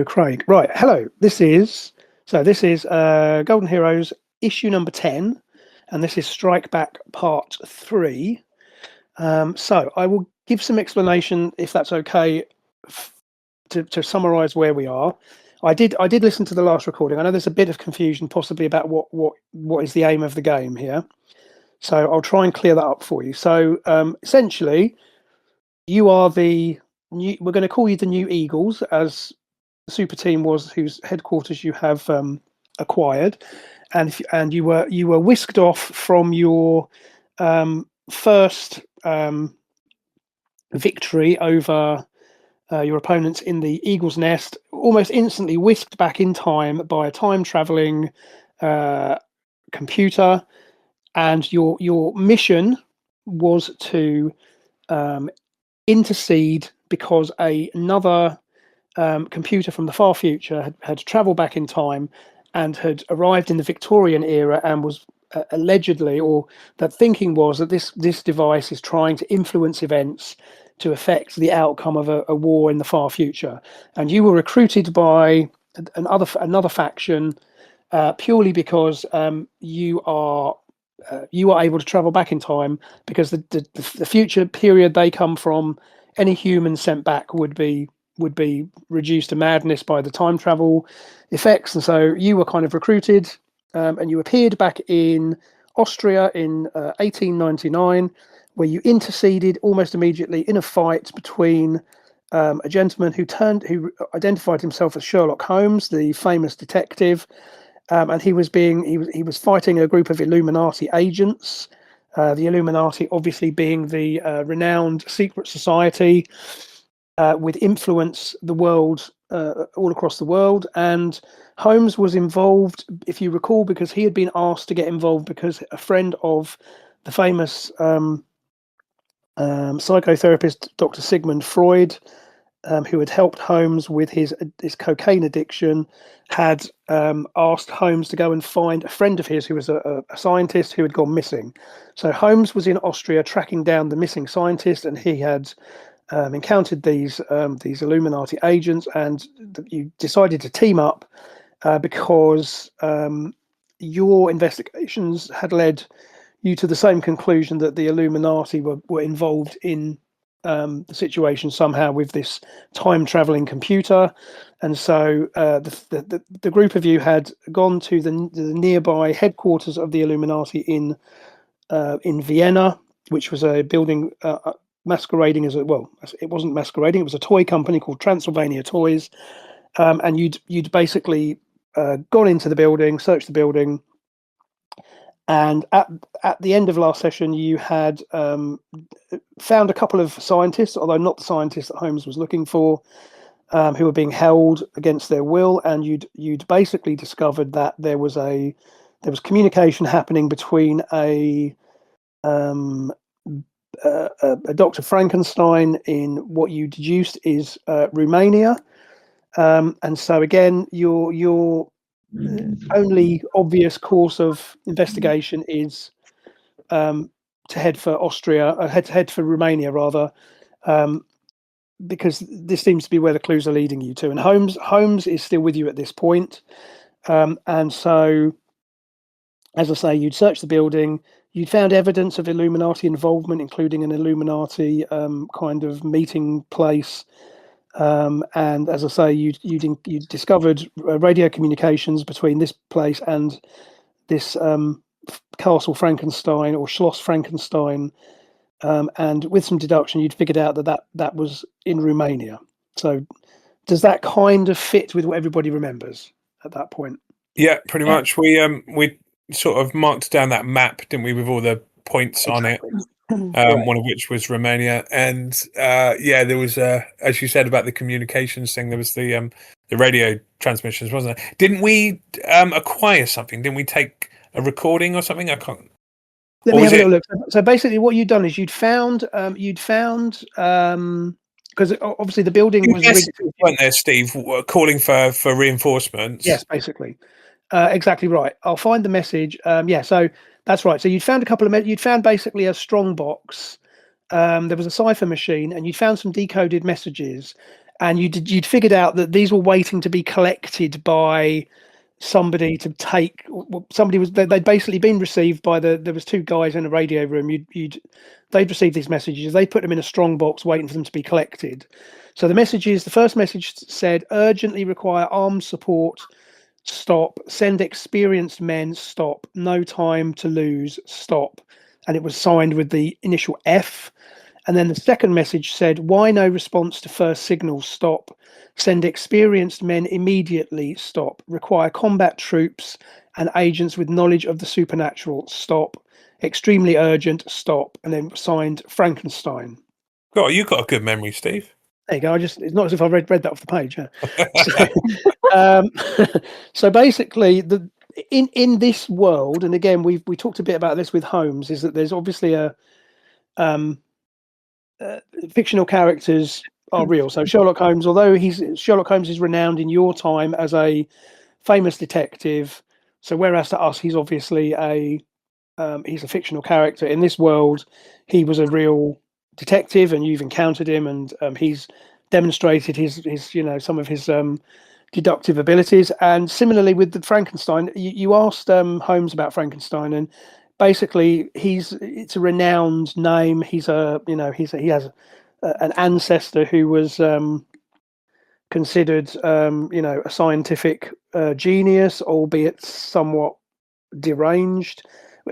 Craig. Right, hello. This is Golden Heroes issue number 10, and this is Strikeback part 3. So I will give some explanation, if that's okay, to summarise where we are. I did listen to the last recording. I know there's a bit of confusion, possibly about what is the aim of the game here. So I'll try and clear that up for you. So essentially, you are the new. We're going to call you the New Eagles, as the super team was, whose headquarters you have acquired, and you were whisked off from your first victory over your opponents in the Eagle's Nest, almost instantly whisked back in time by a time traveling computer, and your mission was to intercede because another computer from the far future had travelled back in time and had arrived in the Victorian era and was allegedly, or that thinking was, that this device is trying to influence events to affect the outcome of a war in the far future. And you were recruited by another faction purely because you are able to travel back in time, because the future period they come from, any human sent back would be reduced to madness by the time travel effects. And so you were kind of recruited, and you appeared back in Austria in 1899, where you interceded almost immediately in a fight between a gentleman who identified himself as Sherlock Holmes, the famous detective, and he was fighting a group of Illuminati agents. The Illuminati, obviously, being the renowned secret society with influence the world, all across the world. And Holmes was involved, if you recall, because he had been asked to get involved because a friend of the famous psychotherapist Dr. Sigmund Freud, who had helped Holmes with his cocaine addiction, had asked Holmes to go and find a friend of his who was a scientist who had gone missing. So Holmes was in Austria tracking down the missing scientist, and he had encountered these Illuminati agents, and you decided to team up because your investigations had led you to the same conclusion, that the Illuminati were involved in the situation somehow with this time-traveling computer. And so the group of you had gone to the nearby headquarters of the Illuminati in Vienna, which was a building masquerading as it wasn't masquerading, it was a toy company called Transylvania Toys. And you'd basically gone into the building, searched the building, and at the end of last session, you had found a couple of scientists, although not the scientists that Holmes was looking for, who were being held against their will. And you'd basically discovered that there was communication happening between a Dr. Frankenstein in what you deduced is Romania. And so again, your only obvious course of investigation is to head for head for Romania rather, because this seems to be where the clues are leading you to. And Holmes is still with you at this point, and so, as I say, you'd searched the building. You'd found evidence of Illuminati involvement, including an Illuminati kind of meeting place. And as I say, you discovered radio communications between this place and this Castle Frankenstein, or Schloss Frankenstein, and with some deduction, you'd figured out that was in Romania. So, does that kind of fit with what everybody remembers at that point? Yeah, pretty much. We sort of marked down that map, didn't we, with all the points on it. One of which was Romania, and there was as you said about the communications thing, there was the radio transmissions, wasn't there? Didn't we acquire something? Didn't we take a recording or something? I can't. Let me have a little look. So basically, what you'd done is you'd found because obviously the building was rigged, weren't there, Steve, calling for reinforcements? Yes, basically. Exactly right. I'll find the message. So that's right. So you'd found you'd found basically a strong box. There was a cipher machine, and you'd found some decoded messages. and you'd figured out that these were waiting to be collected by somebody to take. Somebody was they'd basically been received by there was two guys in a radio room. They'd received these messages. They put them in a strong box, waiting for them to be collected. So the first message said, urgently require armed support. Stop. Send experienced men. Stop. No time to lose. Stop. And it was signed with the initial F. And then the second message said, why no response to first signal? Stop. Send experienced men immediately. Stop. Require combat troops and agents with knowledge of the supernatural. Stop. Extremely urgent. Stop. And then signed Frankenstein. God, you've got a good memory, Steve. There you go. It's not as if I read that off the page. So basically, in this world, and again, we talked a bit about this with Holmes, is that there's obviously fictional characters are real. So Sherlock Holmes, although Sherlock Holmes is renowned in your time as a famous detective, so whereas to us he's obviously he's a fictional character. In this world, he was a real detective, and you've encountered him, and he's demonstrated his some of his deductive abilities. And similarly with the Frankenstein, you asked Holmes about Frankenstein, and basically it's a renowned name. He has an ancestor who was considered a scientific genius, albeit somewhat deranged.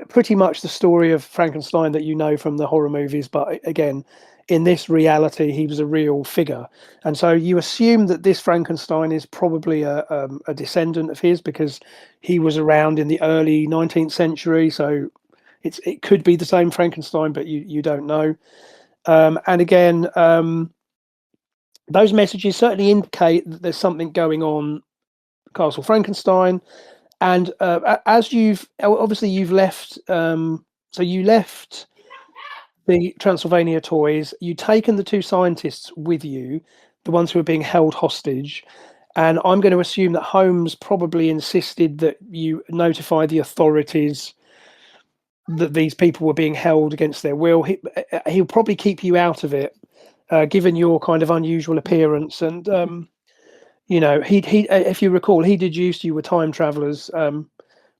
Pretty much the story of Frankenstein that you know from the horror movies, but again, in this reality, he was a real figure. And so you assume that this Frankenstein is probably a descendant of his, because he was around in the early 19th century. So it could be the same Frankenstein, but you don't know. And again, those messages certainly indicate that there's something going on Castle Frankenstein. And as you've left, so you left the Transylvania toys, you'd taken the two scientists with you, the ones who were being held hostage. And I'm going to assume that Holmes probably insisted that you notify the authorities that these people were being held against their will. He'll probably keep you out of it, given your kind of unusual appearance. And, he if you recall, he deduced you were time travelers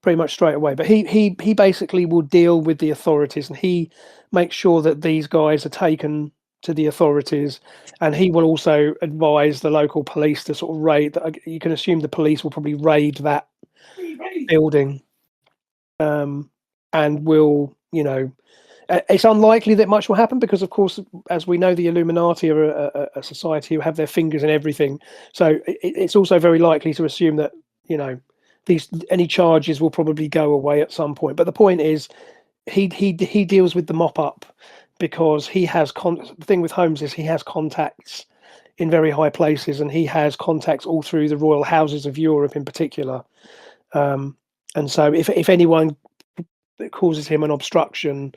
pretty much straight away. But he basically will deal with the authorities, and he makes sure that these guys are taken to the authorities, and he will also advise the local police to sort of raid. You can assume the police will probably raid that building, and will, it's unlikely that much will happen because, of course, as we know, the Illuminati are a society who have their fingers in everything. So it's also very likely to assume that, any charges will probably go away at some point. But the point is, he deals with the mop up because he has the thing with Holmes is he has contacts in very high places, and he has contacts all through the royal houses of Europe in particular. And so if anyone causes him an obstruction,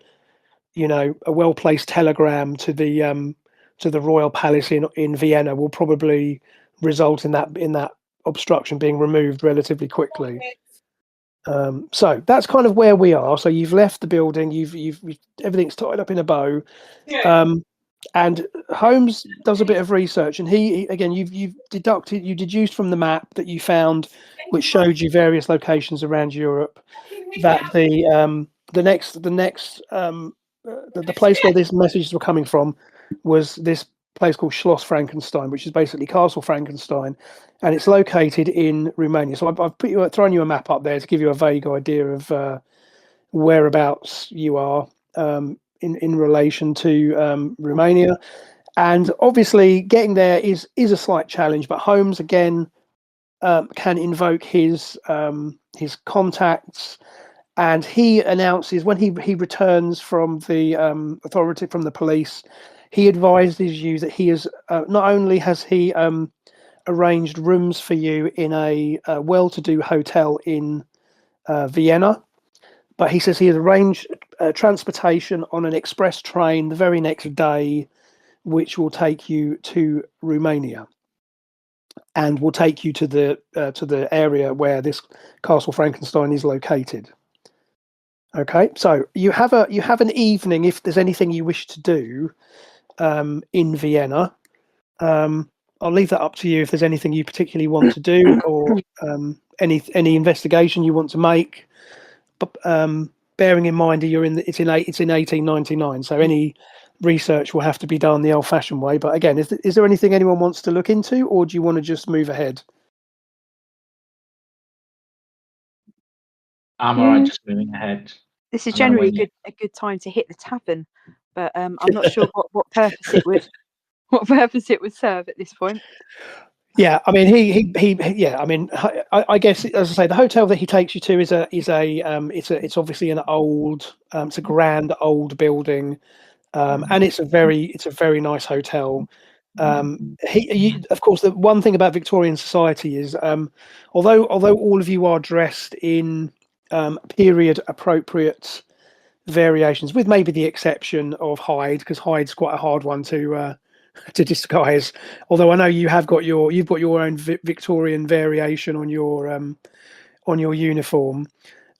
a well-placed telegram to the royal palace in Vienna will probably result in that obstruction being removed relatively quickly. So that's kind of where we are. So you've left the building, you've everything's tied up in a bow. And Holmes does a bit of research, and he again, you deduced from the map that you found, which showed you various locations around Europe, that the place where these messages were coming from was this place called Schloss Frankenstein, which is basically Castle Frankenstein, and it's located in Romania. So I've thrown you a map up there to give you a vague idea of whereabouts you are in relation to Romania. And obviously getting there is a slight challenge, but Holmes again can invoke his contacts, and he announces when he returns from the authority, from the police, he advises you that he is not only has he arranged rooms for you in a well-to-do hotel in Vienna, but he says he has arranged transportation on an express train the very next day, which will take you to Romania, and will take you to the area where this Castle Frankenstein is located. Okay, so you have an evening if there's anything you wish to do in Vienna. I'll leave that up to you if there's anything you particularly want to do or any investigation you want to make. But bearing in mind it's in 1899, so any research will have to be done the old-fashioned way. But again, is there anything anyone wants to look into, or do you want to just move ahead? I'm all right just moving ahead. This is generally a good time to hit the tavern, but I'm not sure what purpose it would serve at this point. Yeah, I mean, yeah, I mean, I guess, as I say, the hotel that he takes you to it's obviously an old, it's a grand old building, and it's a very nice hotel. Of course, the one thing about Victorian society is, although all of you are dressed in period appropriate variations, with maybe the exception of Hyde, because Hyde's quite a hard one to disguise. Although I know you've got your own Victorian variation on your uniform.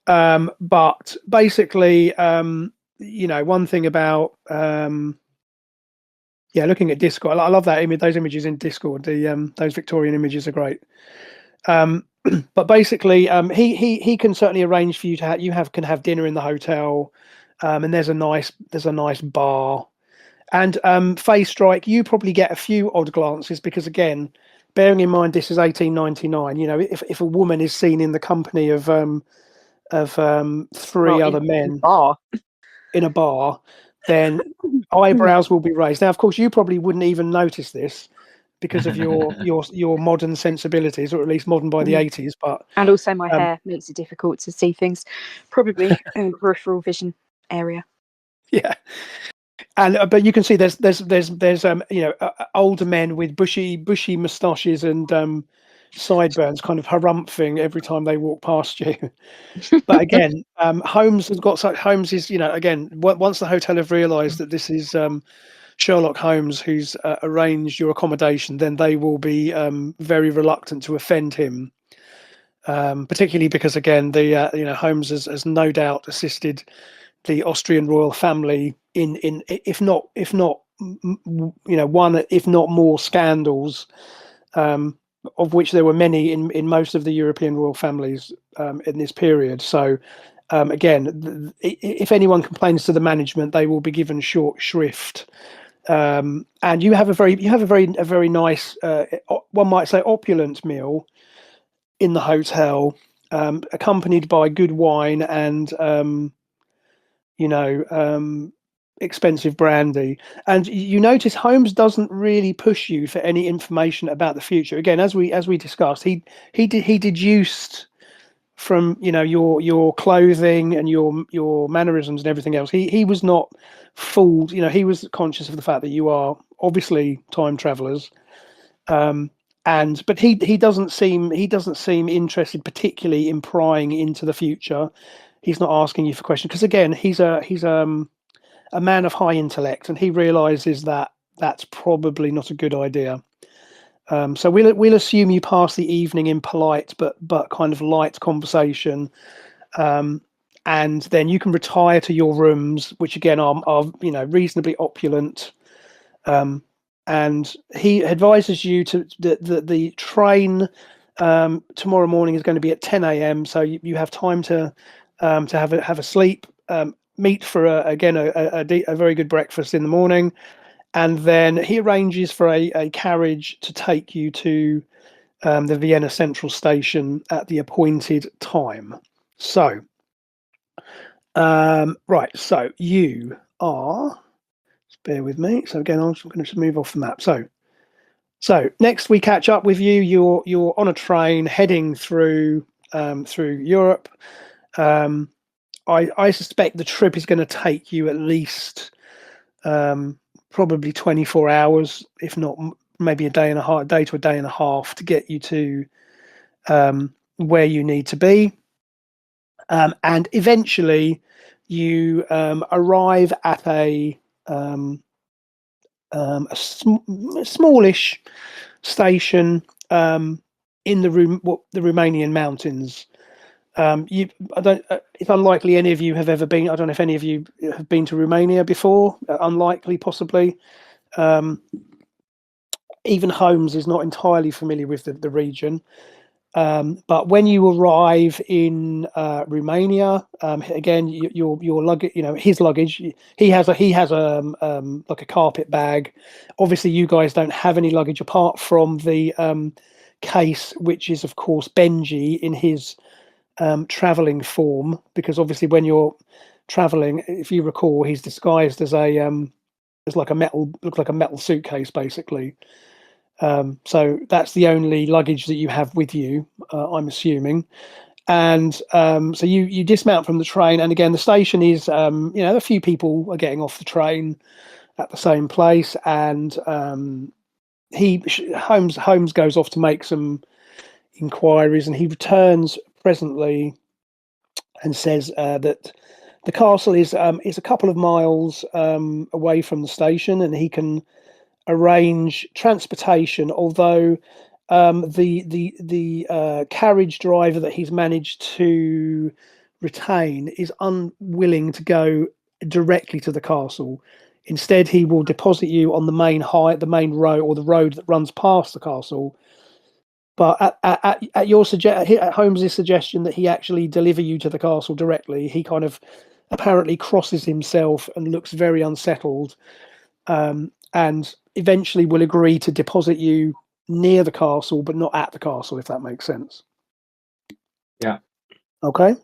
But basically, one thing about looking at Discord, I love that image. Those images in Discord, those Victorian images are great. But basically, he can certainly arrange for you to can have dinner in the hotel, and there's a nice bar. And Faye Strike, you probably get a few odd glances because, again, bearing in mind this is 1899. If a woman is seen in the company of three other men in a bar, then eyebrows will be raised. Now, of course, you probably wouldn't even notice this because of your modern sensibilities, or at least modern by the 80s. And also, my hair makes it difficult to see things. Probably peripheral vision area. Yeah. And but you can see there's older men with bushy moustaches and sideburns kind of harumphing every time they walk past you. But again, Holmes has got such. Holmes is, again, once the hotel have realised that this is Sherlock Holmes who's arranged your accommodation, then they will be very reluctant to offend him. Particularly because, again, Holmes has no doubt assisted the Austrian royal family in if not one, if not more scandals, of which there were many in most of the European royal families in this period. So again, if anyone complains to the management, they will be given short shrift. And you have a very nice, one might say, opulent meal in the hotel, accompanied by good wine and expensive brandy. And you notice Holmes doesn't really push you for any information about the future. Again, as we discussed, he deduced from your clothing and your mannerisms and everything else. He was not fooled. He was conscious of the fact that you are obviously time travelers. But he doesn't seem interested particularly in prying into the future. He's not asking you for questions because, again, he's a man of high intellect, and he realizes that that's probably not a good idea. So we'll assume you pass the evening in polite but kind of light conversation, and then you can retire to your rooms, which again are reasonably opulent. And he advises you to the train tomorrow morning is going to be at 10 a.m. So you have time to have a sleep, meet for a very good breakfast in the morning, and then he arranges for a carriage to take you to the Vienna Central Station at the appointed time. So, right. So you are. Bear with me. So again, I'm going to just move off the map. So next we catch up with you. You're on a train heading through Europe. I suspect the trip is going to take you at least probably 24 hours, if not maybe a day to a day and a half to get you to where you need to be. And eventually you arrive at a smallish station in the Romanian mountains. It's unlikely any of you have ever been. I don't know if any of you have been to Romania before. Unlikely, possibly. even Holmes is not entirely familiar with the region. But when you arrive in Romania, again, your luggage, his luggage, he has like a carpet bag. Obviously, you guys don't have any luggage apart from the case, which is of course Benji in his traveling form, because obviously when you're traveling, if you recall, he's disguised as like a metal suitcase basically. So that's the only luggage that you have with you, I'm assuming. And so you dismount from the train, and again the station is a few people are getting off the train at the same place, and Holmes goes off to make some inquiries, and he returns presently and says that the castle is a couple of miles away from the station, and he can arrange transportation, although the carriage driver that he's managed to retain is unwilling to go directly to the castle. Instead, he will deposit you on the main road, or the road that runs past the castle. But at Holmes's suggestion that he actually deliver you to the castle directly, he kind of apparently crosses himself and looks very unsettled. And eventually will agree to deposit you near the castle, but not at the castle, if that makes sense. Yeah. Okay.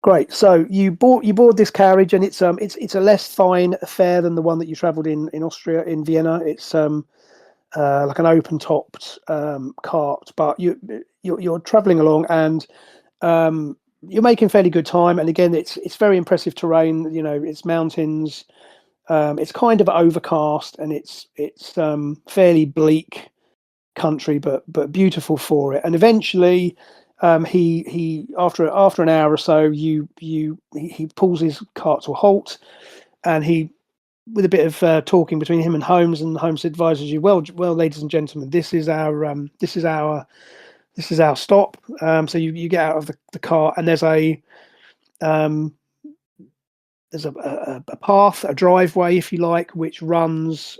Great. So you board this carriage, and it's a less fine affair than the one that you travelled in Austria, in Vienna. It's like an open topped cart, but you're travelling along, and you're making fairly good time. And again, it's very impressive terrain. It's mountains. It's kind of overcast, and it's fairly bleak country, but beautiful for it. And eventually, he after an hour or so, he pulls his cart to a halt, and he, with a bit of talking between him and Holmes advises you, well, ladies and gentlemen, this is our stop. So you get out of the cart, and there's a path, a driveway, if you like, which runs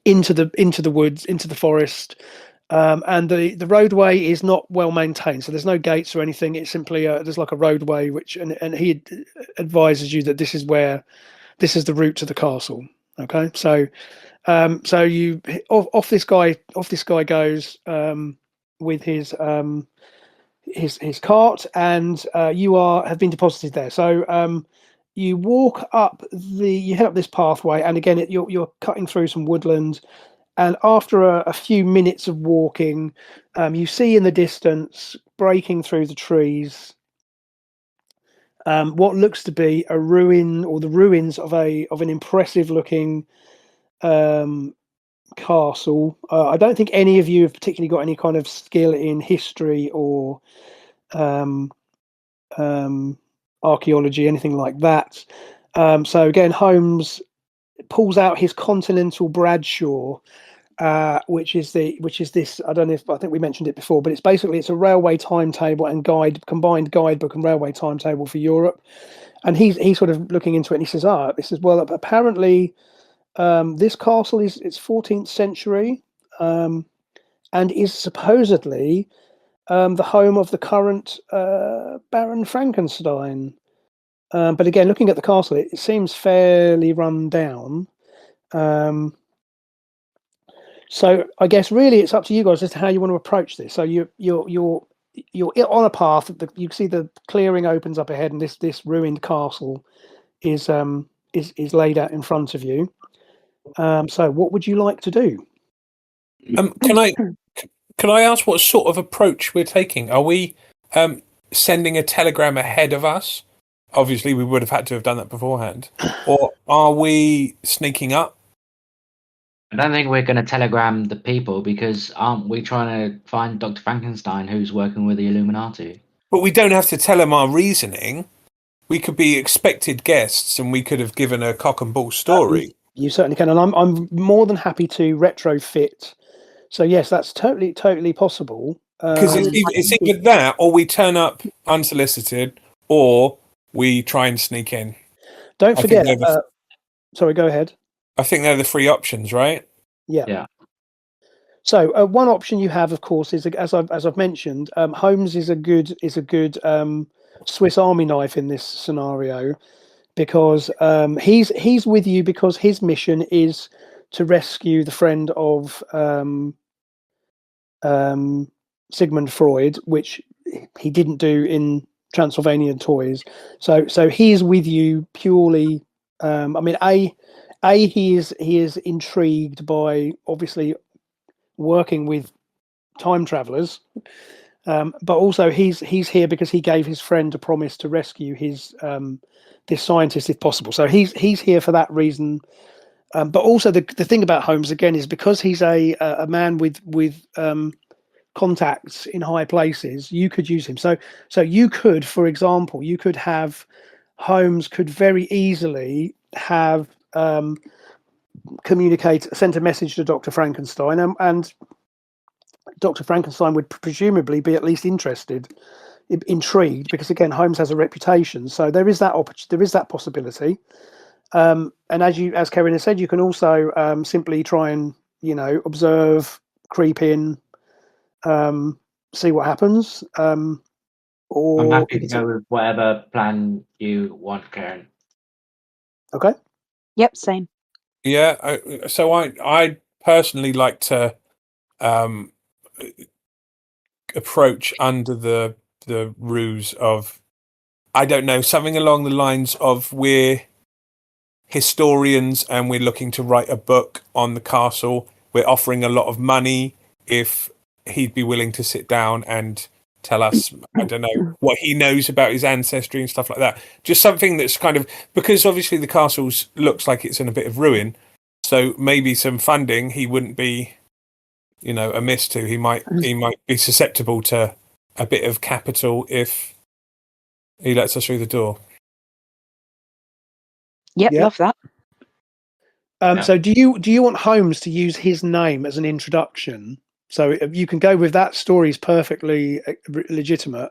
into the woods, into the forest, and the roadway is not well maintained. So there's no gates or anything. It's simply there's like a roadway, and he advises you that this is the route to the castle. Okay, so you off this guy goes with his cart, and you have been deposited there. So you head up this pathway, and again you're cutting through some woodland, and after a few minutes of walking, you see in the distance, breaking through the trees, what looks to be a ruin, or the ruins of an impressive looking castle. I don't think any of you have particularly got any kind of skill in history or archaeology, anything like that. So again, Holmes pulls out his Continental Bradshaw, which is this. I think we mentioned it before, but it's a railway timetable and combined guidebook and railway timetable for Europe. And he's sort of looking into it, and he says, apparently this castle it's 14th century, and is supposedly the home of the current Baron Frankenstein. But again, looking at the castle, it seems fairly run down. So I guess really it's up to you guys as to how you want to approach this. So you're on a path. You see the clearing opens up ahead, and this ruined castle is laid out in front of you. So what would you like to do? Can I ask what sort of approach we're taking? Are we sending a telegram ahead of us? Obviously, we would have had to have done that beforehand. Or are we sneaking up? I don't think we're going to telegram the people, because aren't we trying to find Dr. Frankenstein, who's working with the Illuminati? But we don't have to tell them our reasoning. We could be expected guests, and we could have given a cock and bull story. You certainly can, and I'm more than happy to retrofit. So yes, that's totally possible. Because it's either that, or we turn up unsolicited, or we try and sneak in. Don't forget. Sorry, go ahead. I think they're the three options, right? Yeah. Yeah. So one option you have, of course, is as I've mentioned, Holmes is a good Swiss Army knife in this scenario, because he's with you because his mission is to rescue the friend of Sigmund Freud, which he didn't do in Transylvanian Toys. So he's with you purely. I mean, he is intrigued by obviously working with time travelers, but also he's here because he gave his friend a promise to rescue his this scientist if possible. So he's here for that reason. But also the thing about Holmes again is because he's a man with contacts in high places, you could use him. So you could, for example, you could have Holmes could very easily have sent a message to Dr. Frankenstein, and Dr. Frankenstein would presumably be at least intrigued, because again, Holmes has a reputation. So there is that possibility. And as Kerrin has said, you can also simply try and observe, creep in, see what happens. Or I'm happy to go with whatever plan you want, Kerrin. Okay. Yep, same. Yeah. So I personally like to approach under the ruse of, I don't know, something along the lines of, we're historians and we're looking to write a book on the castle. We're offering a lot of money if he'd be willing to sit down and tell us, I don't know, what he knows about his ancestry and stuff like that. Just something that's kind of, because obviously the castle looks like it's in a bit of ruin. So maybe some funding he wouldn't be, amiss to. He might be susceptible to a bit of capital if he lets us through the door. Yep, Yeah. love that. So do you want Holmes to use his name as an introduction? So you can go with that. Story's perfectly legitimate,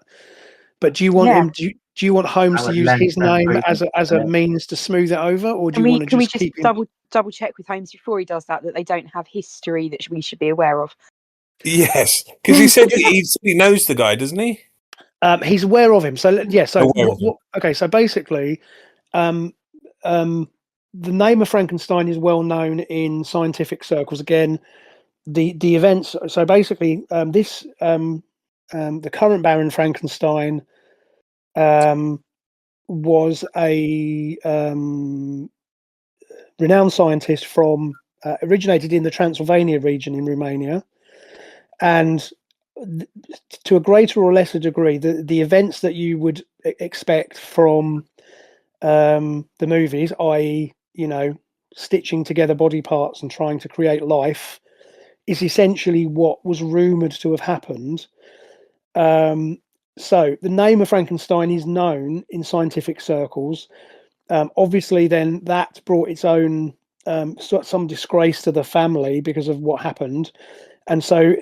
but do you want him? Do you want Holmes to use his name as a means to smooth it over, or do you want to Can we just keep double check with Holmes before he does that they don't have history that we should be aware of? Yes, because he said he knows the guy, doesn't he? He's aware of him. So yeah. So okay. So basically, the name of Frankenstein is well known in scientific circles. Again, the events. So basically, the current Baron Frankenstein was a renowned scientist from originated in the Transylvania region in Romania, and to a greater or lesser degree, the events that you would expect from the movies, i.e., stitching together body parts and trying to create life, is essentially what was rumored to have happened. So the name of Frankenstein is known in scientific circles. Obviously, then that brought its own some disgrace to the family because of what happened. And so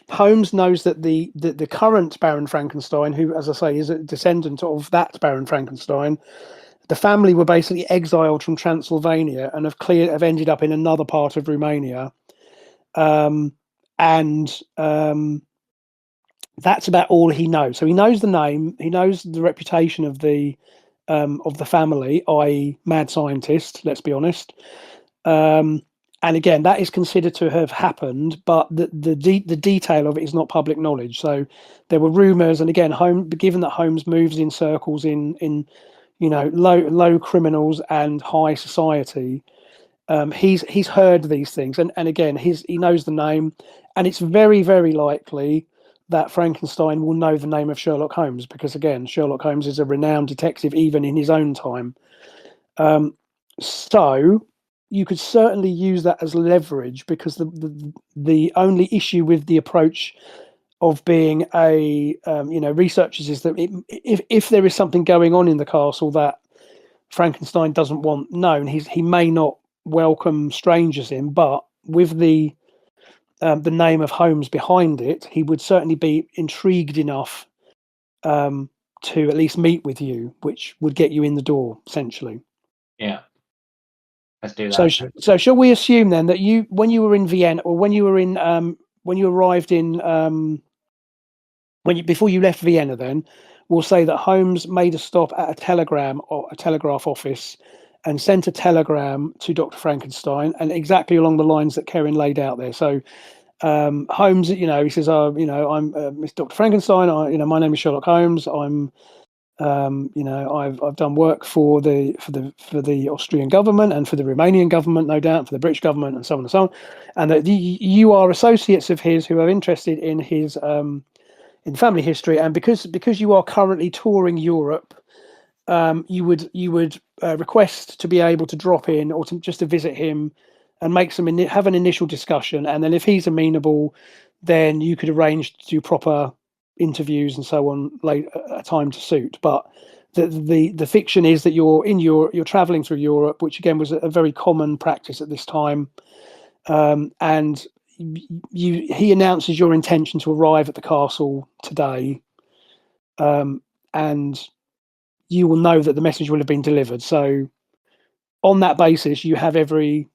Holmes knows that the current Baron Frankenstein, who, as I say, is a descendant of that Baron Frankenstein, the family were basically exiled from Transylvania and have ended up in another part of Romania. That's about all he knows. So he knows the name, he knows the reputation of the family, i.e., mad scientist. Let's be honest. And again, that is considered to have happened, but the detail of it is not public knowledge. So there were rumours, and again, given that Holmes moves in circles in low criminals and high society, he's heard these things, and again, he knows the name, and it's very, very likely that Frankenstein will know the name of Sherlock Holmes, because again, Sherlock Holmes is a renowned detective even in his own time. So you could certainly use that as leverage, because the only issue with the approach of being a researchers is that if there is something going on in the castle that Frankenstein doesn't want known, he may not welcome strangers in, but with the name of Holmes behind it, he would certainly be intrigued enough to at least meet with you, which would get you in the door, essentially. Yeah. Let's do that. So shall we assume then that when you were in Vienna, or when you were in, when you arrived in, before you left Vienna, then we'll say that Holmes made a stop at a telegraph office, and sent a telegram to Dr. Frankenstein, and exactly along the lines that Kerrin laid out there. So Holmes, he says, I'm Mr. Dr. Frankenstein. My name is Sherlock Holmes. I'm I've done work for the Austrian government and for the Romanian government, no doubt, for the British government, and so on and so on, and that you are associates of his who are interested in his in family history, and because you are currently touring Europe, you would request to be able to drop in, or just to visit him and have an initial discussion, and then if he's amenable, then you could arrange to do proper interviews and so on late a time to suit. But the fiction is that you're traveling through Europe, which again was a very common practice at this time, and he announces your intention to arrive at the castle today, and you will know that the message will have been delivered. So on that basis, you have every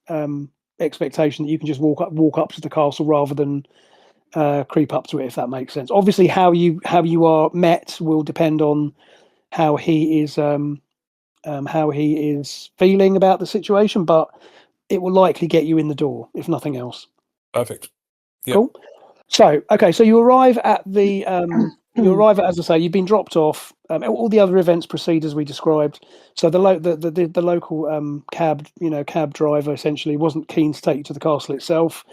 expectation that you can just walk up to the castle rather than creep up to it, if that makes sense. Obviously, how you are met will depend on how he is feeling about the situation, but it will likely get you in the door, if nothing else. Perfect. Yep. Cool. So, okay, so you arrive at the as I say, you've been dropped off. All the other events proceed as we described. So the local cab driver essentially wasn't keen to take you to the castle itself,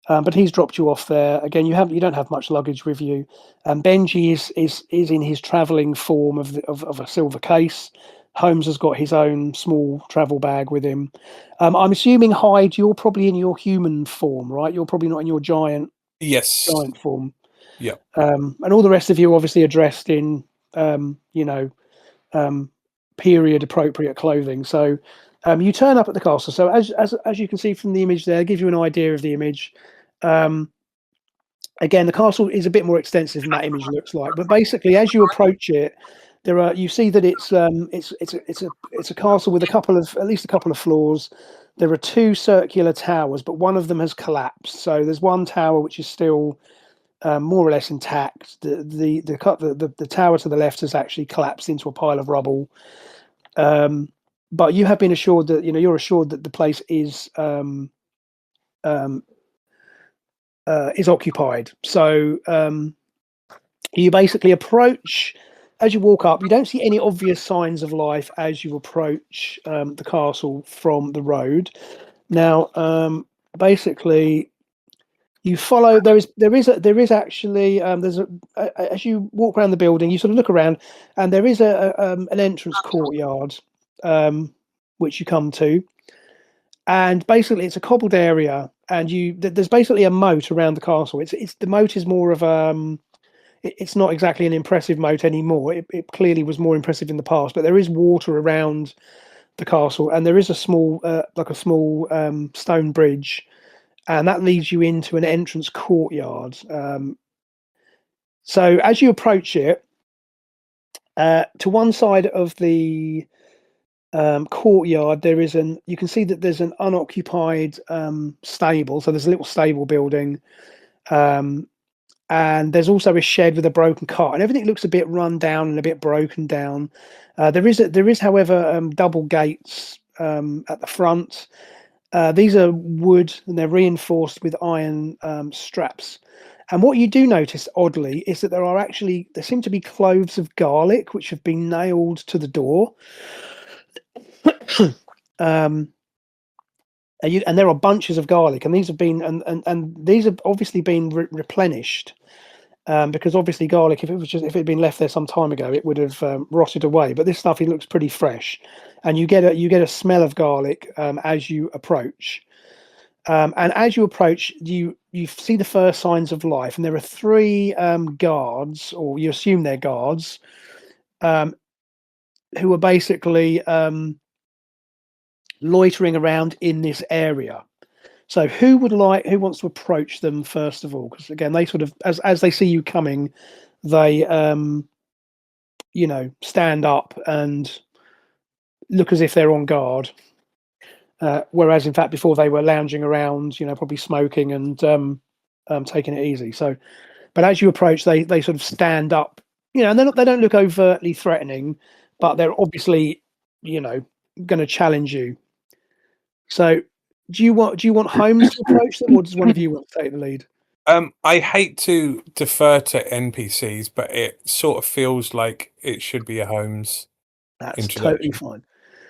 but he's dropped you off there. Again, you don't have much luggage with you. Benji is in his travelling form of a silver case. Holmes has got his own small travel bag with him. I'm assuming, Hyde, you're probably in your human form, right? You're probably not in your giant form. Yeah. And all the rest of you obviously are dressed in, period appropriate clothing. So you turn up at the castle. So as you can see from the image there, give you an idea of the image. Again, the castle is a bit more extensive than that image looks like. But basically, as you approach it, you see that it's a castle with at least a couple of floors. There are two circular towers, but one of them has collapsed. So there's one tower which is still more or less intact. The tower to the left has actually collapsed into a pile of rubble. But you have been assured that you're assured that the place is occupied. So you basically approach. As you walk up, you don't see any obvious signs of life as you approach the castle from the road. Now, basically, you follow. As you walk around the building, you sort of look around, and there is an entrance courtyard, which you come to, and basically it's a cobbled area, and there's basically a moat around the castle. The moat is more of it's not exactly an impressive moat anymore. It clearly was more impressive in the past, but there is water around the castle, and there is a small stone bridge, and that leads you into an entrance courtyard. So as you approach it, to one side of the courtyard, you can see that there's an unoccupied stable. So there's a little stable building. And there's also a shed with a broken cart, and everything looks a bit run down and a bit broken down. There is, however, double gates at the front. These are wood, and they're reinforced with iron straps. And what you do notice, oddly, is that there seem to be cloves of garlic which have been nailed to the door. And there are bunches of garlic, and these have been and these have obviously been replenished, because obviously garlic, if it had been left there some time ago, it would have rotted away. But this stuff, it looks pretty fresh, and you get a smell of garlic as you approach. And as you approach, you see the first signs of life, and there are three guards, or you assume they're guards, who are basically loitering around in this area. So who wants to approach them first of all? Because again, they sort of, as they see you coming, they stand up and look as if they're on guard. Whereas in fact before they were lounging around, probably smoking and taking it easy. So, but as you approach, they sort of stand up, and they don't look overtly threatening, but they're obviously, going to challenge you. So, do you want Holmes to approach them, or does one of you want to take the lead? I hate to defer to NPCs, but it sort of feels like it should be a Holmes That's introduction. totally fine.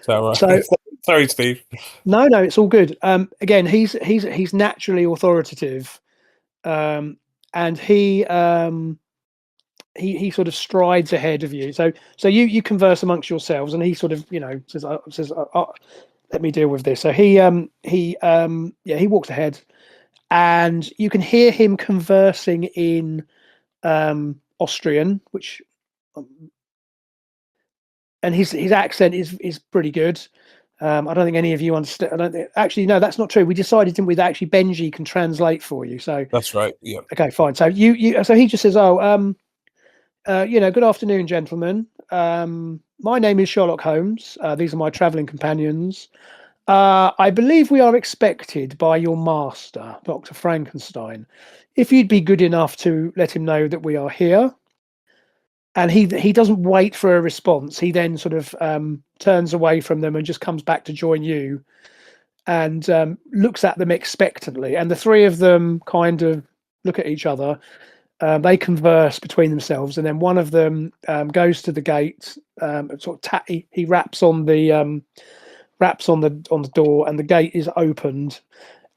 So, So, sorry, Steve. no, it's all good. Again, he's naturally authoritative, and he sort of strides ahead of you. So you converse amongst yourselves, and he sort of says let me deal with this. So he walks ahead, and you can hear him conversing in Austrian, which and his accent is pretty good. I don't think any of you understand. I don't think, actually, no, that's not true. We decided, didn't we, that actually Benji can translate for you. So That's right. Yeah. okay, fine. So so he just says, good afternoon, gentlemen. My name is Sherlock Holmes. These are my traveling companions. I believe we are expected by your master, Dr. Frankenstein. If you'd be good enough to let him know that we are here. And he doesn't wait for a response. He then sort of turns away from them and just comes back to join you and looks at them expectantly. And the three of them kind of look at each other. They converse between themselves, and then one of them goes to the gate. Sort of he raps on the door, and the gate is opened,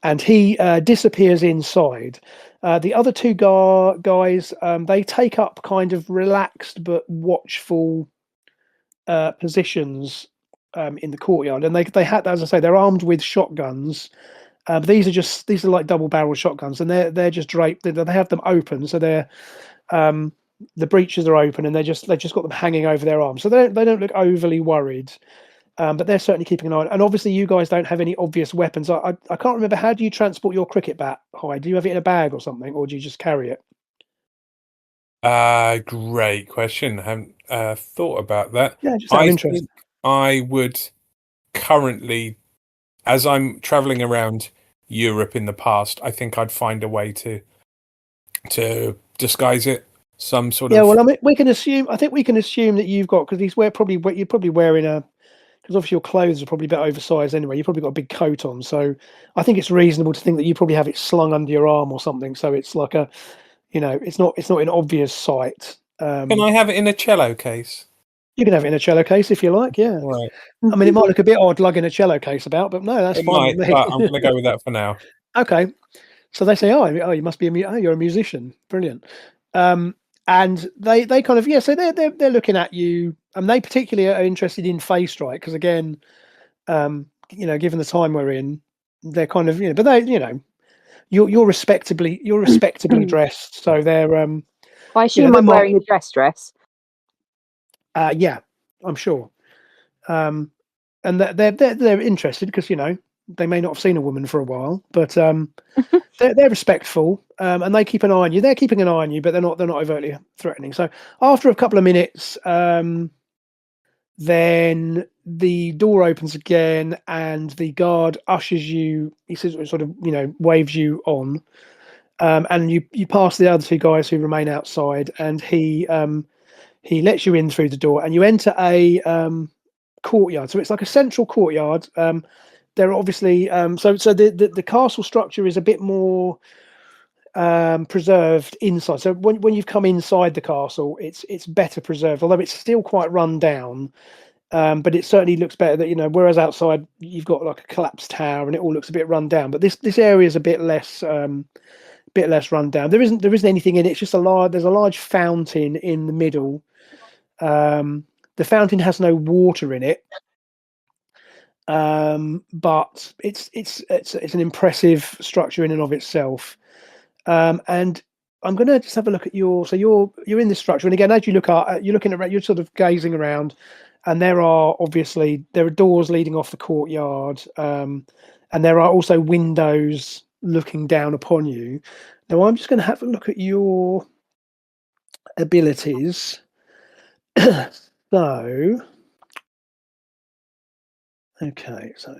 and he disappears inside. The other two guys, they take up kind of relaxed but watchful positions in the courtyard, and they had, as I say, they're armed with shotguns. These are like double-barrel shotguns, and they're just draped. They have them open, so they're the breeches are open, and they just got them hanging over their arms, so they don't look overly worried. But they're certainly keeping an eye on. And obviously, you guys don't have any obvious weapons. I can't remember. How do you transport your cricket bat, Hyde? Do you have it in a bag or something, or do you just carry it? Great question. I haven't thought about that. Yeah, just out of interest. Think I would currently, as I'm traveling around Europe in the past, I think I'd find a way to disguise it. Some sort of. Yeah, well, I mean, we can assume. I think we can assume that you've got, because you're probably wearing a. Because obviously your clothes are probably a bit oversized anyway. You've probably got a big coat on, so I think it's reasonable to think that you probably have it slung under your arm or something. So it's like a, it's not in obvious sight. Can I have it in a cello case? You can have it in a cello case if you like. Yeah. Right. I mean, it might look a bit odd lugging a cello case about, but no, that's fine with me. But I'm going to go with that for now. Okay. So they say, oh, you must be you're a musician. Brilliant. And they kind of, so they're looking at you, and they particularly are interested in face strike because, again, given the time we're in, they're kind of, but they, you're respectably dressed, so they're I assume I'm wearing a dress. Yeah, I'm sure. And they're interested because they may not have seen a woman for a while, but they're respectful, and they keep an eye on you. They're keeping an eye on you, but they're not overtly threatening. So after a couple of minutes, then the door opens again, and the guard ushers you. He says, sort of, waves you on, and you pass the other two guys who remain outside, and he lets you in through the door, and you enter a courtyard. So it's like a central courtyard. There are obviously so the castle structure is a bit more preserved inside. So when you've come inside the castle, it's better preserved, although it's still quite run down. But it certainly looks better that whereas outside you've got like a collapsed tower and it all looks a bit run down. But this area is a bit less run down. There isn't anything in it. It's just there's a large fountain in the middle. The fountain has no water in it. But it's an impressive structure in and of itself. And I'm going to just have a look at so you're in this structure, and again, as you look at, you're sort of gazing around, and there are doors leading off the courtyard, and there are also windows looking down upon you. Now I'm just going to have a look at your abilities. So okay, so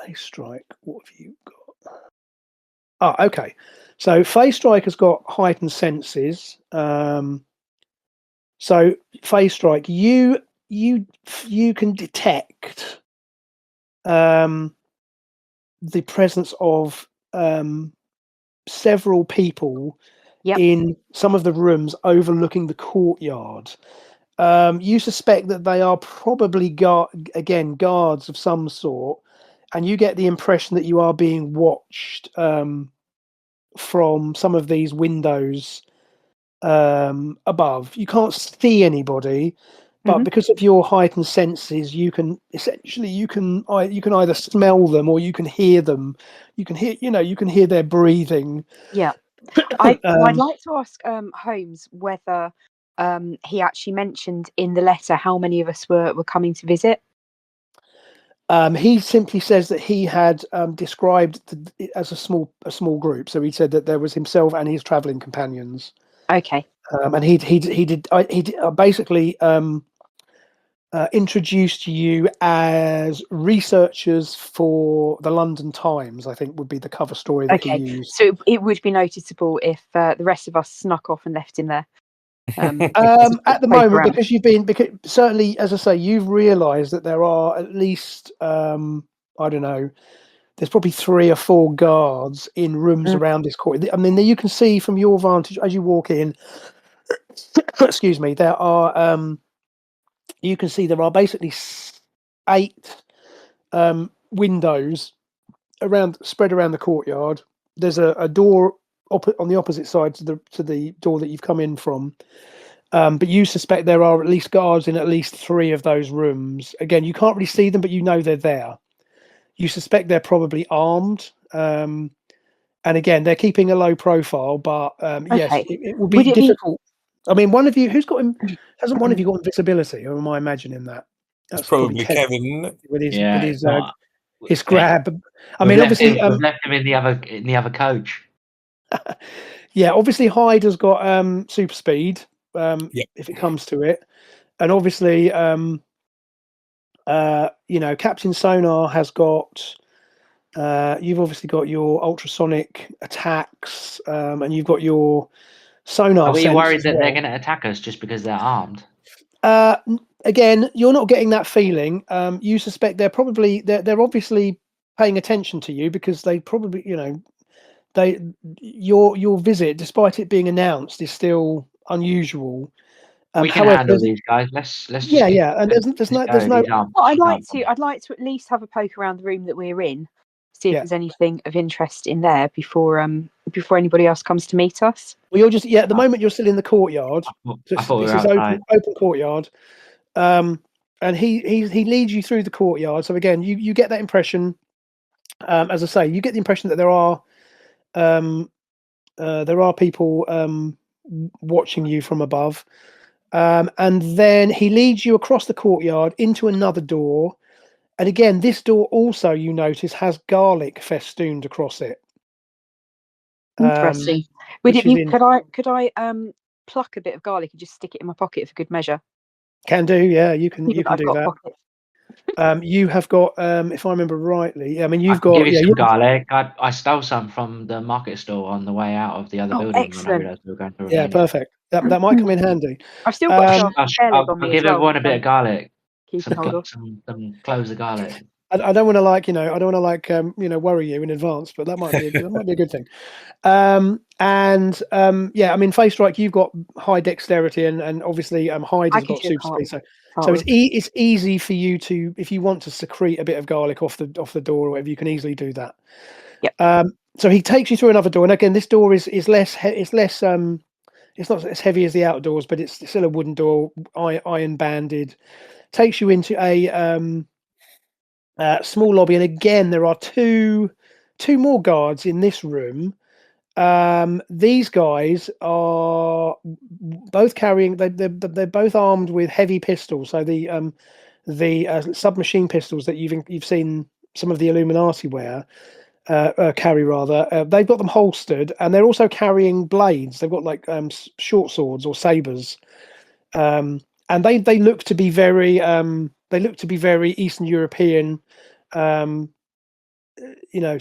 Phase Strike. What have you got? Oh, okay. So Phase Strike has got heightened senses. So Phase Strike, you can detect the presence of several people Yep. in some of the rooms overlooking the courtyard. You suspect that they are probably guards of some sort, and you get the impression that you are being watched from some of these windows above. You can't see anybody, but Mhm. because of your heightened senses, you can either smell them or you can hear them. You can hear their breathing. Yeah. I'd Um, like to ask Holmes whether he actually mentioned in the letter how many of us were coming to visit. He simply says that he had described it as a small group. So he said that there was himself and his traveling companions, Okay. and he basically introduced you as researchers for the London Times. I think would be the cover story that he Okay. used. So it would be noticeable if the rest of us snuck off and left him there. At the moment, because certainly, as I say, you've realised that there are at least I don't know. There's probably 3 or 4 guards in rooms around this court. I mean, you can see from your vantage as you walk in. Excuse me. There are you can see there are basically 8 windows spread around the courtyard. There's a door on the opposite side to the door that you've come in from. But you suspect there are at least guards in at least 3 of those rooms. Again, you can't really see them, but you know they're there. You suspect they're probably armed. And again, they're keeping a low profile, but yes, Okay. it will be Would it difficult. I mean, one of you hasn't one of you got invisibility, or am I imagining that? It's That's probably Kevin. with his Yeah, with it's his not. his grab. I We've mean, left obviously, him, we've left him in the other coach. yeah, obviously Hyde has got super speed Yep. if it comes to it, and obviously Captain Sonar has got. You've obviously got your ultrasonic attacks, and you've got your sonar Are we sense worried as that they're well. going to attack us just because they're armed? Again, you're not getting that feeling. You suspect they're obviously paying attention to you because they probably, your visit, despite it being announced, is still unusual. We can However, handle these guys. Let's yeah, just get, and there's no these armed. Well, armed I'd like to at least have a poke around the room that we're in, see if Yeah. there's anything of interest in there before anybody else comes to meet us. well, you're just at the moment you're still in the courtyard. I thought we This were is outside. open courtyard, and he leads you through the courtyard. So again, you get that impression. As I say, you get the impression that there are people watching you from above, and then he leads you across the courtyard into another door. And again, this door also, you notice, has garlic festooned across it. Interesting. Would which it is be? Could I pluck a bit of garlic and just stick it in my pocket for good measure? Can do, yeah. You can Given that I've do got that. pockets. You have got, if I remember rightly, I mean, I you've can got, give you yeah, some garlic. I stole some from the market store on the way out of the other Oh, building when I excellent. realised we were going to yeah, Romania. perfect. That might come in handy. I've still got a jar I'll, of hair leg on I'll me give as well. everyone a bit of garlic. Keeping hold of. Some cloves of garlic. I don't want to worry you in advance, but that might be a good thing. Yeah, I mean, Face Strike, you've got high dexterity, and obviously Hyde I has could got do a super part. speed. So it's easy for you to, if you want to secrete a bit of garlic off the door or whatever, you can easily do that. Yep. So he takes you through another door, and again, this door is less it's not as heavy as the outdoors, but it's still a wooden door, iron banded. Takes you into a small lobby, and again, there are two more guards in this room. These guys are both carrying. They're both armed with heavy pistols. So the submachine pistols that you've seen some of the Illuminati carry rather. They've got them holstered, and they're also carrying blades. They've got like short swords or sabers, and they look to be very Eastern European. you know,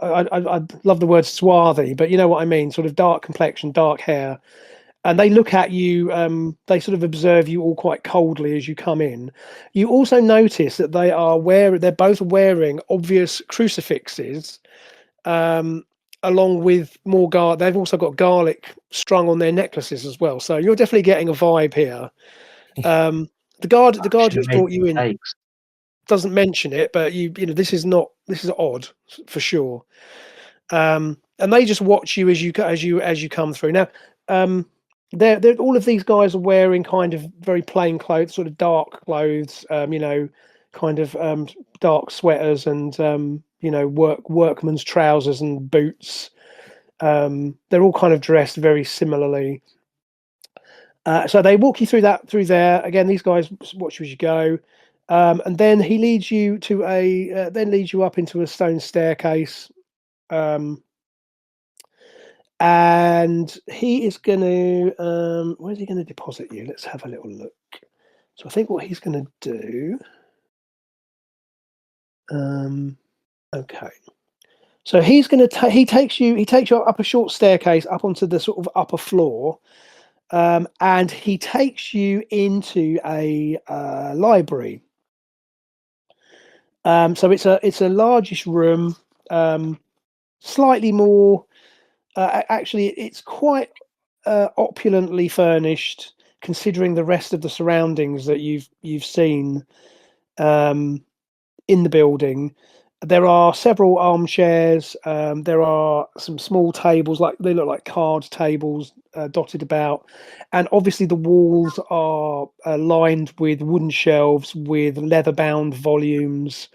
I love the word swarthy, but you know what I mean, sort of dark complexion, dark hair. And they look at you, they sort of observe you all quite coldly as you come in. You also notice that they're both wearing obvious crucifixes, along with more they've also got garlic strung on their necklaces as well. So you're definitely getting a vibe here. The guard who's brought you in doesn't mention it, but you know, this is odd for sure. And they just watch you as you come through. Now, they're all of these guys are wearing kind of very plain clothes, sort of dark clothes, you know, kind of dark sweaters and you know, workman's trousers and boots. They're all kind of dressed very similarly. So they walk you through there. Again, these guys watch you as you go. And then he leads you to leads you up into a stone staircase. And he is going to, where's he going to deposit you? Let's have a little look. So I think what he's going to do, okay. So he's going to he takes you up a short staircase up onto the sort of upper floor, and he takes you into a library. So it's a largish room, slightly more. Actually, it's quite opulently furnished, considering the rest of the surroundings that you've seen in the building. There are several armchairs. There are some small tables, they look like card tables, dotted about, and obviously the walls are lined with wooden shelves with leather-bound volumes.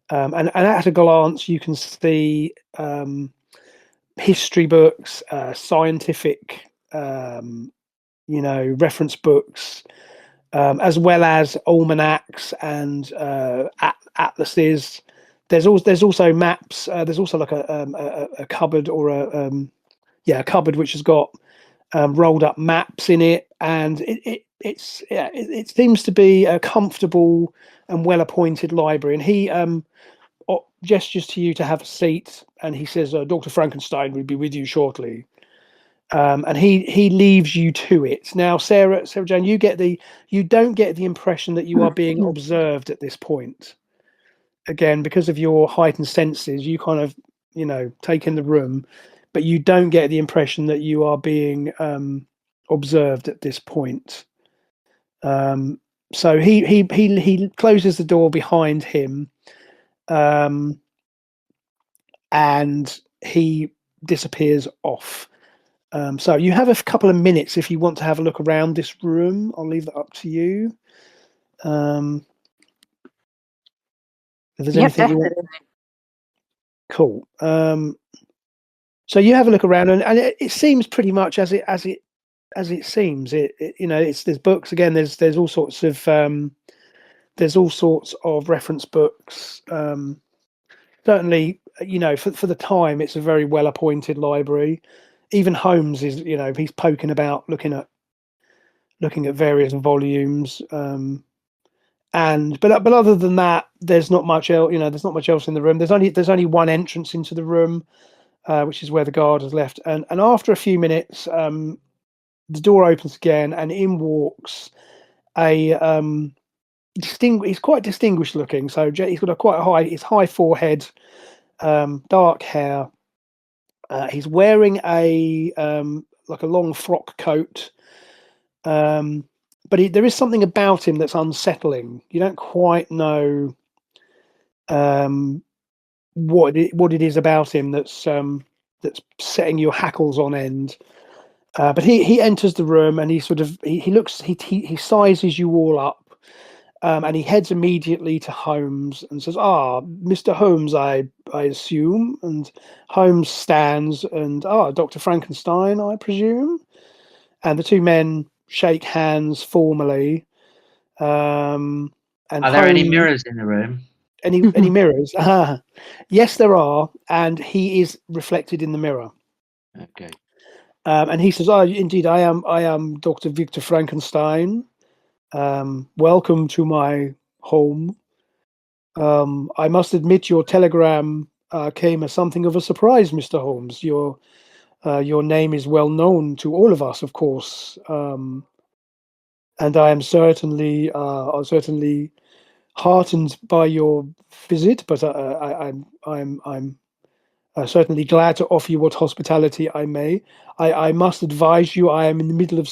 And at a glance, you can see history books, scientific, you know, reference books, as well as almanacs and atlases. There's also maps. There's also like a cupboard or a cupboard which has got rolled up maps in it, and it seems to be a comfortable and well appointed library. And he gestures to you to have a seat, and he says, Dr. Frankenstein will be with you shortly. And he leaves you to it. Now, Sarah Jane, you don't get the impression that you are being observed at this point. Again, because of your heightened senses, you kind of, you know, take in the room, but you don't get the impression that you are being observed at this point. So he closes the door behind him, and he disappears off. So you have a couple of minutes if you want to have a look around this room. I'll leave that up to you. If there's anything you want. Cool. So you have a look around, and it seems pretty much as it seems. It you know, there's books again. There's all sorts of reference books. Certainly, you know, for the time, it's a very well appointed library. Even Holmes is, you know, he's poking about, looking at various volumes. But other than that, there's not much else. You know, there's not much else in the room. There's only one entrance into the room, which is where the guard has left. And after a few minutes, the door opens again, and in walks a he's quite distinguished looking. So he's got his high forehead, dark hair. He's wearing a like a long frock coat, but there is something about him that's unsettling. You don't quite know what it is about him that's setting your hackles on end. But he enters the room, and he sizes you all up. And he heads immediately to Holmes and says, Mr. Holmes, I assume. And Holmes stands and, Dr. Frankenstein, I presume. And the two men shake hands formally. And are there any mirrors in the room? Any mirrors? Yes, there are. And he is reflected in the mirror. Okay. And he says, indeed, I am Dr. Victor Frankenstein. Welcome to my home. I must admit your telegram came as something of a surprise, Mr. Holmes. Your name is well known to all of us, of course, and I am certainly heartened by your visit. But I'm certainly glad to offer you what hospitality I may. I must advise you, I am in the middle of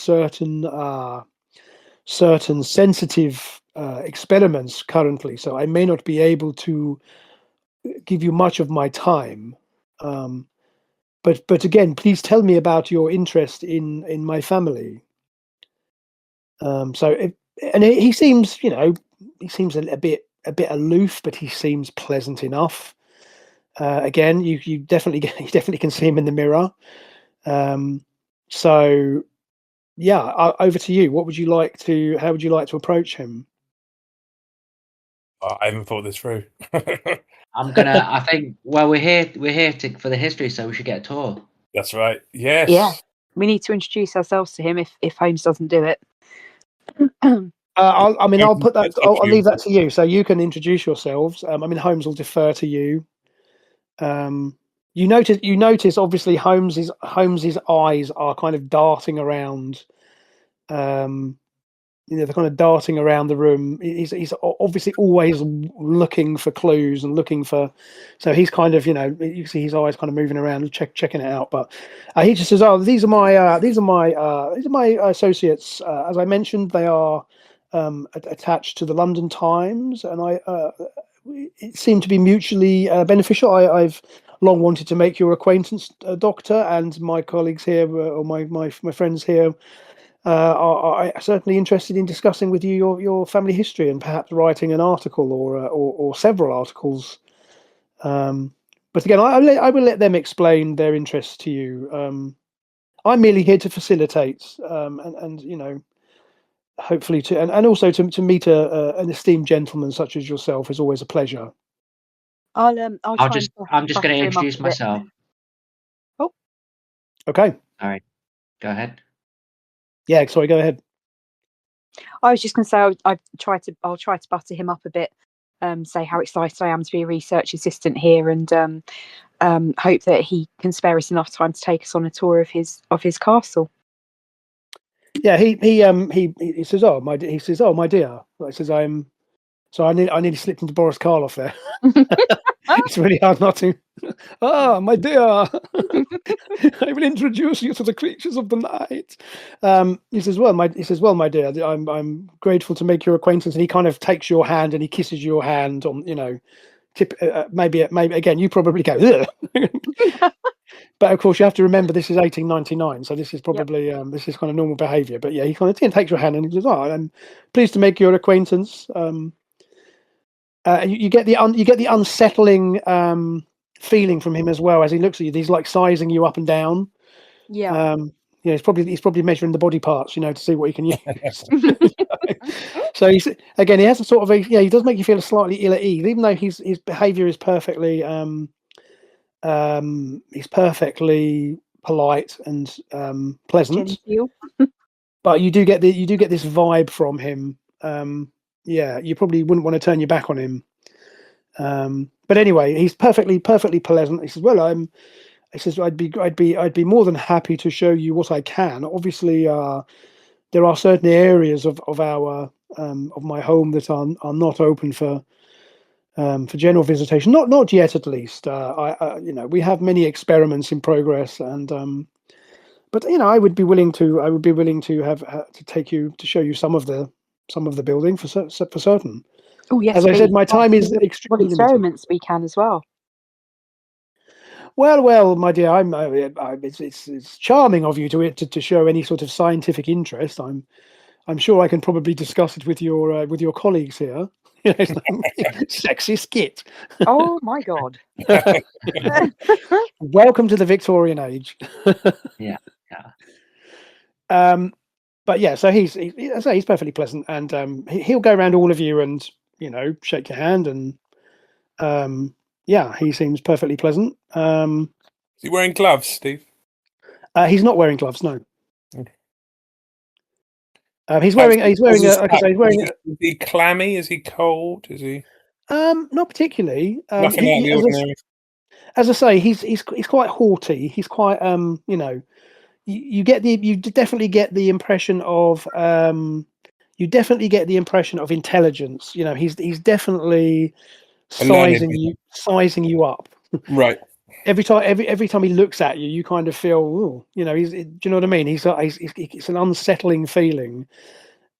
certain sensitive experiments currently, so I may not be able to give you much of my time. But again, please tell me about your interest in my family. He seems, he seems a bit aloof, but he seems pleasant enough. Again, you definitely can see him in the mirror. So yeah, over to you. How would you like to approach him? I haven't thought this through. I think. Well, we're here for the history, so we should get a tour. That's right. Yes. Yeah. We need to introduce ourselves to him if Holmes doesn't do it. I'll put that. I'll leave that to you, so you can introduce yourselves. Holmes will defer to you. You notice obviously Holmes's eyes are kind of darting around. They're kind of darting around the room. He's obviously always looking for clues and looking for. So he's kind of, you see his eyes kind of moving around, checking it out. But he just says, "Oh, these are my associates. As I mentioned, they are attached to the London Times, and it seemed to be mutually beneficial. I've long wanted to make your acquaintance, Doctor, and my colleagues here, or my friends here, are certainly interested in discussing with you your family history and perhaps writing an article or several articles. But again, I will let them explain their interest to you. I'm merely here to facilitate, and hopefully and also to meet an esteemed gentleman such as yourself is always a pleasure. I'm just going to introduce myself. Oh, okay. All right, go ahead. Yeah, sorry, go ahead. I was just going to say I'll try to butter him up a bit, say how excited I am to be a research assistant here, and hope that he can spare us enough time to take us on a tour of his castle. Yeah, he says, "Oh my dear." He says, I nearly slipped into Boris Karloff there. It's really hard not to. Ah, my dear, I will introduce you to the creatures of the night. He says, "Well, my dear, I'm grateful to make your acquaintance." And he kind of takes your hand and he kisses your hand on, maybe again. You probably go, but of course you have to remember this is 1899, so this is probably this is kind of normal behaviour. But yeah, he kind of takes your hand and he says, "Oh, I'm pleased to make your acquaintance." You get the unsettling feeling from him as well as he looks at you. He's like sizing you up and down. Yeah. He's probably measuring the body parts, to see what he can use. So he has a sort of he does make you feel slightly ill at ease, even though his behaviour is perfectly he's perfectly polite and pleasant. Genteel. But you do get this vibe from him. You probably wouldn't want to turn your back on him. But anyway, he's perfectly pleasant. He says, "Well, I'd be more than happy to show you what I can. Obviously, there are certain areas of our of my home that are not open for general visitation. Not yet, at least. We have many experiments in progress, and but I would be willing to have to take you to show you some of the building for certain." Oh yes, as I said, my time is what extremely limited. experiments we can as well. Well, my dear, it's charming of you to show any sort of scientific interest. I'm sure I can probably discuss it with your colleagues here. Sexy skit. Oh my god! Welcome to the Victorian age. Yeah. But yeah, so he's perfectly pleasant, and he'll go around all of you and shake your hand, and he seems perfectly pleasant. Is he wearing gloves, Steve? He's not wearing gloves, no. Okay. He's wearing a. Is he clammy? Is he cold? Is he? Not particularly. Nothing out of the ordinary. as I say, he's quite haughty. He's quite you know, you definitely get the impression of intelligence. You know, he's definitely A learned, sizing you up. right? Every time he looks at you, you kind of feel, ooh, you know, do you know what I mean? It's an unsettling feeling,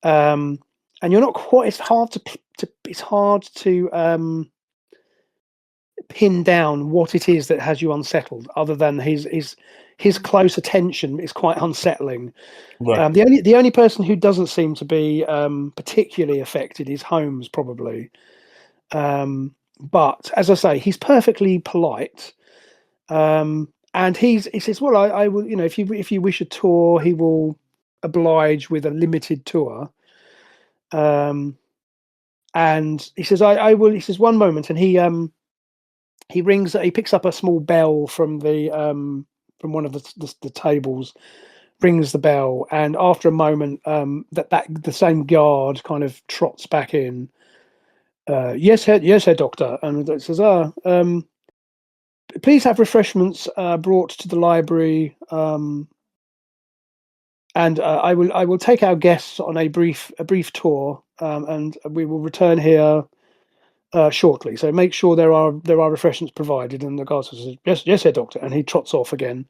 and you're not quite. It's hard to pin down what it is that has you unsettled, other than his close attention is quite unsettling. Right. The only person who doesn't seem to be particularly affected is Holmes, probably. But as I say, he's perfectly polite. And he says, well, I will, you know, if you wish a tour, he will oblige with a limited tour. And he says, I will. He says, one moment, and he picks up a small bell from from one of the tables, rings the bell, and after a moment, that the same guard kind of trots back in. Yes, Herr Doctor, and it says, please have refreshments brought to the library, and I will take our guests on a brief tour, and we will return here shortly. So make sure there are refreshments provided. And the guard says, yes, Herr Doctor, and he trots off again.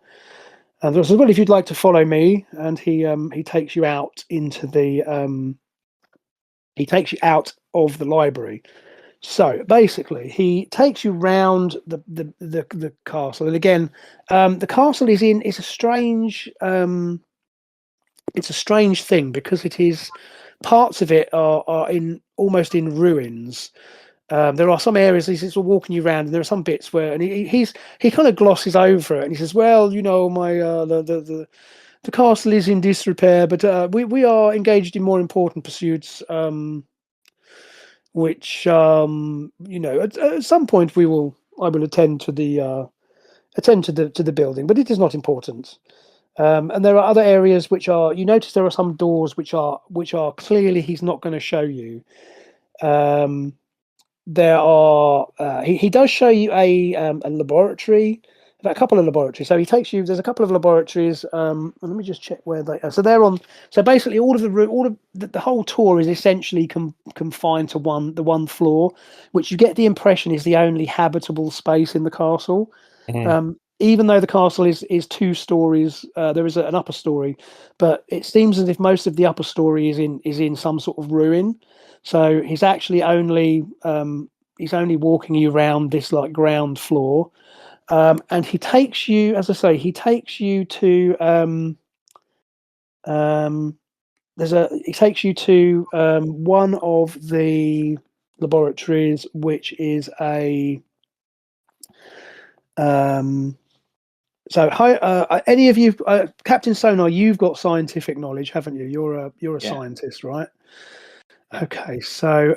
And he says, well, if you'd like to follow me, and he takes you out into he takes you out of the library. So basically, he takes you round the castle, and again, the castle is a strange thing, because it is, parts of it are in almost in ruins. There are some areas he's walking you around, and there are some bits where, and he kind of glosses over it, and he says, well, you know, my the castle is in disrepair, but we are engaged in more important pursuits, which you know, at some point I will attend to the building, but it is not important. And there are other areas which are, you notice there are some doors which are clearly he's not going to show you. There are he does show you a laboratory, a couple of laboratories. So he takes you. There's a couple of laboratories. And let me just check where they are. So they're on. So basically, all of the whole tour is essentially confined to the one floor, which you get the impression is the only habitable space in the castle. Mhm. Even though the castle is 2 stories, there is an upper story, but it seems as if most of the upper story is in some sort of ruin. So he's actually only walking you around this like ground floor, and he takes you, as I say, he takes you to one of the laboratories, which is a So, hi, any of you, Captain Sonar, you've got scientific knowledge, haven't you? You're a Yeah. scientist, right? Yeah. Okay, so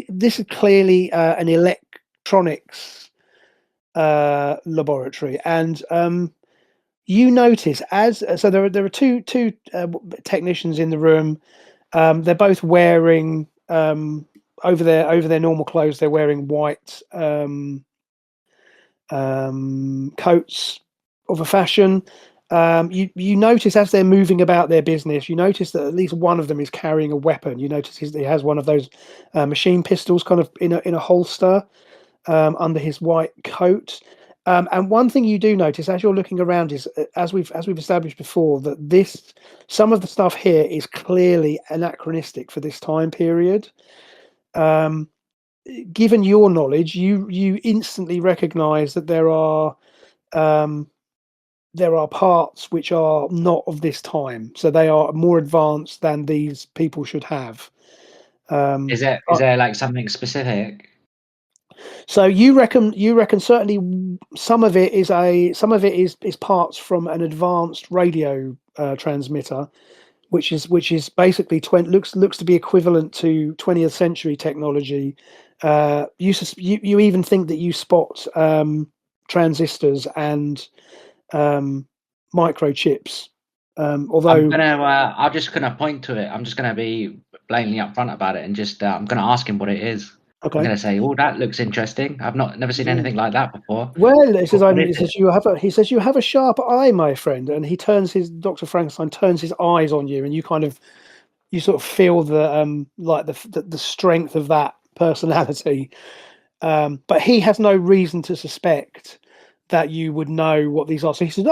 this is clearly an electronics laboratory, and you notice so there are two technicians in the room. They're both wearing over their normal clothes. They're wearing white coats of a fashion. You notice as they're moving about their business, you notice that at least one of them is carrying a weapon. You notice he has one of those machine pistols kind of in a holster under his white coat. And one thing you do notice as you're looking around is, as we've established before, that some of the stuff here is clearly anachronistic for this time period. Given your knowledge, you instantly recognise that there are parts which are not of this time, so they are more advanced than these people should have. Is there like something specific? So you reckon certainly some of it is parts from an advanced radio transmitter, which is basically looks to be equivalent to 20th century technology. You even think that you spot transistors and microchips. Although I'm just gonna point to it. I'm just gonna be blatantly upfront about it, and just I'm gonna ask him what it is. I'm Okay. going to say, oh, that looks interesting. I've never seen anything like that before. Well, he says, What he is says you have a sharp eye, my friend, and Dr. Frankenstein turns his eyes on you, and you sort of feel the like the strength of that personality, but he has no reason to suspect that you would know what these are. So he says,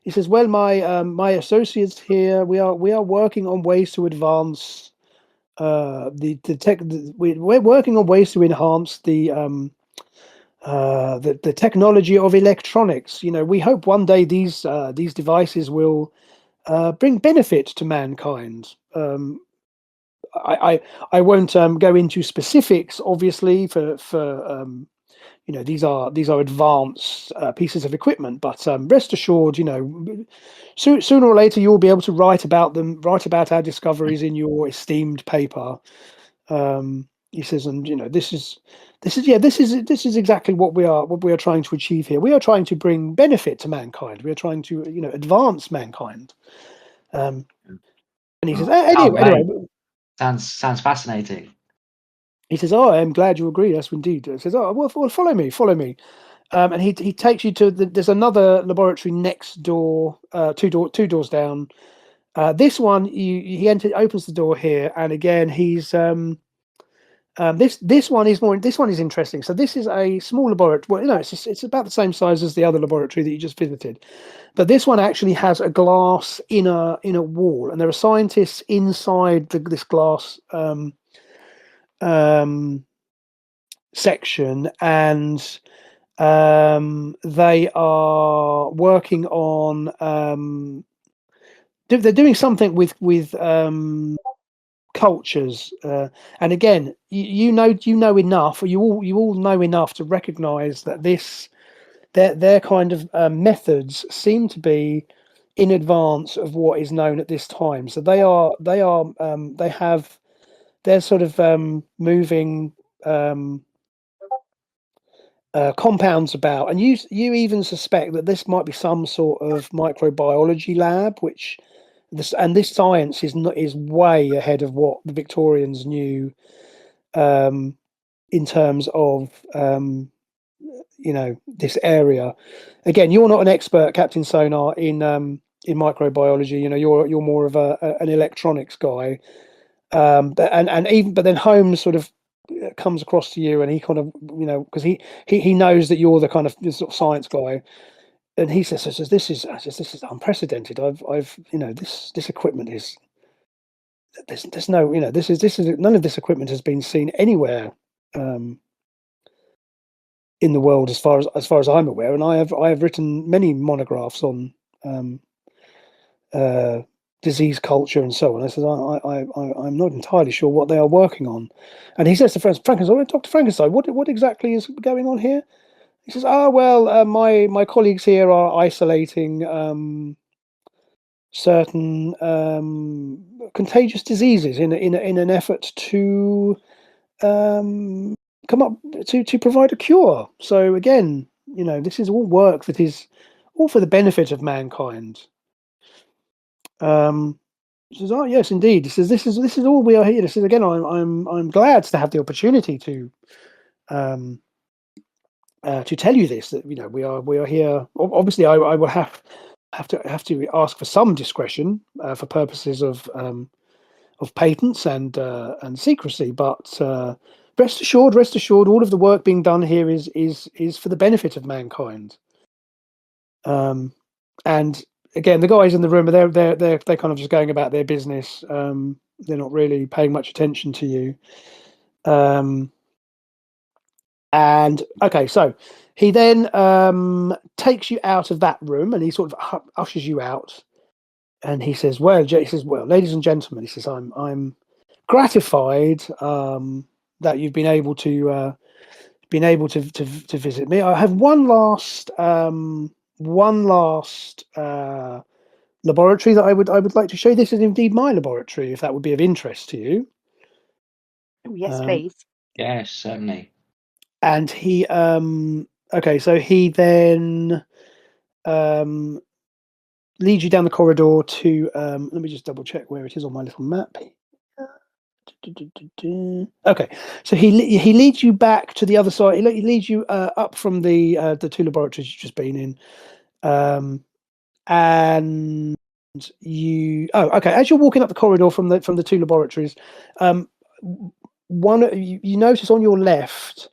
he says, well, my associates here, we are working on ways to advance the tech. We're working on ways to enhance the technology of electronics. We hope one day these devices will bring benefit to mankind. I won't go into specifics, obviously, for these are advanced pieces of equipment, but rest assured, sooner or later you'll be able to write about our discoveries in your esteemed paper. He says, and this is exactly what we are trying to achieve here. We are trying to bring benefit to mankind. We are trying to advance mankind. And he says, anyway. Sounds fascinating. He says, "Oh, I'm glad you agree. Yes, indeed." He says, "Oh, well, follow me." And he takes you to there's another laboratory next door, two doors down. This one, he opens the door here, and again, he's this one is interesting. So this is a small laboratory. Well, it's about the same size as the other laboratory that you just visited, but this one actually has a glass inner wall, and there are scientists inside this glass section, and they are working on they're doing something with cultures, and again, you know enough, or you all know enough to recognize that their kind of methods seem to be in advance of what is known at this time. So they're sort of moving compounds about, and you even suspect that this might be some sort of microbiology lab, this science is way ahead of what the Victorians knew in terms of this area. Again, you're not an expert, Captain Sonar, in microbiology. You're more of an electronics guy. But then Holmes sort of comes across to you, and he kind of because he knows that you're the kind of sort of science guy, and he says this is unprecedented. I've this equipment is there's no this is none of this equipment has been seen anywhere in the world as far as I'm aware, and I have written many monographs on disease culture and so on. I said, I'm not entirely sure what they are working on. And he says to Frankenstein, Dr. Frankenstein, what exactly is going on here? He says, my colleagues here are isolating certain contagious diseases in an effort to come up to provide a cure. So again, this is all work that is all for the benefit of mankind. He says, "Oh yes, indeed." He says, "This is all we are here." He says, "Again, I'm glad to have the opportunity to tell you this. That we are here. Obviously, I will have to ask for some discretion for purposes of patents and secrecy. But rest assured, all of the work being done here is for the benefit of mankind." And again, the guys in the room they're kind of just going about their business. They're not really paying much attention to you. And okay, so he then takes you out of that room, and he sort of ushers you out. And he says, "Well, ladies and gentlemen," he says, "I'm gratified that you've been able to visit me. I have one last laboratory that I would like to show you. This is indeed my laboratory, if that would be of interest to you." Oh, yes, please. Yes, certainly. And he okay, so he then leads you down the corridor to let me just double check where it is on my little map. Okay, so he leads you back to the other side. He leads you up from the two laboratories you've just been in, and you. Oh, okay. As you're walking up the corridor from the two laboratories, one you notice on your left.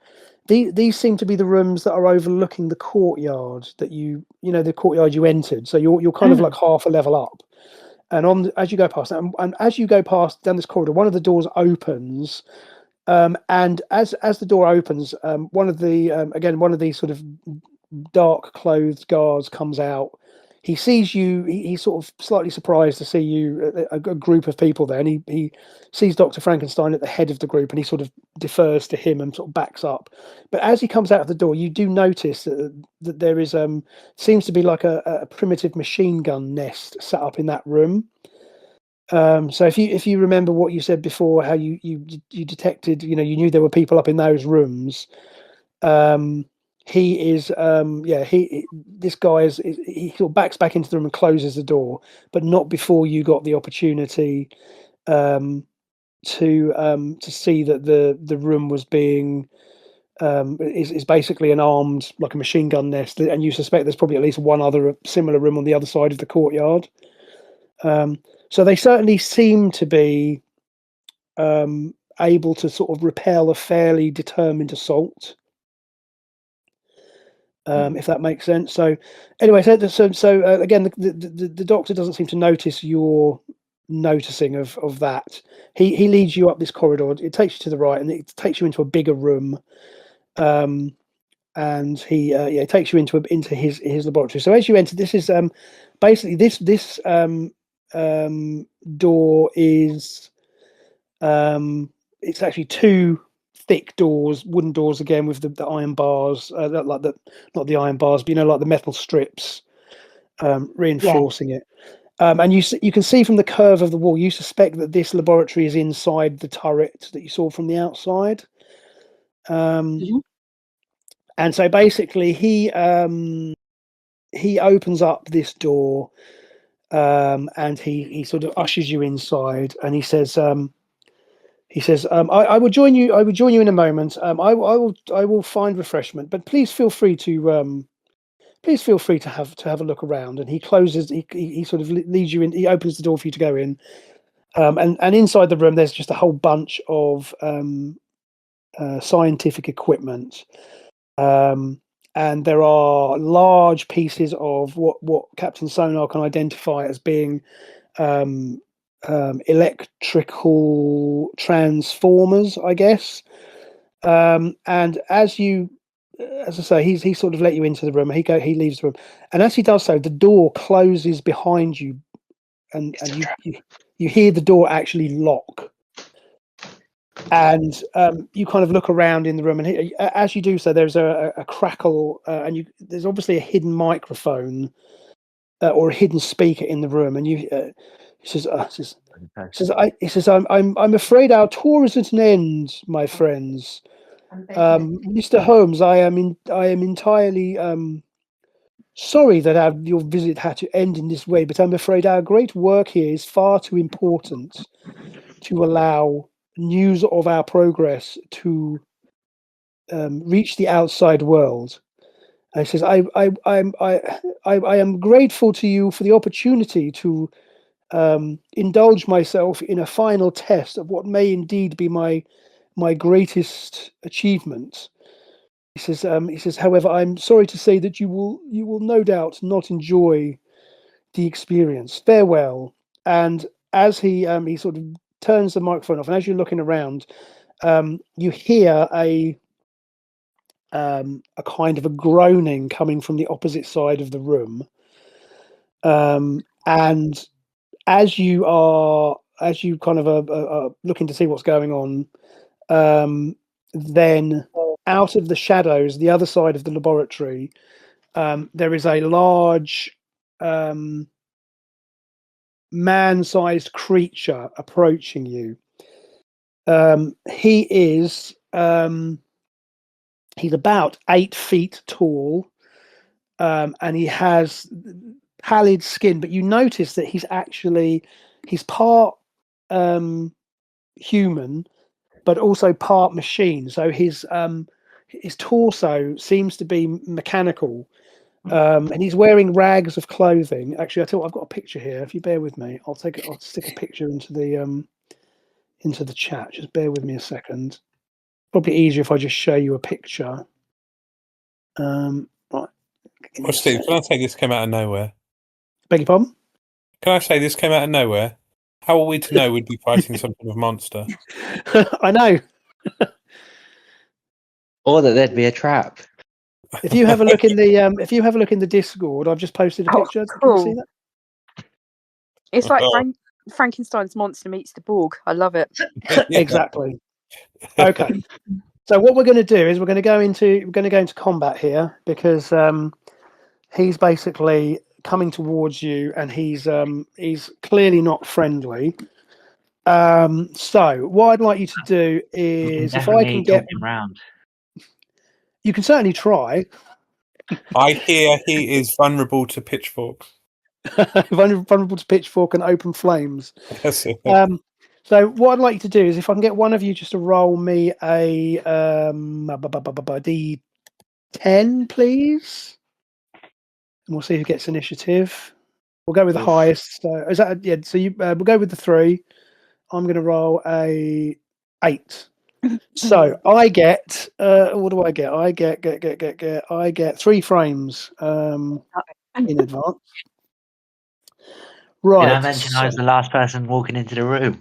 These seem to be the rooms that are overlooking the courtyard that the courtyard you entered. So you're kind of like half a level up. And as you go past that, and as you go past down this corridor, one of the doors opens, and as the door opens, one of these sort of dark clothed guards comes out. He sees you. He's sort of slightly surprised to see you, a group of people there, and he sees Dr. Frankenstein at the head of the group, and he sort of defers to him and sort of backs up. But as he comes out of the door, you do notice that there is seems to be like a primitive machine gun nest set up in that room. So if you remember what you said before, how you detected, you knew there were people up in those rooms. He is this guy he sort of backs back into the room and closes the door, but not before you got the opportunity to see that the room was being is basically an armed, like a machine gun nest, and you suspect there's probably at least one other similar room on the other side of the courtyard. So they certainly seem to be able to sort of repel a fairly determined assault. If that makes sense. So anyway, so again, the doctor doesn't seem to notice your noticing of that. He leads you up this corridor. It takes you to the right, and it takes you into a bigger room. And he takes you into his laboratory. So as you enter, this is basically this door is it's actually two thick doors, wooden doors again, with the iron bars, not the iron bars, but like the metal strips reinforcing it. And you can see from the curve of the wall, you suspect that this laboratory is inside the turret that you saw from the outside. And so basically he opens up this door, and he sort of ushers you inside, and he says, I will join you. I will join you in a moment. I will find refreshment, but please feel free to have a look around. And he closes. He sort of leads you in. He opens the door for you to go in. And inside the room, there's just a whole bunch of scientific equipment. And there are large pieces of what Captain Sonar can identify as being electrical transformers, I guess. And as I say, he sort of let you into the room. He leaves the room, and as he does so, the door closes behind you, and you hear the door actually lock. And you kind of look around in the room, and as you do so, there's a crackle, and there's obviously a hidden microphone or a hidden speaker in the room, and he says, I'm afraid our tour is at an end, my friends. Mr. Holmes, I am entirely sorry that your visit had to end in this way, but I'm afraid our great work here is far too important to allow news of our progress to reach the outside world. And he says, I am grateful to you for the opportunity to indulge myself in a final test of what may indeed be my greatest achievement. He says, however, I'm sorry to say that you will no doubt not enjoy the experience. Farewell. And as he sort of turns the microphone off, and as you're looking around, you hear a kind of a groaning coming from the opposite side of the room. And as you kind of are looking to see what's going on, then out of the shadows, the other side of the laboratory, there is a large man-sized creature approaching you. He is he's about 8 feet tall, and he has pallid skin, but you notice that he's part human, but also part machine. So his torso seems to be mechanical, and he's wearing rags of clothing. Actually, I tell you what, I've got a picture here. If you bear with me, I'll stick a picture into the chat. Just bear with me a second. Probably easier if I just show you a picture. Right. Well, Steve, can I say this came out of nowhere? Beg your pardon? Can I say this came out of nowhere? How are we to know we'd be fighting some sort of monster? I know. Or that there'd be a trap. If you have a look in the Discord, I've just posted a picture. Can you see Cool. that? It's like Frankenstein's monster meets the Borg. I love it. Exactly. Okay. So what we're going to do is we're going to go into combat here, because he's basically coming towards you, and he's clearly not friendly. So what I'd like you to do is, if I can get, around. you can certainly try. I hear he is vulnerable to pitchforks. Vulnerable to pitchfork and open flames. That's it. So what I'd like you to do is, if I can get one of you just to roll me a D10, please, and we'll see who gets initiative. We'll go with the highest. So is that So we'll go with the 3. I'm going to roll a 8. So I get. What do I get? I get 3 frames in advance. Right. Did I mention I was the last person walking into the room?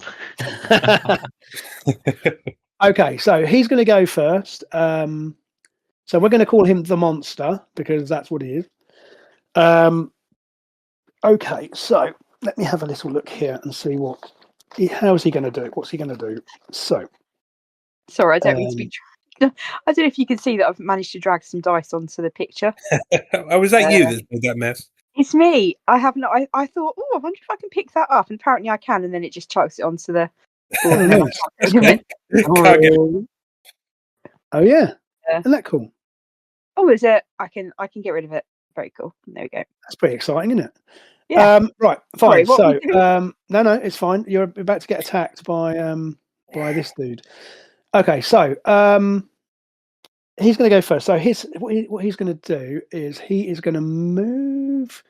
Okay, so he's going to go first. So we're going to call him the monster, because that's what he is. Okay, so let me have a little look here and see how's he going to do it. What's he going to do? So, Sorry, I don't mean to be. I don't know if you can see that I've managed to drag some dice onto the picture. Was that you that made that mess? It's me. I have not. I thought, oh, I wonder if I can pick that up, and apparently I can, and then it just chucks it onto the board. Oh yeah, isn't that cool? Oh, is it? I can get rid of it. Very cool. There we go. That's pretty exciting, isn't it? Yeah. Right, fine. Sorry, So, no, it's fine. You're about to get attacked by this dude. Okay, so he's going to go first. So what he's going to do is he is going to move.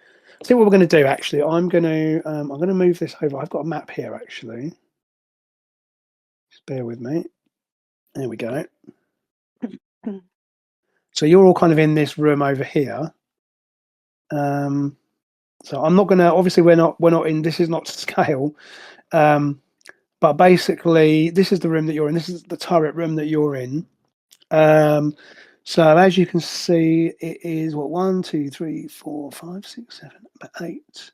See what we're going to do. Actually, I'm going to move this over. I've got a map here. Actually, just bear with me. There we go. So you're all kind of in this room over here. So I'm not going to. Obviously, we're not in. This is not to scale. But basically, this is the room that you're in. This is the turret room that you're in. So as you can see, it is 1, 2, 3, 4, 5, 6, 7, 8.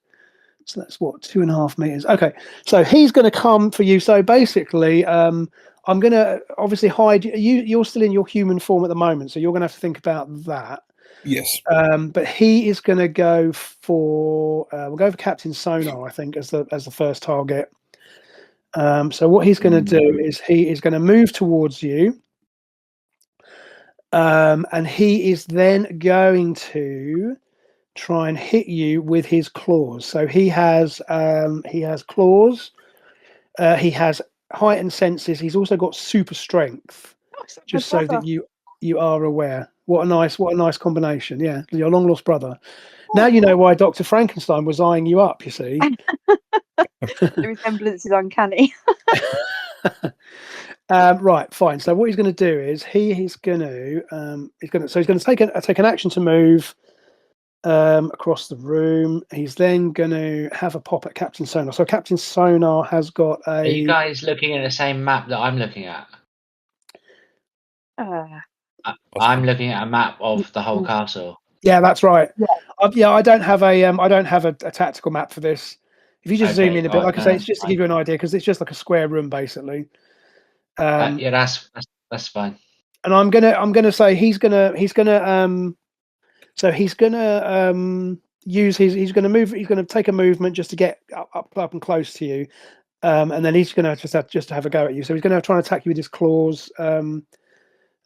So that's 2.5 meters. Okay, so he's going to come for you. So basically, I'm going to obviously hide you. You're still in your human form at the moment, so you're going to have to think about that. Yes. But he is going to go for. We'll go for Captain Sonar, I think, as the first target. So what he's going to do is he is going to move towards you. And he is then going to try and hit you with his claws. So he has claws. He has heightened senses. He's also got super strength. Just so that you are aware. What a nice combination. Yeah, your long lost brother. Now you know why Dr. Frankenstein was eyeing you up. You see, the resemblance is uncanny. Right, fine. So what he's going to do is he's going to take an action to move across the room. He's then going to have a pop at Captain Sonar. So Captain Sonar has got a. Are you guys looking at the same map that I'm looking at? I'm looking at a map of the whole castle. Yeah, that's right. Yeah, I don't have a tactical map for this. If you just zoom in a bit, like I say, it's just to give you an idea, because it's just like a square room basically. Yeah, that's fine. And I'm gonna say he's gonna use he's gonna take a movement just to get up and close to you, and then he's gonna just have a go at you. So he's gonna try and attack you with his claws.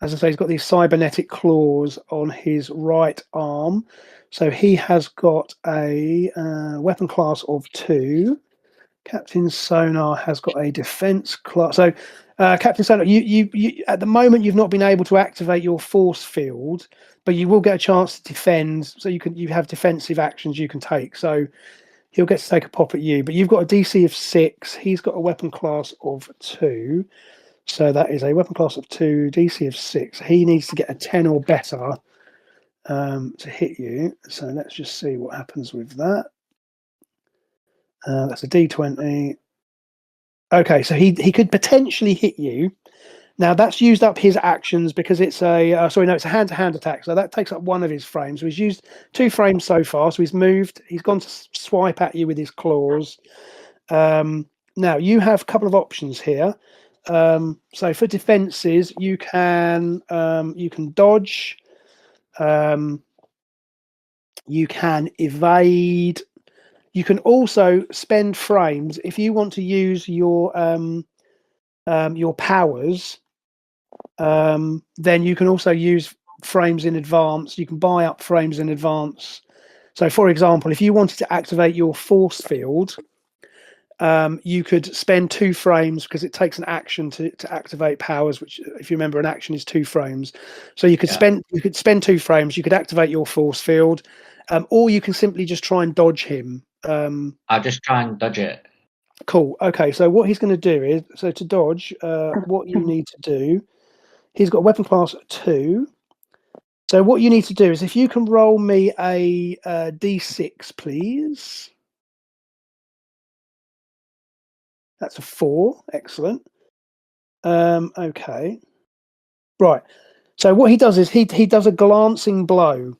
As I say, he's got these cybernetic claws on his right arm. So he has got a weapon class of 2. Captain Sonar has got a defense class. So, Captain Sonar, you at the moment you've not been able to activate your force field, but you will get a chance to defend. So you have defensive actions you can take. So he'll get to take a pop at you, but you've got a DC of 6. He's got a weapon class of 2. So that is a weapon class of 2, DC of 6. He needs to get a 10 or better to hit you. So let's just see what happens with that. That's a D20. Okay, so he could potentially hit you. Now that's used up his actions because it's it's a hand-to-hand attack. So that takes up one of his frames. So he's used 2 frames so far. So he's moved. He's gone to swipe at you with his claws. Now you have a couple of options here. So for defenses, you can dodge. You can evade. You can also spend frames if you want to use your powers. Then you can also use frames in advance. You can buy up frames in advance. So, for example, if you wanted to activate your force field, you could spend 2 frames because it takes an action to activate powers. Which, if you remember, an action is 2 frames. So you could spend 2 frames. You could activate your force field, or you can simply just try and dodge him. I'll just try and dodge it. Cool. Okay, so what he's going to do is, so to dodge, what you need to do, he's got weapon class 2. So what you need to do is, if you can roll me a D6, please. That's a 4. Excellent. Okay. Right. So what he does is he does a glancing blow.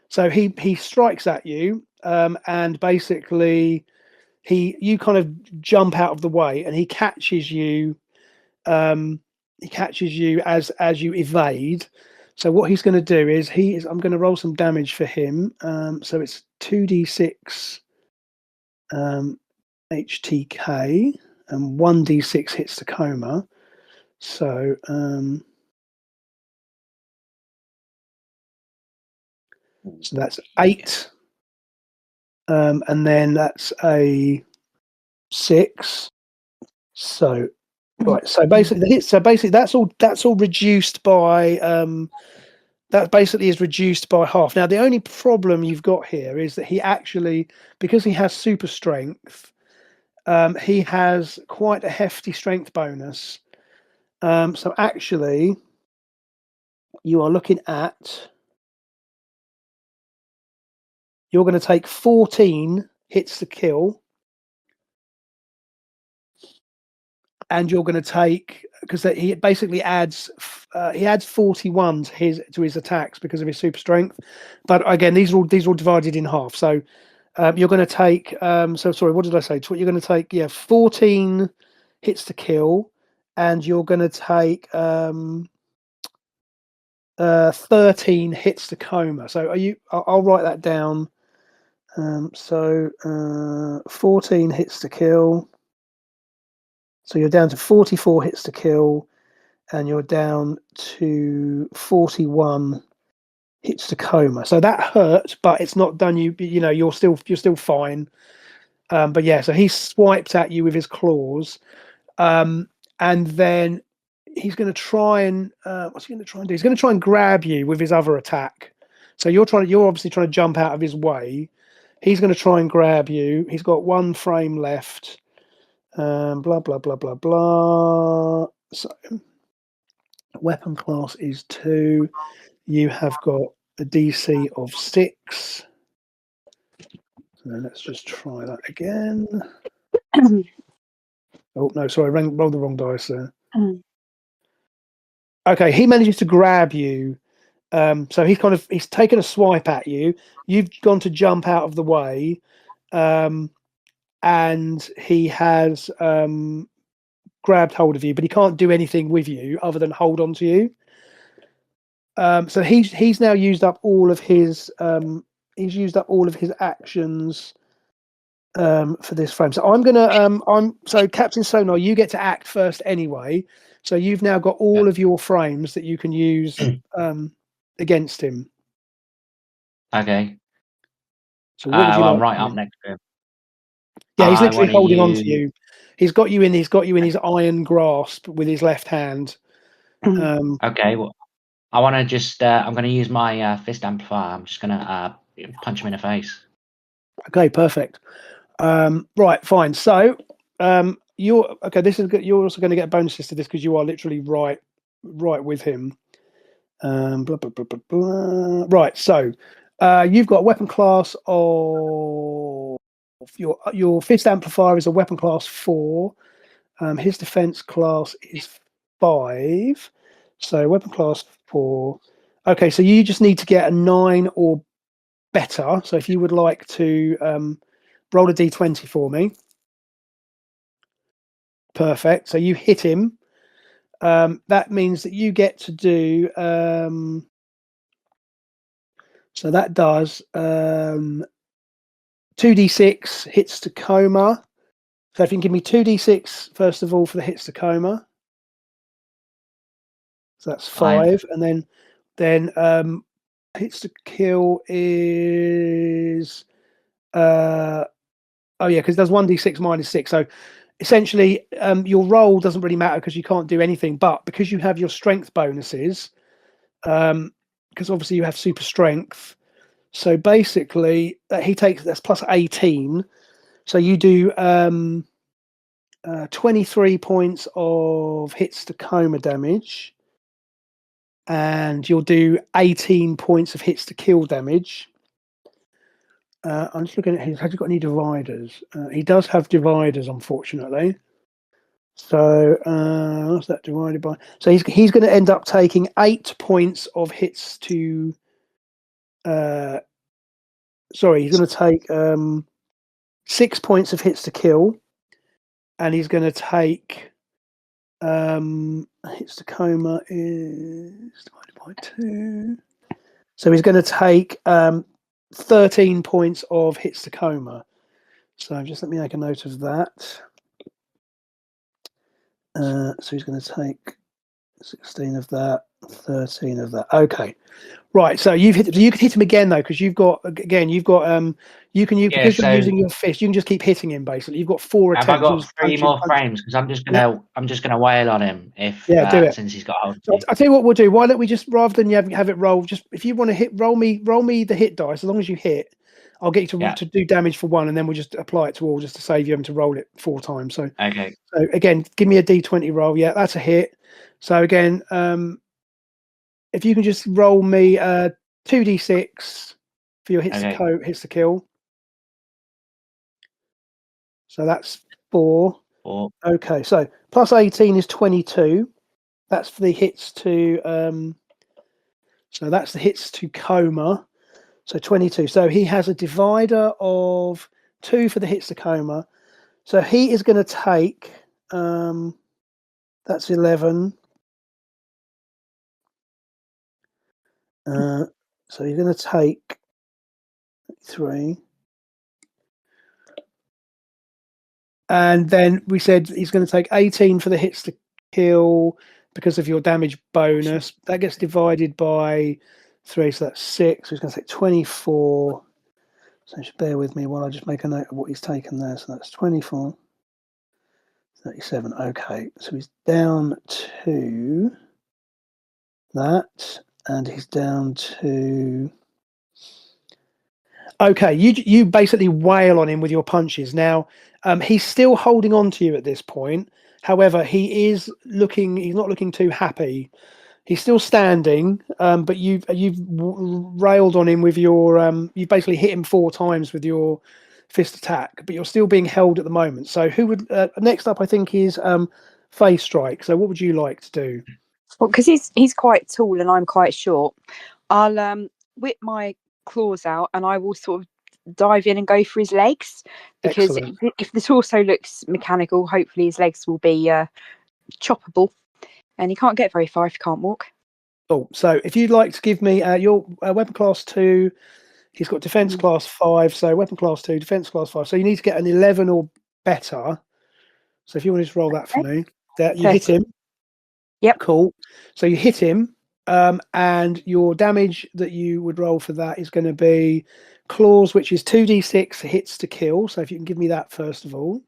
So he strikes at you, and basically you kind of jump out of the way, and he catches you. He catches you as you evade. So what he's going to do is I'm going to roll some damage for him. So it's 2d6 HTK and 1d6 hits the coma. So so that's 8, and then that's a 6. So right. So basically that's all reduced by that basically is reduced by half. Now the only problem you've got here is that he actually, because he has super strength, he has quite a hefty strength bonus. So actually, you are looking at. You're going to take 14 hits to kill, and you're going to take, because he basically adds 41 to his attacks because of his super strength. But again, these are all divided in half. So you're going to take. So sorry, what did I say? You're going to take 14 hits to kill, and you're going to take 13 hits to coma. So I'll write that down. So 14 hits to kill. So you're down to 44 hits to kill, and you're down to 41 hits to coma. So that hurt, but it's not done. You're still fine. But yeah, so he swiped at you with his claws, and then he's going to try and what's he going to try and do? He's going to try and grab you with his other attack. So you're obviously trying to jump out of his way. He's going to try and grab you. He's got 1 frame left. Blah blah blah blah blah. So weapon class is 2. You have got a DC of 6. So let's just try that again. Oh no, sorry, rolled the wrong dice there. Okay, he manages to grab you. So he's taken a swipe at you. You've gone to jump out of the way, and he has grabbed hold of you, but he can't do anything with you other than hold on to you. So he's now used up all of his actions for this frame. So I'm gonna so Captain Sonar, you get to act first anyway. So you've now got all of your frames that you can use against him. Okay. So what would you like? I'm right up next to him. Yeah, he's I literally want to holding on to use. you. He's got you in his iron grasp with his left hand. Okay, well, I want to just. I'm going to use my fist amplifier. I'm just going to punch him in the face. Okay, perfect. Right, fine. So you're okay. This is good. You're also going to get bonuses to this because you are literally right with him. Blah, blah, blah, blah, blah. Right. So you've got a weapon class of your fist amplifier is a weapon class 4. His defense class is 5. So weapon class 4. Okay, so you just need to get a 9 or better. So if you would like to roll a d20 for me. Perfect. So you hit him. That means that you get to do. So that does 2d6 hits to coma. So if you can give me 2d6 first of all for the hits to coma. So that's 5, and then hits to kill is oh yeah, because there's 1d6 minus 6. So essentially, your roll doesn't really matter because you can't do anything. But because you have your strength bonuses, because obviously you have super strength. So basically, that's plus 18. So you do 23 points of hits to coma damage, and you'll do 18 points of hits to kill damage. I'm just looking at his. Has he got any dividers? He does have dividers, unfortunately. So what's that divided by? So he's going to end up taking 8 points of hits to. Sorry, he's going to take 6 points of hits to kill, and he's going to take hits to coma is divided by 2. So he's going to take 13 points of hits to coma. So just let me make a note of that. So he's going to take 16 of that, 13 of that. Okay, right. So you can hit him again though, because you can because you're using your fist. You can just keep hitting him. Basically, you've got 4 Have I attempts. got 3 more frames? Because I'm just gonna wail on him if do it. since he's got hold of So me. I'll tell you what we'll do. Why don't we just, rather than you have it roll, just if you want to roll me the hit dice. As long as you hit, I'll get you to do damage for 1, and then we'll just apply it to all, just to save you having to roll it 4 times. So Okay. So again, give me a d20 roll. Yeah, that's a hit. So again, if you can just roll me 2d6 for your hits to kill. So that's 4. 4. Okay, so plus 18 is 22. That's for the hits to so that's the hits to coma. So 22. So he has a divider of 2 for the hits to coma. So he is going to take that's 11. So he's going to take 3. And then we said he's going to take 18 for the hits to kill because of your damage bonus. That gets divided by 3, so that's 6. So he's going to take 24. So just bear with me while I just make a note of what he's taken there. So that's 24. 37. Okay, so he's down to that, and he's down to. Okay, you basically wail on him with your punches. Now, he's still holding on to you at this point. However, he's not looking too happy. He's still standing, but you've railed on him with your. You've basically hit him 4 times with your fist attack, but you're still being held at the moment. So who would next up? I think is Face Strike. So what would you like to do? Well, because he's quite tall and I'm quite short, I'll whip my claws out and I will sort of dive in and go for his legs, because if the torso looks mechanical, hopefully his legs will be choppable, and he can't get very far if he can't walk. Oh, so if you'd like to give me your weapon class 2, he's got defense class 5, so weapon class 2, defense class 5. So you need to get an 11 or better. So if you want to just roll that for me, that you hit him. Yep. Cool. So you hit him, and your damage that you would roll for that is going to be claws, which is 2d6 hits to kill. So if you can give me that first of all.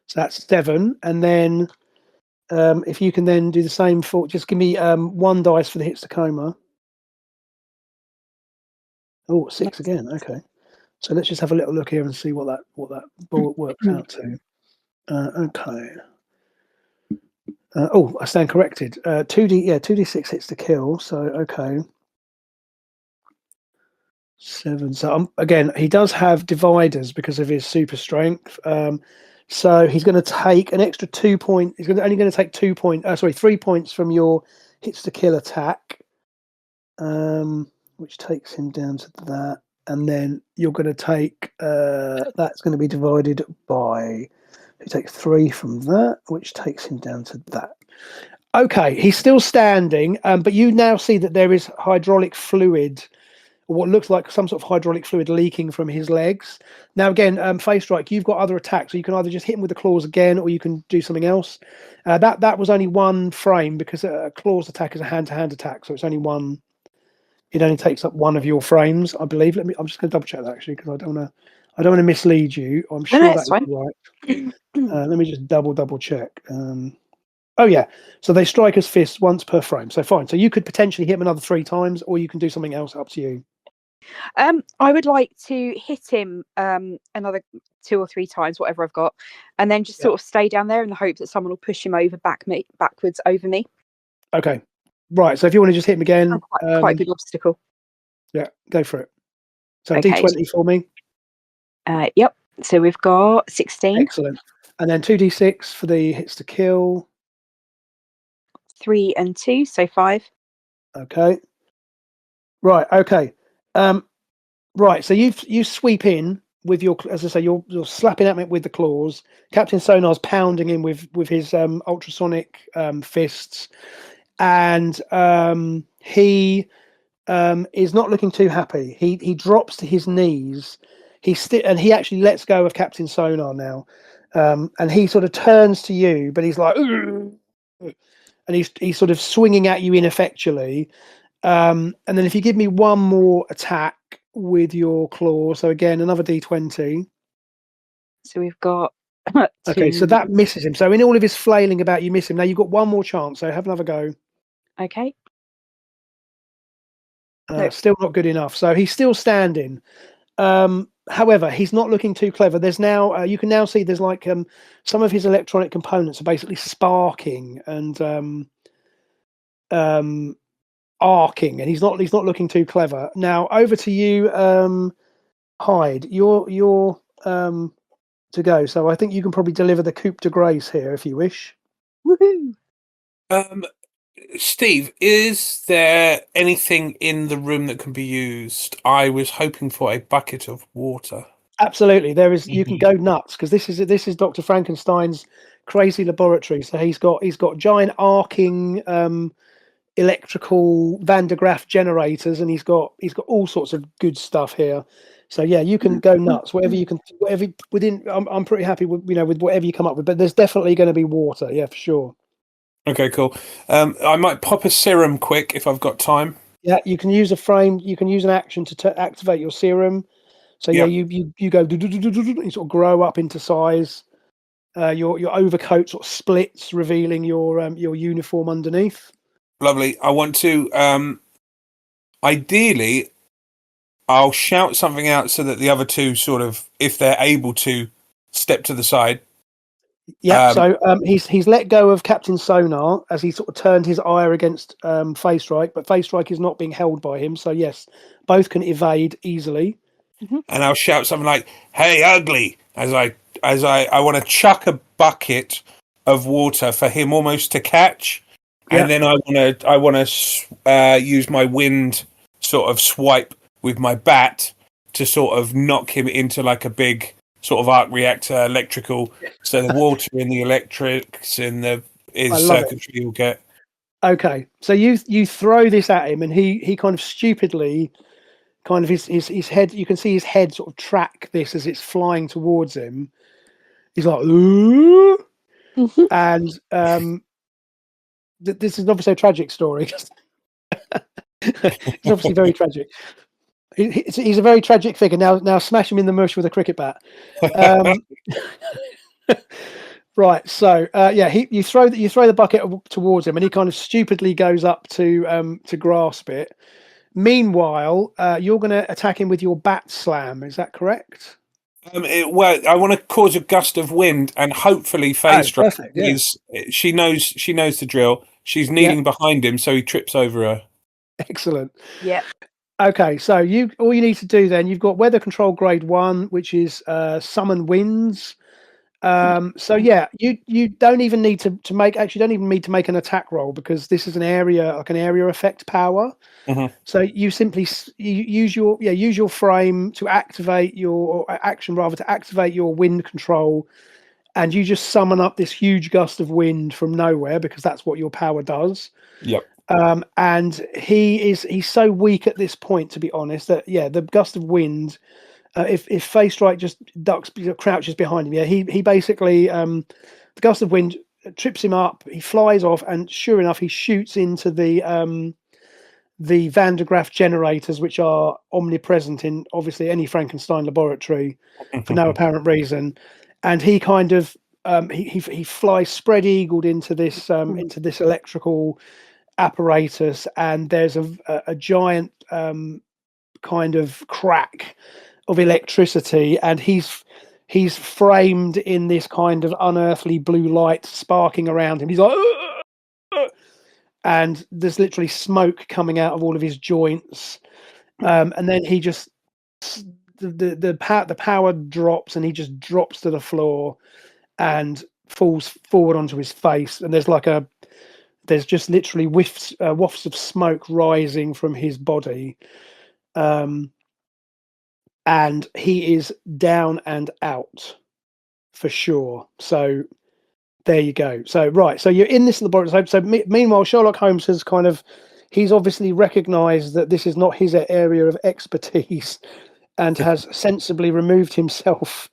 So that's 7. And then if you can then do the same for, just give me 1 dice for the hits to coma. Oh, 6 again. Okay. So let's just have a little look here and see what that bullet works out to. Okay. I stand corrected. 2d6 hits to kill. So okay. 7. So again, he does have dividers because of his super strength. So he's going to take an extra 2 points. He's only going to take 3 points from your hits to kill attack, which takes him down to that. And then you're going to take that's going to be divided by. You take 3 from that, which takes him down to that. Okay, he's still standing, but you now see that there is hydraulic fluid, or what looks like some sort of hydraulic fluid leaking from his legs. Now, again, Face Strike, you've got other attacks, so you can either just hit him with the claws again, or you can do something else. That was only 1 frame because a claws attack is a hand-to-hand attack, so it's only 1. It only takes up 1 of your frames, I believe. I'm just going to double check that actually because I don't want to mislead you. I'm sure that's right. Let me just double check. Oh yeah, so they strike as fists once per frame. So fine. So you could potentially hit him another 3 times, or you can do something else. Up to you. I would like to hit him another 2 or 3 times, whatever I've got, and then just sort of stay down there in the hope that someone will push him over backwards over me. Okay, right. So if you want to just hit him again, quite a good obstacle. Yeah, go for it. So Okay. D20 for me. Yep. So we've got 16. Excellent. And then 2d6 for the hits to kill. 3 and 2, so 5. Okay. Right. Okay. Right. So you sweep in with your, as I say, you're slapping at me with the claws. Captain Sonar's pounding him with his ultrasonic fists, and he is not looking too happy. He drops to his knees. And he actually lets go of Captain Sonar now, and he sort of turns to you, but he's like, "Ugh!" And he's sort of swinging at you ineffectually. And then if you give me 1 more attack with your claw, so again another d20. So we've got 2. Okay, so that misses him. So in all of his flailing about, you miss him. Now you've got 1 more chance. So have another go. Okay. Still not good enough. So he's still standing. However, he's not looking too clever. There's now you can now see there's like some of his electronic components are basically sparking and arcing, and he's not looking too clever. Now over to you, Hyde. You're to go. So I think you can probably deliver the coup de grace here if you wish. Woohoo! Steve, is there anything in the room that can be used? I was hoping for a bucket of water. Absolutely, there is. You can go nuts because this is Dr. Frankenstein's crazy laboratory. So he's got giant arcing electrical Van de Graaff generators, and he's got all sorts of good stuff here. So yeah, you can go nuts. Whatever within. I'm pretty happy with with whatever you come up with. But there's definitely going to be water. Yeah, for sure. Okay, cool. I might pop a serum quick if I've got time. Yeah, you can use a frame. You can use an action to activate your serum. So yeah, you go, you sort of grow up into size. Your overcoat sort of splits, revealing your uniform underneath. Lovely. I want to. Ideally, I'll shout something out so that the other 2 sort of, if they're able to, step to the side. Yeah, so he's let go of Captain Sonar as he sort of turned his ire against Face Strike, but Face Strike is not being held by him. So yes, both can evade easily. And I'll shout something like, "Hey, ugly!" as I want to chuck a bucket of water for him almost to catch, and then I want to use my wind sort of swipe with my bat to sort of knock him into like a big sort of arc reactor electrical, so the water and the electrics and his circuitry will get. Okay, so you throw this at him, and he kind of stupidly, kind of his head. You can see his head sort of track this as it's flying towards him. He's like, ooh, and this is obviously a tragic story. It's obviously very tragic. He's a very tragic figure. Now smash him in the mush with a cricket bat. Right. So you throw the bucket towards him, and he kind of stupidly goes up to grasp it. Meanwhile, you're going to attack him with your bat slam. Is that correct? Well, I want to cause a gust of wind, and hopefully Faye Strike is. She knows the drill. She's kneeling behind him, so he trips over her. Excellent. Yeah. Okay, so all you need to do then, you've got weather control grade 1, which is summon winds. So yeah, you don't even need to make an attack roll, because this is an area effect power. Mm-hmm. So you simply use your frame to activate your action, rather, to activate your wind control, and you just summon up this huge gust of wind from nowhere, because that's what your power does. Yep. And he's so weak at this point, to be honest, that the gust of wind, if Faye Strike just crouches behind him, he basically the gust of wind trips him up. He flies off, and sure enough, he shoots into the Van de Graaff generators, which are omnipresent in obviously any Frankenstein laboratory for no apparent reason. And he kind of he flies spread eagled into this electrical apparatus, and there's a giant kind of crack of electricity, and he's framed in this kind of unearthly blue light sparking around him. He's like, and there's literally smoke coming out of all of his joints, and then he just the power drops, and he just drops to the floor and falls forward onto his face, and there's just literally wafts of smoke rising from his body, and he is down and out for sure. So there you go. So so you're in this laboratory. So meanwhile, Sherlock Holmes he's obviously recognised that this is not his area of expertise, and has sensibly removed himself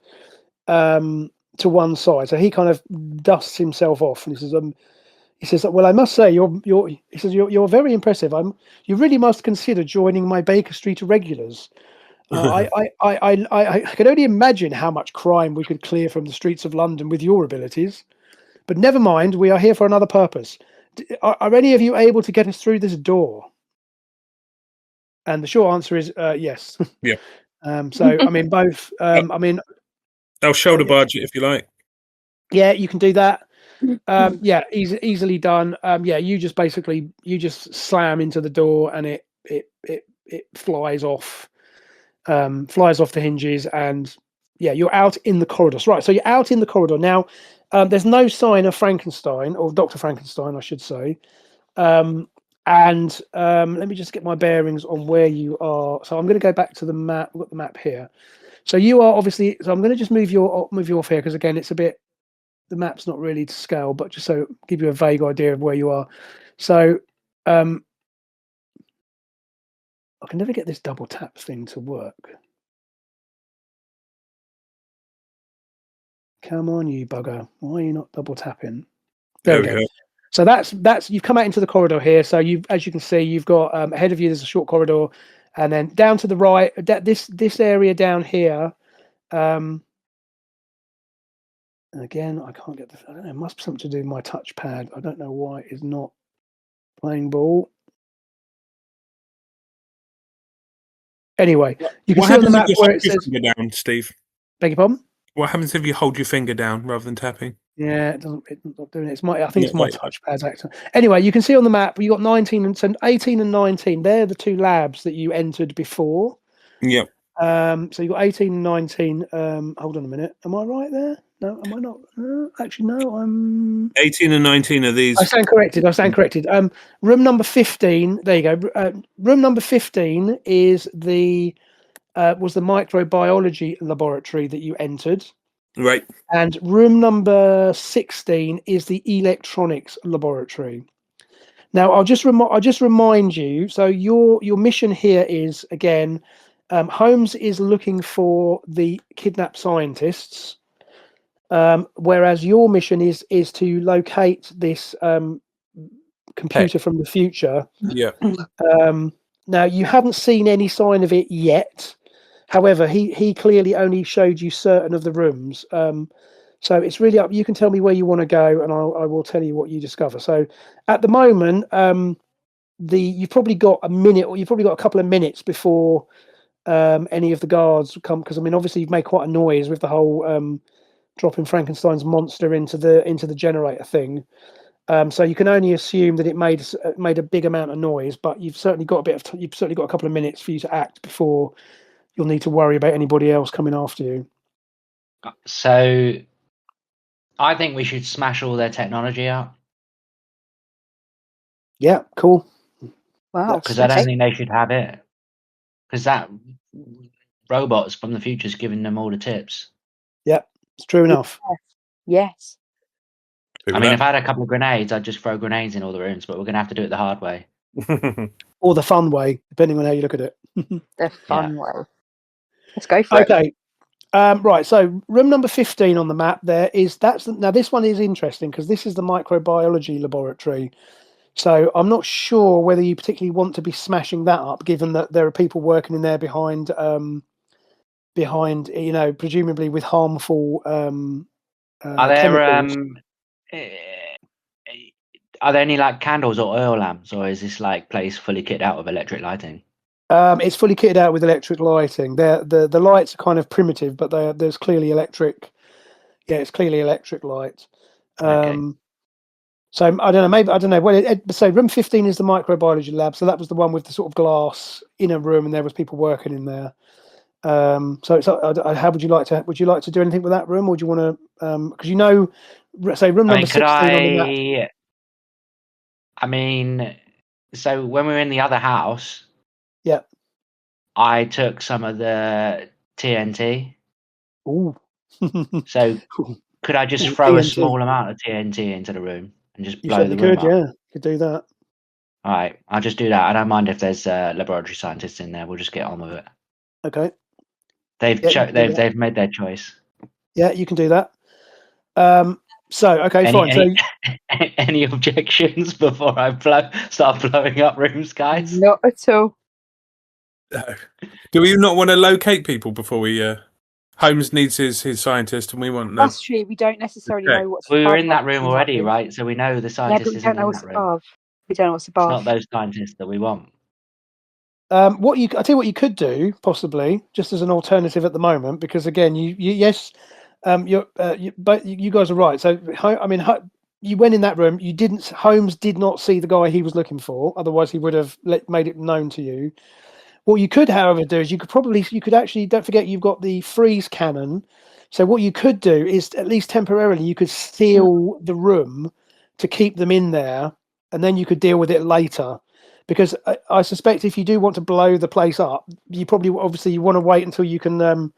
to one side. So he kind of dusts himself off, and he says, "Well, I must say, you're very impressive. You really must consider joining my Baker Street irregulars. I can only imagine how much crime we could clear from the streets of London with your abilities. But never mind, we are here for another purpose. Are any of you able to get us through this door?" And the short answer is yes. Yeah. So I mean, both. I'll shoulder barge it if you like. Yeah, you can do that. Easily done. You just slam into the door, and it flies off the hinges, and you're out in the corridor. Right, so you're out in the corridor now. There's no sign of Frankenstein, or Dr. Frankenstein, I should say. Let me just get my bearings on where you are. So I'm going to go back to the map. We've got the map here. So you are obviously. So I'm going to just move you off here, because again, it's a bit. The map's not really to scale, but just so give you a vague idea of where you are. So I can never get this double tap thing to work. Come on, you bugger. Why are you not double tapping? There we go. So that's you've come out into the corridor here. So as you can see, you've got ahead of you, there's a short corridor, and then down to the right, this area down here. Again, I can't get I don't know, it must be something to do with my touchpad. I don't know why it's not playing ball. Anyway, you can see on the map where it says down, Steve. Beg your pardon? What happens if you hold your finger down rather than tapping? Yeah, it's not doing it. It's my touchpad's acting. Anyway, you can see on the map you got 18 and 19. They're the two labs that you entered before. Yep. So you got 18 and 19. Hold on a minute. Am I right there? No, am I not? Actually, no. I'm 18 and 19 are these. I stand corrected. Room number 15. There you go. Room number 15 is was the microbiology laboratory that you entered. Right. And room number 16 is the electronics laboratory. Now, I'll just remind you. So your mission here is, again, Holmes is looking for the kidnapped scientists, whereas your mission is to locate this computer from the future. Yeah. Now, you haven't seen any sign of it yet. However, he clearly only showed you certain of the rooms. So it's really up. You can tell me where you want to go, and I will tell you what you discover. So at the moment, you've probably got a minute, or you've probably got a couple of minutes before any of the guards come. Because I mean, obviously, you've made quite a noise with the whole dropping Frankenstein's monster into the generator thing. So you can only assume that it made a big amount of noise, but you've certainly got you've certainly got a couple of minutes for you to act before you'll need to worry about anybody else coming after you. So I think we should smash all their technology out. Yeah, cool. Wow. Because I don't okay. think they should have it. Because that robots from the future's giving them all the tips. Yeah, it's true enough. Yes. I mean, if I had a couple of grenades, I'd just throw grenades in all the rooms, but we're going to have to do it the hard way. Or the fun way, depending on how you look at it. The fun way. Let's go for it. Okay. Right, so room number 15 on the map now this one is interesting because this is the microbiology laboratory. So I'm not sure whether you particularly want to be smashing that up, given that there are people working in there behind presumably with harmful Are there chemicals. are there any like candles or oil lamps, or is this like place fully kitted out with electric lighting? It's fully kitted out with electric lighting. The lights are kind of primitive, but there's clearly electric. Yeah, it's clearly electric light. Okay. So I don't know. Maybe I don't know. Well, so room 15 is the microbiology lab. So that was the one with the sort of glass inner room, and there was people working in there. So it's how would you like to? Would you like to do anything with that room, or do you want to? Because say room number 16 on the map. I mean, so when we were in the other house, yeah, I took some of the TNT. Ooh. So could I just throw a small amount of TNT into the room and just blow the room up? Yeah, you could do that. All right, I'll just do that. I don't mind if there's laboratory scientists in there. We'll just get on with it. Okay. They've made their choice. Yeah, you can do that. Fine. Any objections before I start blowing up rooms, guys? Not at all. Do we not want to locate people before we? Holmes needs his scientist, and we want. That's true. We don't necessarily know what's. We were in that room already, right? So we know the scientist isn't in that room. We don't know what's above. It's not those scientists that we want. I tell you what you could do, possibly, just as an alternative at the moment, because again, you guys are right. So I mean, you went in that room. Holmes did not see the guy he was looking for. Otherwise, he would have made it known to you. What you could, however, do is you could actually, don't forget, you've got the freeze cannon. So what you could do is, at least temporarily, you could seal the room to keep them in there, and then you could deal with it later. Because I suspect if you do want to blow the place up, you obviously you want to wait until you can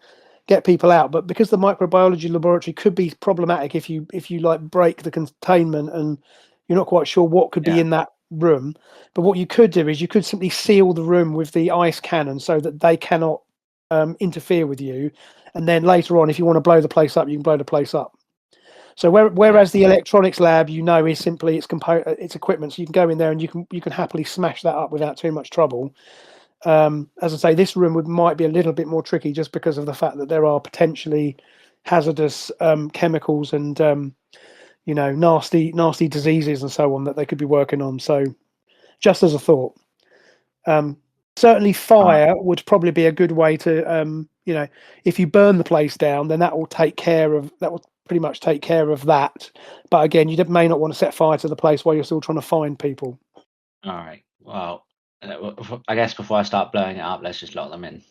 get people out. But because the microbiology laboratory could be problematic if you like break the containment and you're not quite sure what could be in that room. But what you could do is you could simply seal the room with the ice cannon so that they cannot interfere with you. And then later on, if you want to blow the place up, you can blow the place up. So whereas the electronics lab, is simply its equipment, so you can go in there and you can happily smash that up without too much trouble. As I say, this room might be a little bit more tricky just because of the fact that there are potentially hazardous chemicals and nasty diseases and so on that they could be working on. So just as a thought, certainly fire would probably be a good way to if you burn the place down, then that will pretty much take care of that. But again, you may not want to set fire to the place while you're still trying to find people. All right. Well, I guess before I start blowing it up, let's just lock them in.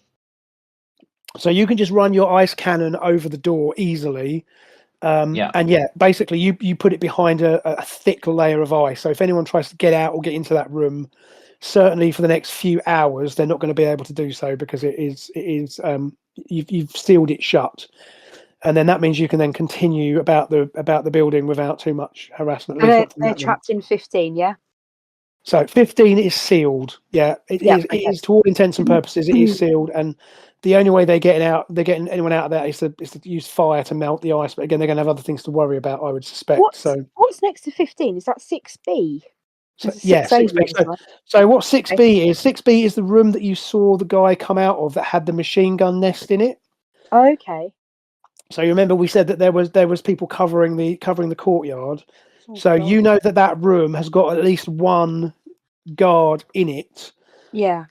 So you can just run your ice cannon over the door easily. And basically you put it behind a thick layer of ice. So if anyone tries to get out or get into that room, certainly for the next few hours, they're not going to be able to do so because you've sealed it shut. And then that means you can then continue about the building without too much harassment. They're trapped in 15, yeah? So 15 is sealed. Yeah, it is to all intents and purposes, it is sealed. And the only way they're getting anyone out of that is to use fire to melt the ice. But again, they're going to have other things to worry about, I would suspect. What's next to 15? Is that 6B? So, It's a yeah, 6A 6B. room, right? So what 6B is? 6B is the room that you saw the guy come out of that had the machine gun nest in it. Okay. So you remember we said that there was people covering the courtyard. Oh, So God. you know that room has got at least one guard in it. Yeah.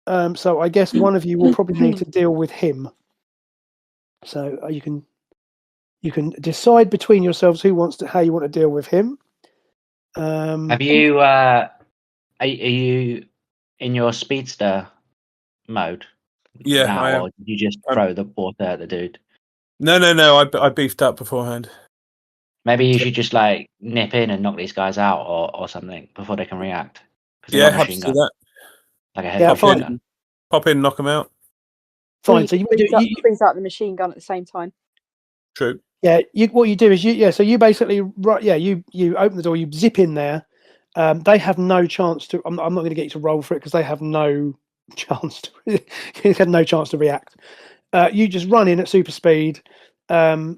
So I guess one of you will probably need to deal with him. So you can decide between yourselves how you want to deal with him. Have you? Are you in your speedster mode Yeah, now, I am. or did you just throw the water at the dude? No. I beefed up beforehand. Maybe you should just like nip in and knock these guys out, or something before they can react. Because they Yeah, got happy machine to do gun, that. like a Yeah, heavy fine. machine gun. Pop in, knock them out. Or Fine. you So can you freeze out the machine gun at the same time. True. Yeah, what you do is so you basically you open the door, you zip in there. They have no chance to. I'm not going to get you to roll for it because they have no chance to. They had no chance to react. You just run in at super speed. A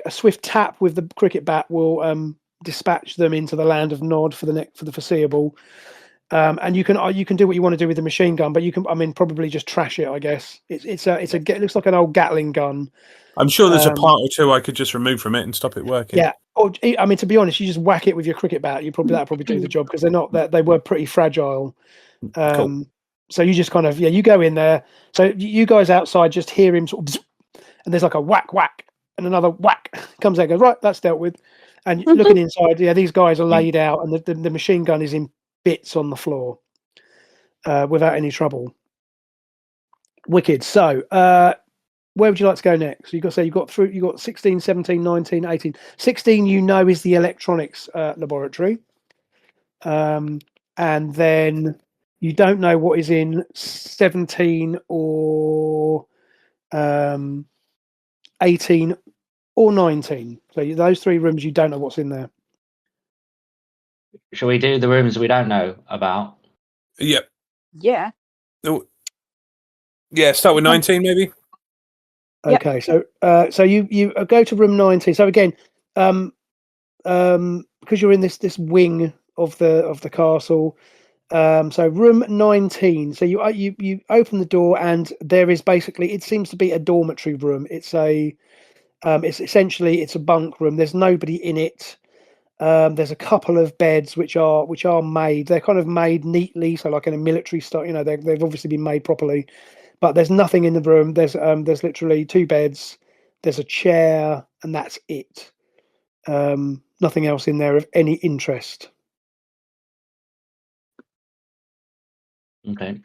swift tap with the cricket bat will dispatch them into the land of Nod for the foreseeable. And you can do what you want to do with the machine gun, but you can probably just trash it. I guess it looks like an old Gatling gun. I'm sure there's a part or two I could just remove from it and stop it working. Yeah, or to be honest, you just whack it with your cricket bat. That'll probably do the job because they were pretty fragile. Cool. So you just kind of you go in there. So you guys outside just hear him sort of, and there's like a whack whack and another whack comes out. Goes right, that's dealt with. And looking inside, these guys are laid out, and the machine gun is in bits on the floor without any trouble. Wicked. So where would you like to go next? You've got 16, 17, 19, 18. 16 is the electronics laboratory. And then you don't know what is in 17 or 18 or 19. So those three rooms, you don't know what's in there. Shall we do the rooms we don't know about? Yep. Yeah. Yeah, start with 19 maybe. Okay, so you go to room 19. So again, because you're in this wing of the castle, so room 19. So you open the door and there is basically, it seems to be a dormitory room. It's essentially a bunk room. There's nobody in it. There's a couple of beds which are made. They're kind of made neatly, so like in a military style. They've obviously been made properly. But there's nothing in the room. There's literally two beds. There's a chair, and that's it. Nothing else in there of any interest. Okay.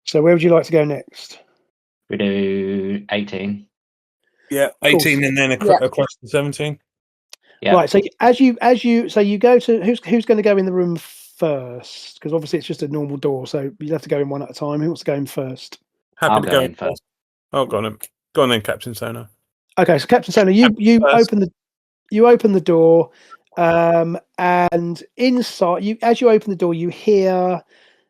So where would you like to go next? We do 18. Yeah, 18 and then across to 17. Yeah. Right. So you go to who's going to go in the room first? Because obviously it's just a normal door, so you have to go in one at a time. Who wants to go in first? I'll Happy to go go in first. Oh, go on then, Captain Sonar. Okay, so Captain Sonar, you open the door, and inside as you open the door, you hear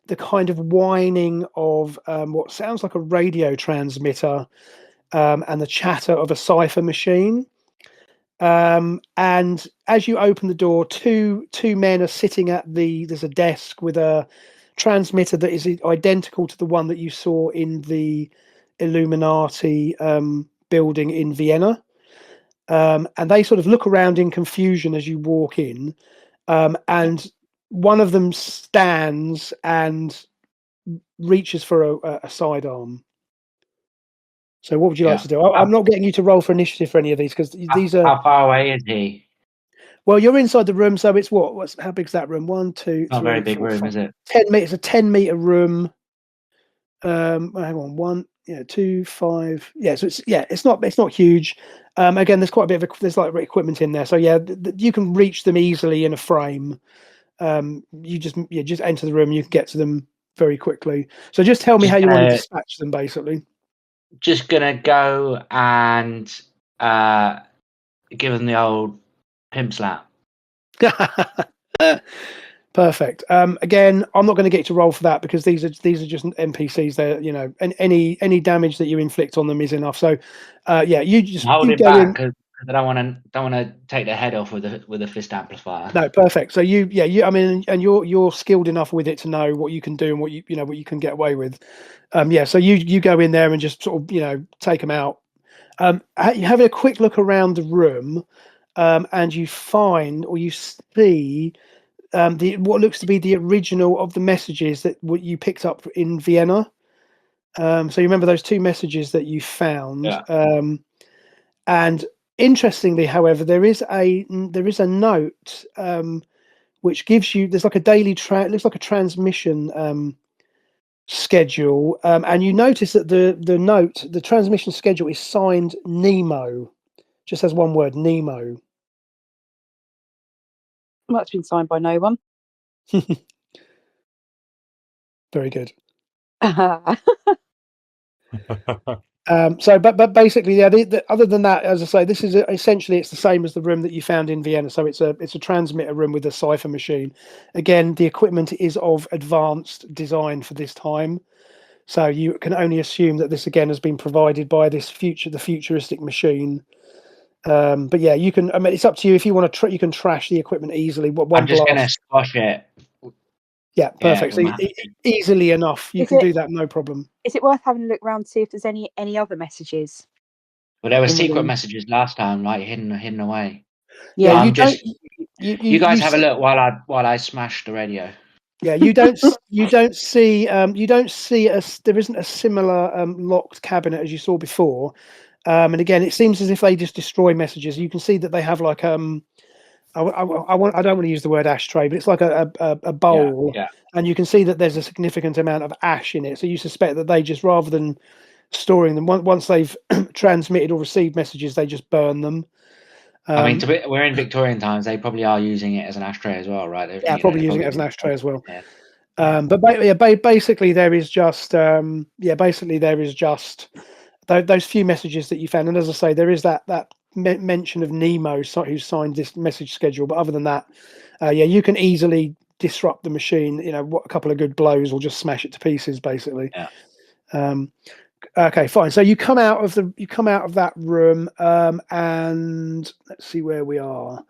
the kind of whining of what sounds like a radio transmitter, and the chatter of a cipher machine. And as you open the door, two men are sitting there's a desk with a transmitter that is identical to the one that you saw in the Illuminati building in Vienna. And they sort of look around in confusion as you walk in. And one of them stands and reaches for a sidearm. So what would you like to do? I'm not getting you to roll for initiative for any of these because these are... How far away is he? Well, you're inside the room, so it's how big's that room? 1, 2, Not a 3, very big 4, room, 5. is it? 10 meters. A 10-meter room. Hang on, 1, 2, 5. Yeah, so it's not huge. Again, there's quite a bit of there's like equipment in there, so you can reach them easily in a frame. You just enter the room, and you can get to them very quickly. So just tell me how you want to dispatch them, basically. Just gonna go and give them the old pimp slap. Perfect. Again, I'm not going to get you to roll for that because these are just NPCs. They're and any damage that you inflict on them is enough. So you just Hold you it go back in. because I don't want to take the head off with a fist amplifier. No, perfect. So I mean, and you're skilled enough with it to know what you can do and what you can get away with. So you go in there and just sort of take them out. You have a quick look around the room, and you find or you see what looks to be the original of the messages that you picked up in Vienna. So you remember those 2 messages that you found. Yeah. And interestingly, however, there is a note which gives you, there's like a daily it looks like a transmission schedule, and you notice that the transmission schedule is signed Nemo, just has one word, Nemo. Well, that's been signed by no one. Very good. But basically, yeah. Other than that, as I say, this is essentially it's the same as the room that you found in Vienna. So it's a transmitter room with a cipher machine. Again, the equipment is of advanced design for this time, so you can only assume that this again has been provided by the futuristic machine. But yeah, you can. I mean, it's up to you if you want to. You can trash the equipment easily. I'm just going to squash it. Yeah, perfect. Yeah, so easily enough, you can do that, no problem. Is it worth having a look around to see if there's any other messages? Well, there were secret messages last time, like hidden away. Yeah, you guys have a look while I smash the radio. Yeah, you don't see there isn't a similar locked cabinet as you saw before, and again, it seems as if they just destroy messages. You can see that they have like I don't want to use the word ashtray, but it's like a bowl, and you can see that there's a significant amount of ash in it. So you suspect that they just, rather than storing them, once they've transmitted or received messages, they just burn them. I mean, we're in Victorian times. They probably are using it as an ashtray as well, right? Yeah, probably using it as an ashtray as well. Yeah. But basically, there is just those few messages that you found, and as I say, there is that mention of Nemo who signed this message schedule. But other than that, you can easily disrupt the machine. A couple of good blows will just smash it to pieces, basically. Yeah. Okay, fine. So you come out of that room, and let's see where we are.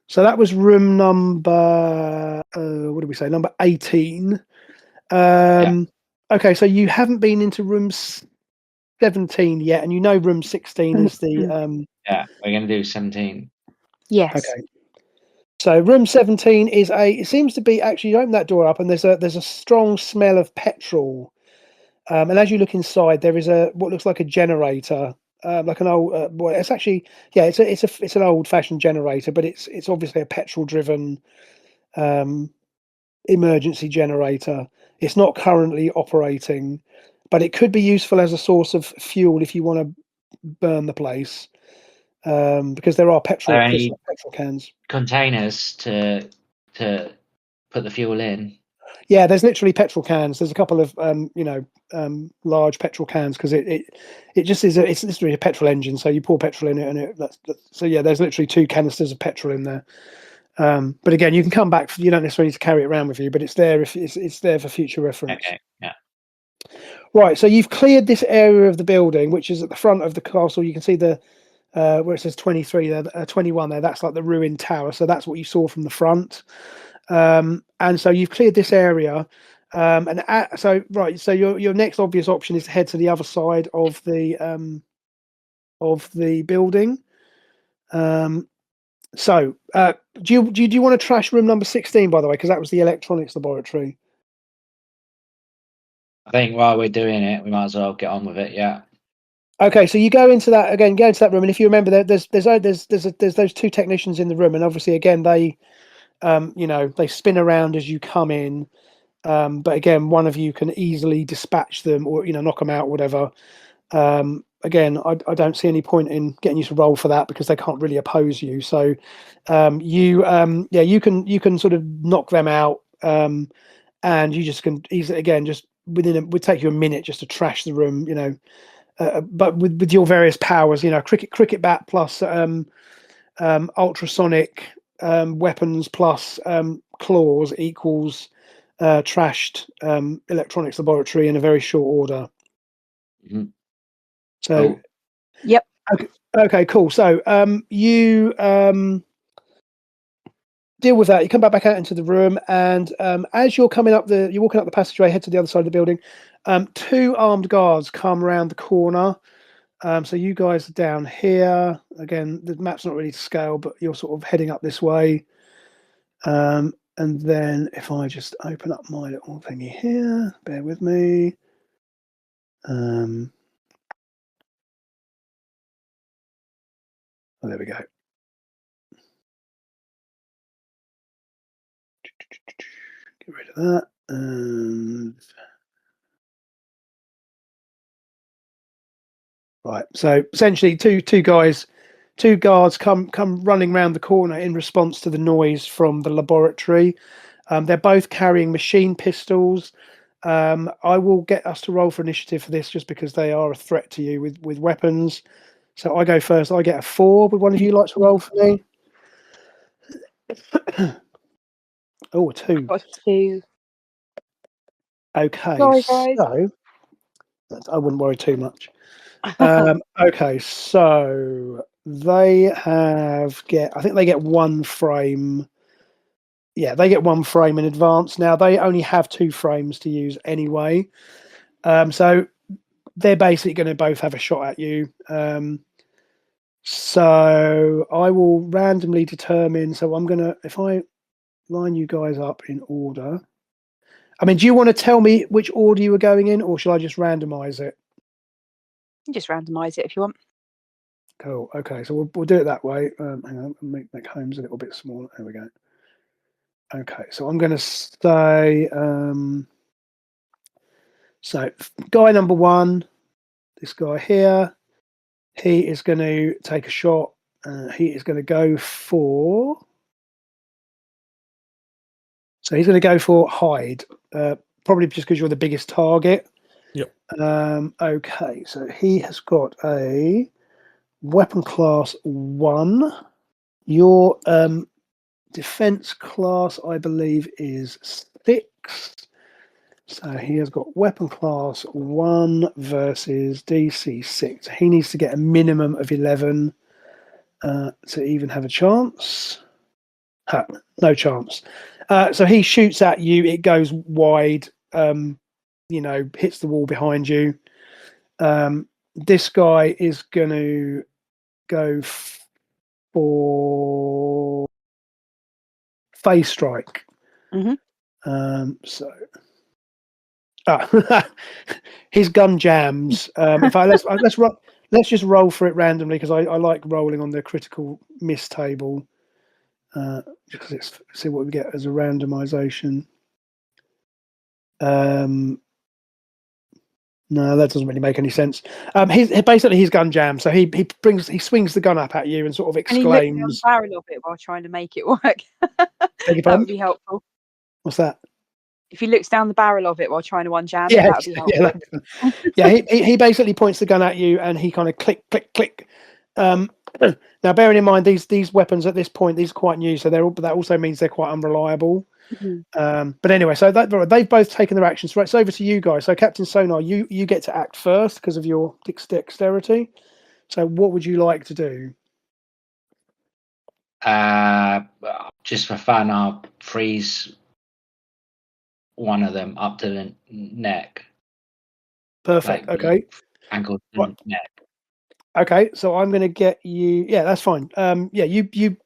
So that was room number, what did we say? Number 18. Okay, so you haven't been into room 17 yet, and room 16 is the... Yeah, we're going to do 17. Yes. Okay. So room 17 is it seems to be, actually, you open that door up and there's a strong smell of petrol. And as you look inside, there is what looks like a generator. Like an old, it's actually, it's an old-fashioned generator, but it's obviously a petrol-driven emergency generator. It's not currently operating, but it could be useful as a source of fuel if you want to burn the place, because there are petrol cans. Containers to put the fuel in. Yeah, there's literally petrol cans. There's a couple of large petrol cans, because it just is it's literally a petrol engine. So you pour petrol in it, and so yeah, there's literally 2 canisters of petrol in there. But again, you can come back. You don't necessarily need to carry it around with you, but it's there if it's there for future reference. Okay. Yeah. Right. So you've cleared this area of the building, which is at the front of the castle. You can see the where it says 23 there, 21 there. That's like the ruined tower. So that's what you saw from the front. And so you've cleared this area, so your next obvious option is to head to the other side of the building. So do you want to trash room number 16, by the way, because that was the electronics laboratory? I think while we're doing it, we might as well get on with it. Yeah. Okay, so you go into that room, and if you remember, there's those 2 technicians in the room, and obviously again they they spin around as you come in, but again, one of you can easily dispatch them or knock them out, whatever. Again, I don't see any point in getting you to roll for that, because they can't really oppose you. So you can sort of knock them out, and you just can easily, again, just would take you a minute just to trash the room, but with your various powers, cricket bat plus ultrasonic weapons plus claws equals trashed electronics laboratory in a very short order. Mm-hmm. So, yep. Okay, cool. So you deal with that. You come back out into the room, and as you're walking up the passageway, head to the other side of the building. 2 armed guards come around the corner. So you guys are down here. Again, the map's not really to scale, but you're sort of heading up this way. And then if I just open up my little thingy here, bear with me. Oh, there we go. Get rid of that. And right. So essentially, two guards come running around the corner in response to the noise from the laboratory. They're both carrying machine pistols. I will get us to roll for initiative for this, just because they are a threat to you with weapons. So I go first. I get a 4. Would one of you like to roll for me? Oh, a 2. Got 2. Okay, Sorry, guys. so I wouldn't worry too much. Okay, so they I think they get 1 frame. Yeah, they get 1 frame in advance. Now they only have 2 frames to use anyway. So they're basically going to both have a shot at you. So I will randomly determine. So I'm going to, if I line you guys up in order. I mean, do you want to tell me which order you were going in, or shall I just randomize it? You just randomise it if you want. Cool. Okay, so we'll do it that way. Hang on, make Holmes a little bit smaller. There we go. Okay, so I'm going to say, so guy number 1, this guy here, he is going to take a shot. He is going to go for. So he's going to go for hide, probably just because you're the biggest target. Yep. Okay, so he has got a weapon class 1. Your defense class, I believe, is 6. So he has got weapon class 1 versus DC 6. He needs to get a minimum of 11 to even have a chance. No chance. So he shoots at you. It goes wide. Hits the wall behind you. This guy is going to go for phase strike. So his gun jams. Let's just roll for it randomly, because I like rolling on the critical miss table. Because let's see what we get as a randomization. No, that doesn't really make any sense. His gun jams, so he swings the gun up at you and sort of exclaims. And he looks down the barrel of it while trying to make it work. That would be helpful. What's that? If he looks down the barrel of it while trying to unjam it, that would be helpful. He basically points the gun at you, and he kind of click, click, click. Now, bearing in mind these weapons at this point, these are quite new, so that also means they're quite unreliable. But anyway, so they've both taken their actions. Right, it's over to you guys. So Captain Sonar, you get to act first because of your dexterity. So what would you like to do? Just for fun, I'll freeze one of them up to the neck. Perfect. Like Okay. Ankle to neck. Okay, so I'm going to get you. Yeah, that's fine. You.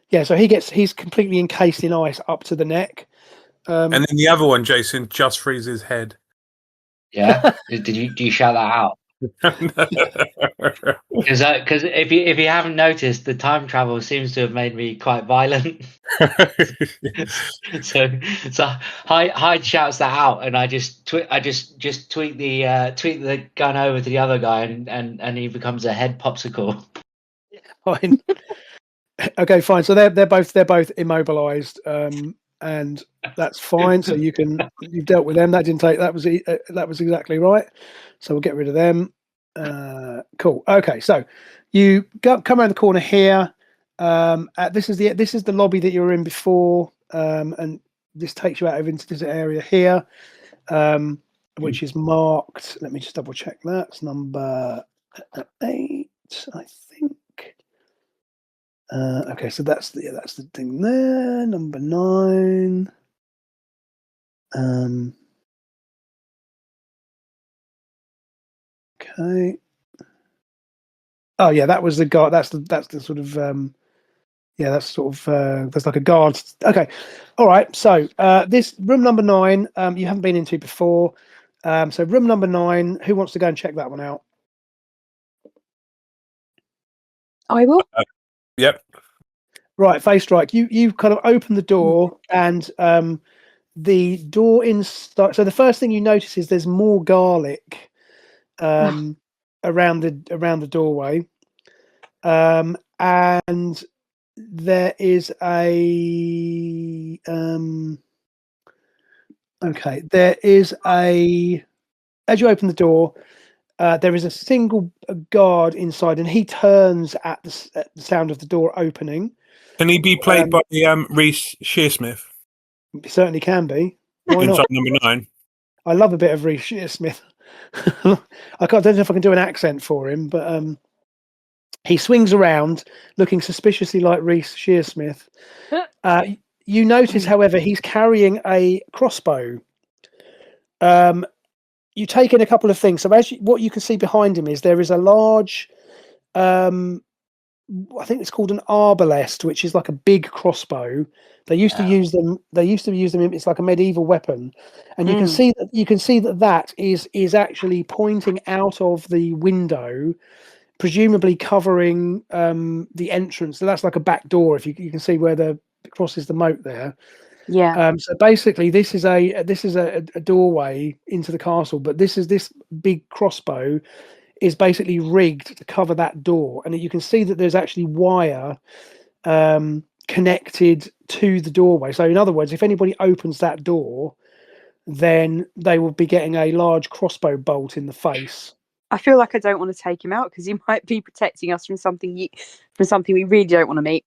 Yeah, so he's completely encased in ice up to the neck. And then the other one, Jason, just frees his head. Yeah. Do you shout that out? Because if you haven't noticed, the time travel seems to have made me quite violent. so Hyde shouts that out, and I just tweak the gun over to the other guy, and he becomes a head popsicle. Fine. Okay, fine. So they're both immobilized, and that's fine. So you've dealt with them. That was exactly right. So we'll get rid of them. Cool. Okay, so you come around the corner here. This is the lobby that you were in before, and this takes you out into this area here, which is marked. Let me just double check that. It's number 8, I think. Okay, so that's the thing there. Number 9. Okay. Oh yeah, that was the guard. That's the sort of that's sort of there's like a guard. Okay, all right. So this room number 9, you haven't been into before. So room number 9. Who wants to go and check that one out? I will. Yep. Right, Face Strike. You kind of open the door, and the door inside. So the first thing you notice is there's more garlic around the doorway, and there is a okay. There is a as you open the door. There is a single guard inside, and he turns at the sound of the door opening. Can he be played by Reece Shearsmith? It certainly can be. Why not? Inside number 9. I love a bit of Reece Shearsmith. I don't know if I can do an accent for him, but he swings around looking suspiciously like Reece Shearsmith. You notice, however, he's carrying a crossbow. You take in a couple of things. So what you can see behind him is there is a large, I think it's called an arbalest, which is like a big crossbow. They used to use them. It's like a medieval weapon, and you can see that is actually pointing out of the window, presumably covering the entrance. So that's like a back door. If you can see where the crosses the moat there. Yeah. So basically, this is a doorway into the castle, but this big crossbow is basically rigged to cover that door, and you can see that there's actually wire connected to the doorway. So in other words, if anybody opens that door, then they will be getting a large crossbow bolt in the face. I feel like I don't want to take him out because he might be protecting us from something we really don't want to meet.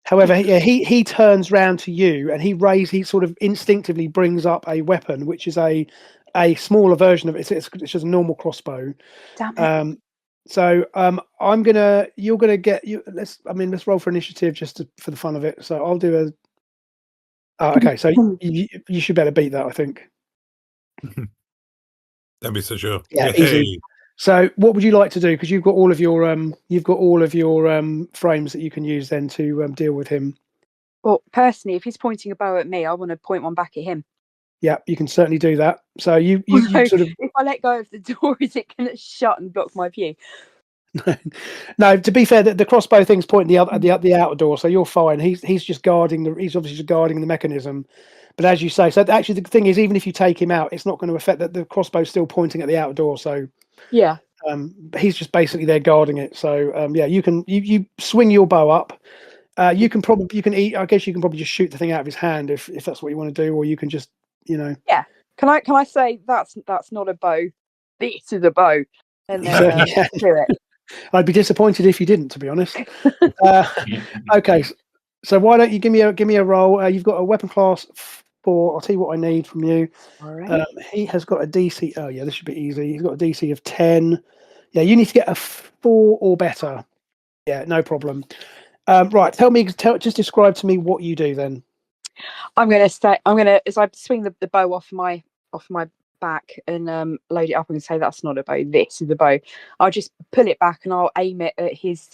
However, yeah, he turns round to you, and he sort of instinctively brings up a weapon, which is a smaller version of it. It's just a normal crossbow. Damn it. So you're gonna get you. Let's roll for initiative just for the fun of it. So I'll do a. Okay, so you should better beat that, I think. That'd be so sure. Yeah, easy. So what would you like to do? Because you've got all of your frames that you can use then to deal with him. Well, personally, if he's pointing a bow at me, I want to point one back at him. Yeah, you can certainly do that. So you sort of. If I let go of the door, is it going to shut and block my view? No, to be fair, the crossbow thing's pointing the outer door, so you're fine. He's just guarding he's obviously just guarding the mechanism. But as you say, so actually the thing is, even if you take him out, it's not going to affect that the crossbow's still pointing at the outer door. So yeah, he's just basically there guarding it. So yeah, you swing your bow up. You can probably just shoot the thing out of his hand if that's what you want to do, or you can just Yeah. Can I say that's not a bow? This is a bow. And then do it. I'd be disappointed if you didn't, to be honest. Okay, so why don't you give me a roll? You've got a weapon class 4. I'll tell you what I need from you. All right. He has got a DC. Oh yeah, this should be easy. He's got a DC of 10. Yeah, you need to get a 4 or better. Yeah, no problem. Right, just describe to me what you do then. I'm gonna as I swing the bow off my back and load it up, I'm gonna say that's not a bow. This is a bow. I'll just pull it back and I'll aim it at his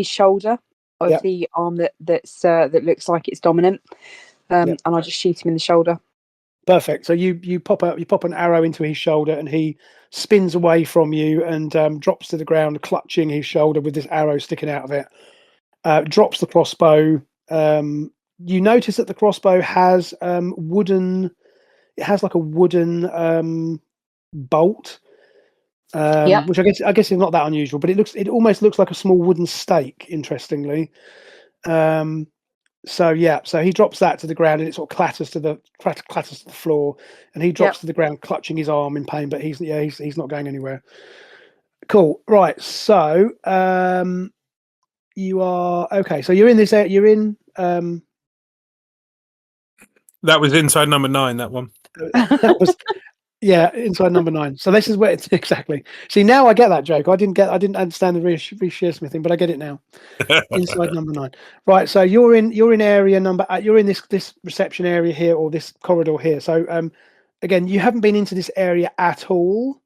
shoulder of the arm that looks like it's dominant. And I'll just shoot him in the shoulder. Perfect. So you pop an arrow into his shoulder, and he spins away from you and drops to the ground, clutching his shoulder with this arrow sticking out of it. Drops the crossbow. You notice that the crossbow has wooden. It has like a wooden bolt, which I guess is not that unusual, but it almost looks like a small wooden stake. Interestingly, so he drops that to the ground, and it sort of clatters to the floor, and he drops to the ground, clutching his arm in pain. But he's not going anywhere. Cool. Right. So you are okay. So you're in this. You're in. That was inside number 9. That one. That Yeah, inside number 9. So this is where it's exactly. See, now I get that joke. I didn't understand the Shearsmith thing, but I get it now. Inside number 9. Right. So you're in area number. You're in this reception area here, or this corridor here. So again, you haven't been into this area at all.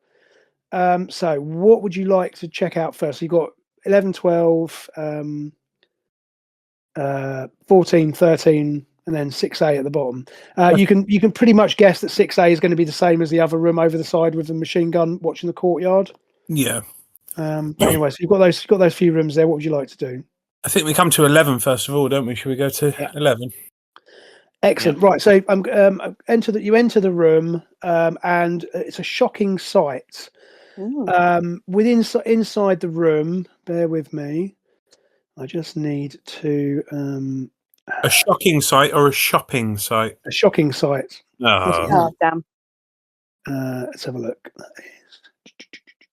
So what would you like to check out first? So you've got 11, 12, 14, 13. And then 6A at the bottom. You can pretty much guess that 6A is going to be the same as the other room over the side with the machine gun watching the courtyard. Yeah. But anyway, so you've got those few rooms there. What would you like to do? I think we come to 11 first of all, don't we? Should we go to 11? Excellent. Yeah. Right. So you enter the room, and it's a shocking sight. Inside the room, bear with me. I just need to. A shocking sight or a shopping site? A shocking sight. Oh, damn. Let's have a look.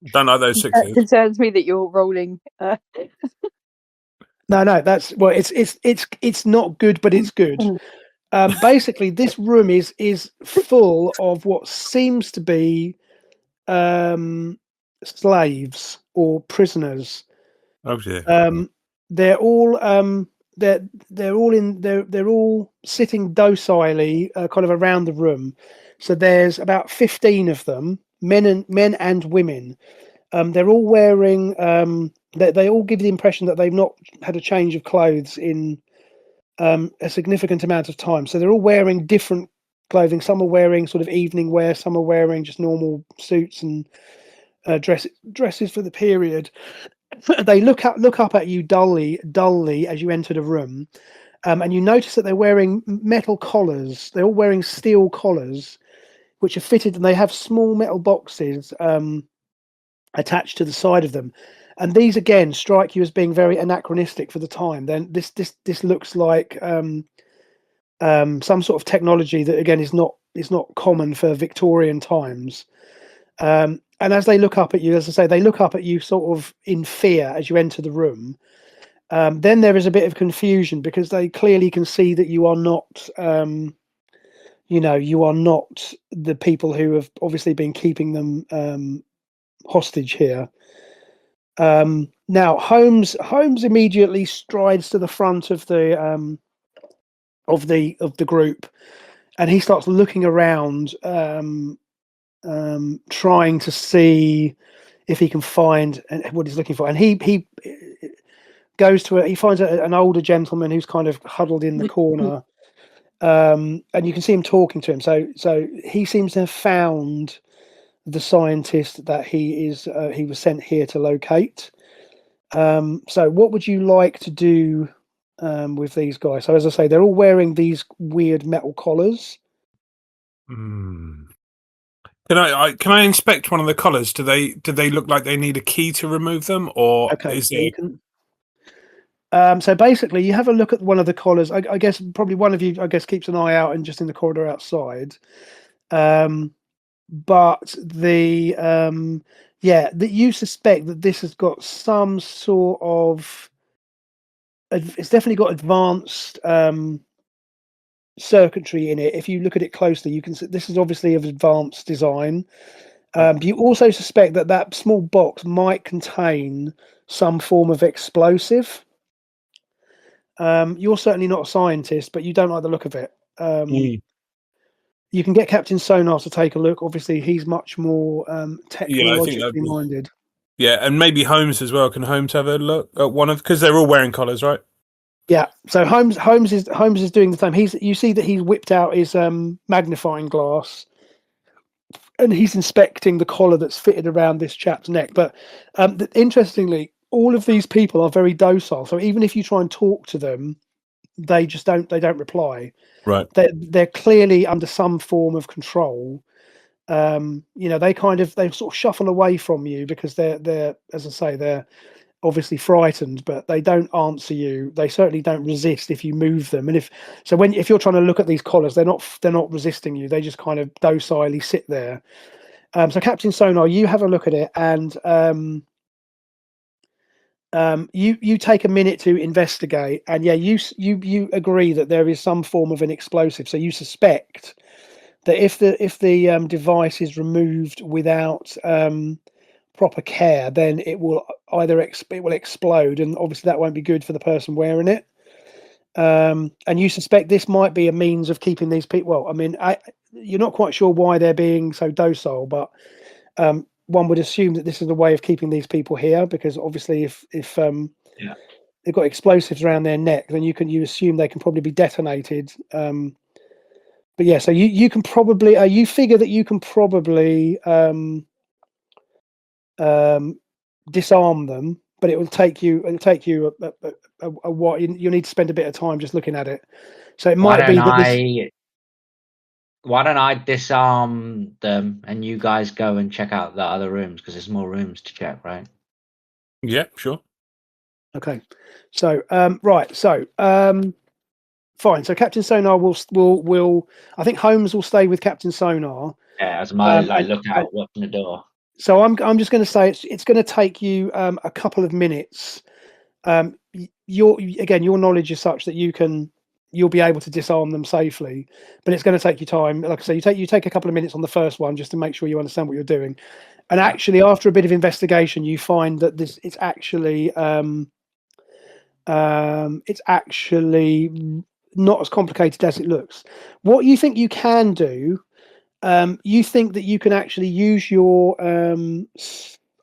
Don't like those 6s. It concerns me that you're rolling. No, that's it's not good, but it's good. Basically, this room is full of what seems to be slaves or prisoners. Oh dear. They're all they're all sitting docilely, kind of around the room. So there's about 15 of them, men and women. They're all wearing. They all give the impression that they've not had a change of clothes in a significant amount of time. So they're all wearing different clothing. Some are wearing sort of evening wear. Some are wearing just normal suits and dresses for the period. They look up at you dully as you enter the room, and you notice that they're wearing metal collars. They're all wearing steel collars, which are fitted, and they have small metal boxes attached to the side of them. And these again strike you as being very anachronistic for the time. Then this looks like some sort of technology that again is not common for Victorian times. And as they look up at you, as I say, they look up at you sort of in fear as you enter the room. Then there is a bit of confusion because they clearly can see that you are not, you are not the people who have obviously been keeping them hostage here. Now Holmes immediately strides to the front of the group, and he starts looking around, trying to see if he can find what he's looking for. And he goes to he finds an older gentleman who's kind of huddled in the corner, and you can see him talking to him. So he seems to have found the scientist that he was sent here to locate. So what would you like to do with these guys? So as I say, they're all wearing these weird metal collars. Can I inspect one of the collars? Do they look like they need a key to remove them, or is there? So basically, you have a look at one of the collars. I guess probably one of you, keeps an eye out and just in the corridor outside. But that you suspect that this has got some sort of. It's definitely got advanced circuitry in it. If you look at it closely, you can see this is obviously of advanced design. You also suspect that small box might contain some form of explosive. You're certainly not a scientist, but you don't like the look of it. You can get Captain Sonar to take a look. Obviously, he's much more technologically minded. Yeah, and maybe Holmes as well. Can Holmes have a look at one of, because they're all wearing collars, right? Yeah. So Holmes is doing the same. You see that he's whipped out his magnifying glass, and he's inspecting the collar that's fitted around this chap's neck. But interestingly, all of these people are very docile. So even if you try and talk to them, they just don't reply. Right. They're clearly under some form of control. They sort of shuffle away from you because they're as I say, they're obviously frightened, but they don't answer you. They certainly don't resist if you move them. And if you're trying to look at these collars, they're not resisting you. They just kind of docilely sit there. So Captain Sonar, you have a look at it, and you take a minute to investigate, and you agree that there is some form of an explosive. So you suspect that if the device is removed without proper care, then it will either it will explode, and obviously that won't be good for the person wearing it. And you suspect this might be a means of keeping these people. Well, I mean, you're not quite sure why they're being so docile, but one would assume that this is a way of keeping these people here, because obviously if Yeah. they've got explosives around their neck, then you assume they can probably be detonated. But yeah, so you can probably you figure that you can probably disarm them, but it'll take you a what you need to spend a bit of time just looking at it. So it might be that why don't I disarm them and you guys go and check out the other rooms, because there's more rooms to check, right? Yeah, sure. Okay. So right. So fine. So Captain Sonar will I think Holmes will stay with Captain Sonar. Yeah, as my lookout, watching the door. So I'm just going to say it's going to take you a couple of minutes. Your knowledge is such that you'll be able to disarm them safely, but it's going to take you time. Like I say, you take a couple of minutes on the first one just to make sure you understand what you're doing. And actually, after a bit of investigation, you find that it's actually not as complicated as it looks. What you think you can do? You think that you can actually use your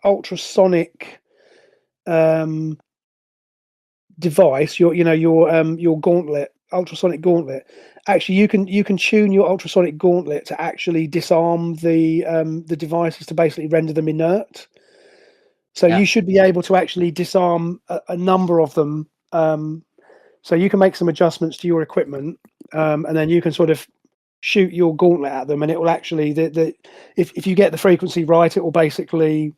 ultrasonic device, your gauntlet, ultrasonic gauntlet. Actually, you can tune your ultrasonic gauntlet to actually disarm the devices, to basically render them inert. So you should be able to actually disarm a number of them. So you can make some adjustments to your equipment, and then you can sort of shoot your gauntlet at them, and it will actually if you get the frequency right, it will basically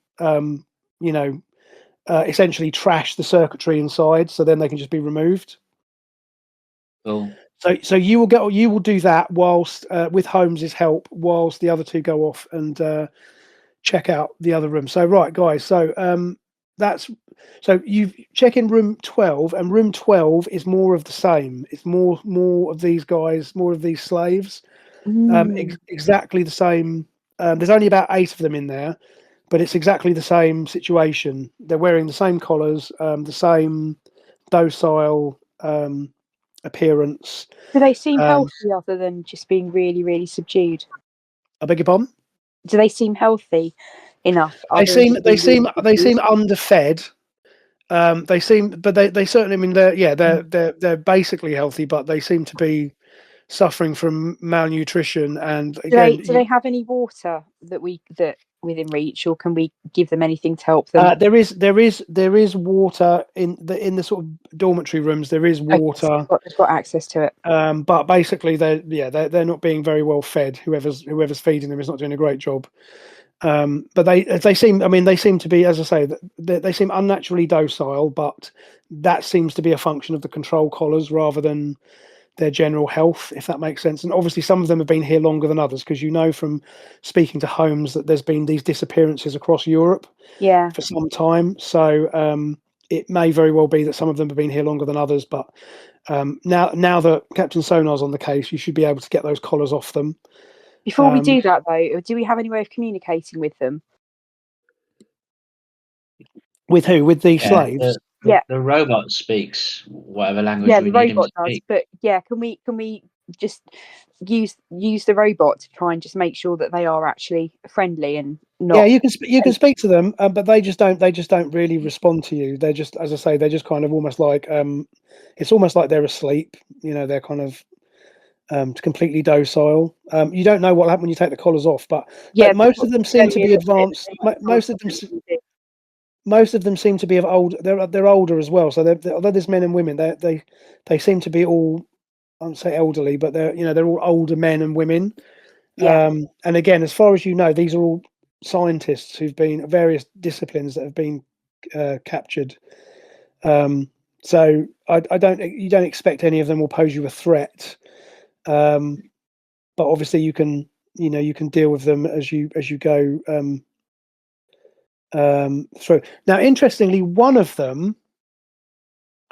essentially trash the circuitry inside, so then they can just be removed. Cool. So you will do that whilst with Holmes's help, whilst the other two go off and check out the other room. So right, guys. So you check in room 12, and room 12 is more of the same. It's more of these guys, more of these slaves. Exactly the same. There's only about 8 of them in there, but it's exactly the same situation. They're wearing the same collars, the same docile appearance. Do they seem healthy other than just being really, really subdued? I beg your pardon? Do they seem healthy enough? They seem underfed. They seem, but they certainly. I mean, they're basically healthy, but they seem to be suffering from malnutrition. And again, do they have any water that within reach, or can we give them anything to help them? There is water in the sort of dormitory rooms. There is water. Okay, so they've got access to it. But basically, they're not being very well fed. Whoever's feeding them is not doing a great job. But they seem. I mean, they seem to be, as I say, they seem unnaturally docile. But that seems to be a function of the control collars rather than their general health, if that makes sense. And obviously some of them have been here longer than others, because from speaking to Holmes that there's been these disappearances across Europe for some time. So it may very well be that some of them have been here longer than others, but now that Captain Sonar's on the case, you should be able to get those collars off them. Before we do that, though, do we have any way of communicating with them? With who? With the slaves? The robot speaks whatever language we need him to speak. But can we just use the robot to try and just make sure that they are actually friendly and not? Yeah, you can speak to them, but they just don't really respond to you. They're just, as I say, they're just kind of almost like it's almost like they're asleep. They're kind of completely docile. You don't know what will happen when you take the collars off, but most of them seem to be advanced. Most of them seem to be of old. They're older as well. So although there's men and women, they seem to be all, I won't say elderly, but they're all older men and women. Yeah. And again, as far as you know, these are all scientists who've been various disciplines that have been captured. So you don't expect any of them will pose you a threat. But obviously you can deal with them as you go through. Now, interestingly, one of them.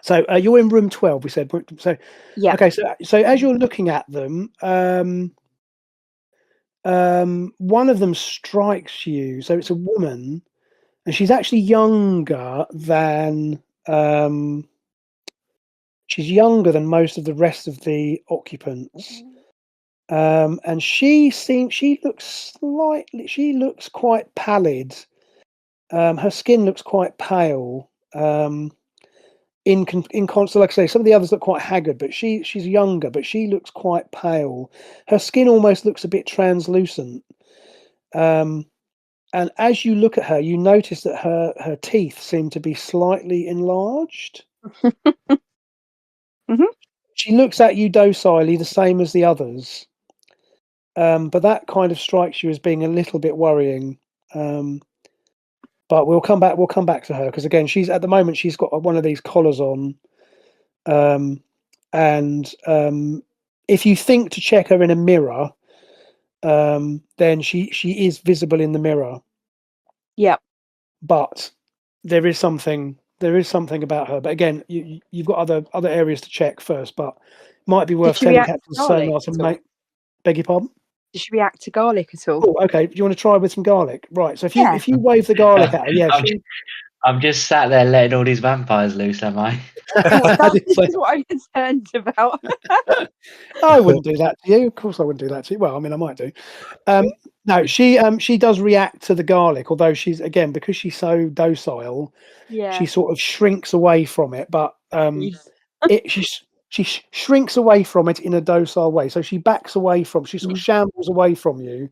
So you're in room 12. We said so. Yeah. Okay. So as you're looking at them, one of them strikes you. So it's a woman, and she's actually younger than most of the rest of the occupants. And she looks quite pallid. Her skin looks quite pale. So like I say, some of the others look quite haggard, but she's younger, but she looks quite pale. Her skin almost looks a bit translucent. And as you look at her, you notice that her teeth seem to be slightly enlarged. She looks at you docilely, the same as the others. But that kind of strikes you as being a little bit worrying. But we'll come back to her, because again, she's at the moment she's got one of these collars on. And if you think to check her in a mirror, then she is visible in the mirror. Yeah. But there is something about her. But again, you've got other areas to check first, but might be worth telling Captain Sonar to make. Beg your pardon? Did she react to garlic at all? Oh, okay. Do you want to try with some garlic? Right. So if you wave the garlic at her, yeah. I'm just sat there letting all these vampires loose, am I? This is what I'm concerned about. I wouldn't do that to you. Of course, I wouldn't do that to you. Well, I mean, I might do. No, she does react to the garlic, although she's, again, because she's so docile, she sort of shrinks away from it. But she shrinks away from it in a docile way. So she backs away she sort of shambles away from you.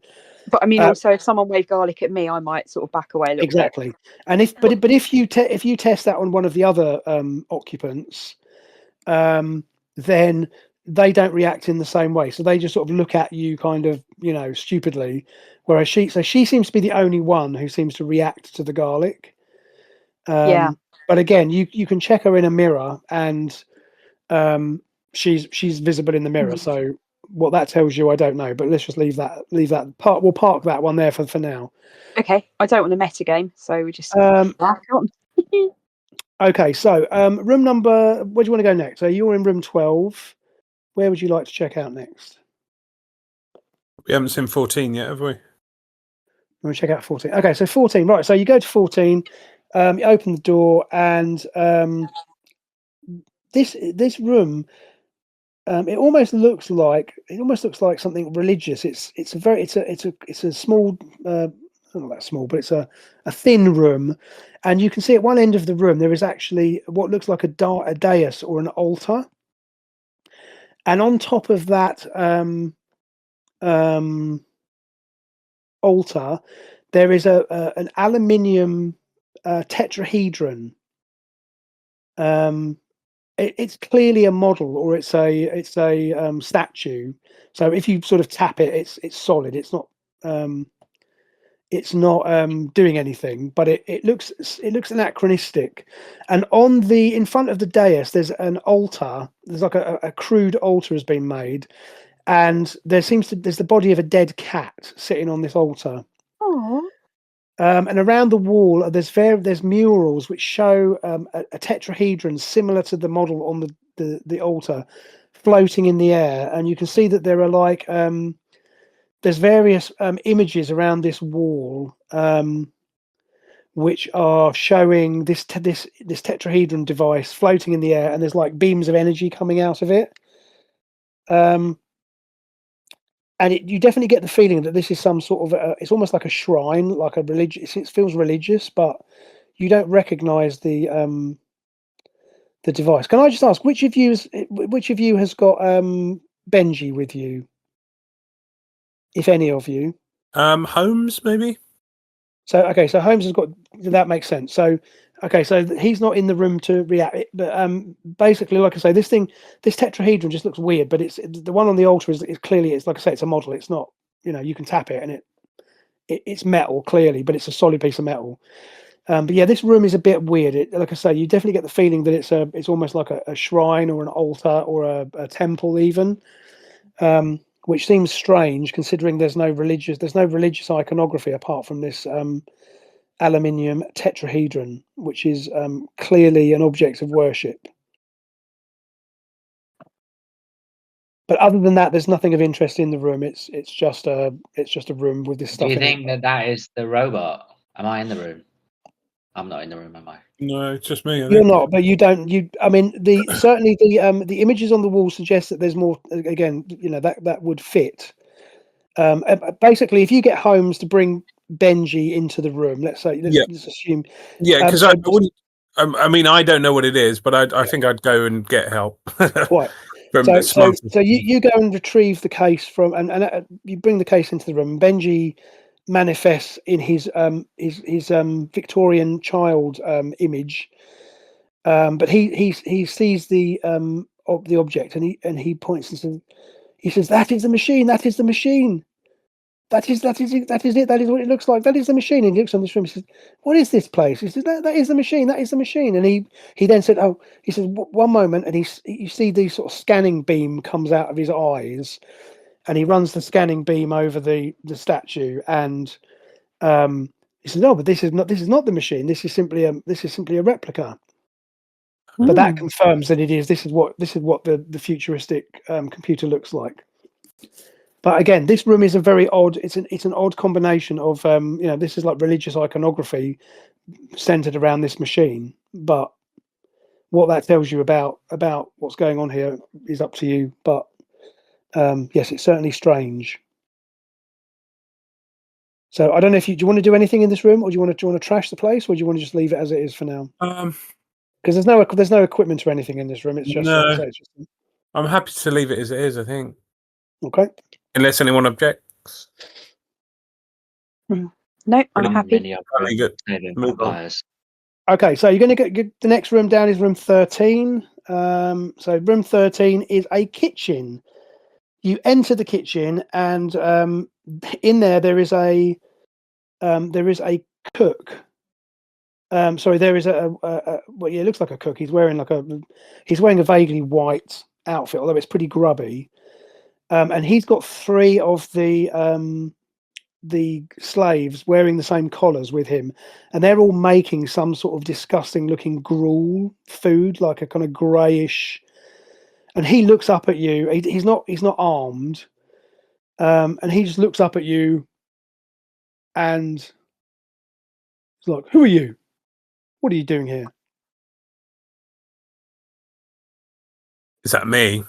But I mean, also, if someone waved garlic at me, I might sort of back away a little bit. And if you test that on one of the other occupants, then they don't react in the same way. So they just sort of look at you kind of, stupidly. Whereas she seems to be the only one who seems to react to the garlic. But again, you can check her in a mirror, and she's visible in the mirror. So what that tells you, I don't know. But let's just leave that part. We'll park that one there for now. Okay, I don't want a meta game, so we just Okay, so room number. Where do you want to go next? So you're in room 12. Where would you like to check out next? We haven't seen 14 yet, have we? We'll check out 14. Okay, so 14. Right, so you go to 14. You open the door, and this room. It almost looks like something religious. It's a small, not that small, but it's a thin room, and you can see at one end of the room there is actually what looks like a dais or an altar, and on top of that altar there is an aluminium tetrahedron. It's clearly a model, or it's a statue. So if you sort of tap it, it's solid. It's not doing anything, but it looks anachronistic. And in front of the dais, there's an altar. There's like a crude altar has been made, and there's the body of a dead cat sitting on this altar. Oh. And around the wall, there's murals which show a tetrahedron similar to the model on the altar, floating in the air, and you can see that there are there's various images around this wall, which are showing this tetrahedron device floating in the air, and there's like beams of energy coming out of it. And you definitely get the feeling that this is some sort of it's almost like a shrine, like a religious. It feels religious, but you don't recognise the device. Can I just ask which of you has got Benji with you, if any of you? Holmes, maybe. So Holmes has got. That makes sense. So he's not in the room to react. But basically, like I say, this tetrahedron just looks weird. But it's the one on the altar is clearly, it's like I say, it's a model. It's not, you can tap it and it's metal clearly, but it's a solid piece of metal. But yeah, this room is a bit weird. Like I say, you definitely get the feeling that it's almost like a shrine or an altar or a temple even. Which seems strange considering there's no religious iconography apart from this aluminium tetrahedron, which is clearly an object of worship. But other than that, there's nothing of interest in the room. It's just a room with this Do stuff you in think it. that is the robot? Am I in the room? I'm not in the room, am I? No, it's just me. I You're think. not, but you don't. I mean, certainly the images on the wall suggest that there's more. Again, that would fit. Basically, if you get Holmes to bring Benji into the room, let's assume. Yeah, because So I wouldn't. I mean, I don't know what it is, but I think I'd go and get help. Quite. From So you go and retrieve the case from, and you bring the case into the room. Benji manifests in his Victorian child image, but he sees the object, and he points and says, he says, "That is the machine. That is the machine. That is it. That is what it looks like. That is the machine." And he looks on this room. He says, "What is this place?" He says, "That is the machine. That is the machine." And he then said, "Oh," he says, "one moment." And you see these sort of scanning beam comes out of his eyes, and he runs the scanning beam over the statue. And he says, "No, but this is not the machine. This is simply a replica." But that confirms that it is. This is what the futuristic computer looks like. But again, this room is a very odd. It's an odd combination of this is like religious iconography centered around this machine. But what that tells you about what's going on here is up to you. But yes, it's certainly strange. So I don't know if do you want to do anything in this room, or do you want to trash the place, or do you want to just leave it as it is for now? Because there's no equipment or anything in this room. It's just no. I'm happy to leave it as it is. I think. Okay. Unless anyone objects. No, I'm happy. Okay, so you're going to get the next room down is room 13. So room 13 is a kitchen. You enter the kitchen, and in there is a cook. Sorry, there is well, yeah, it looks like a cook. He's wearing a vaguely white outfit, although it's pretty grubby. And he's got 3 of the slaves wearing the same collars with him, and they're all making some sort of disgusting looking gruel food, like a kind of grayish. And he looks up at you. He's not armed, and he just looks up at you, and he's like, "Who are you? What are you doing here?" Is that me?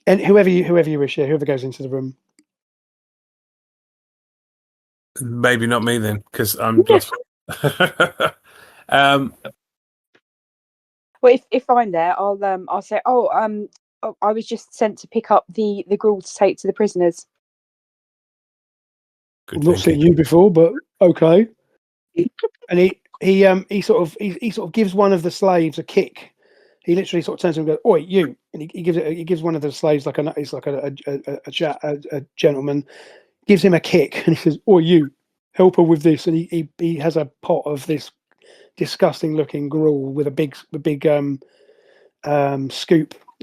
And whoever you wish, whoever goes into the room. Maybe not me then, because I'm lost. Well, if I'm there, I'll say, I was just sent to pick up the gruel to take to the prisoners. I've not seen you before, but okay. And he sort of gives one of the slaves a kick. He literally sort of turns to him and goes, "Oi, you!" And he gives one of the slaves a gentleman, gives him a kick, and he says, "Oi, you, help her with this." And he has a pot of this disgusting looking gruel with a big scoop,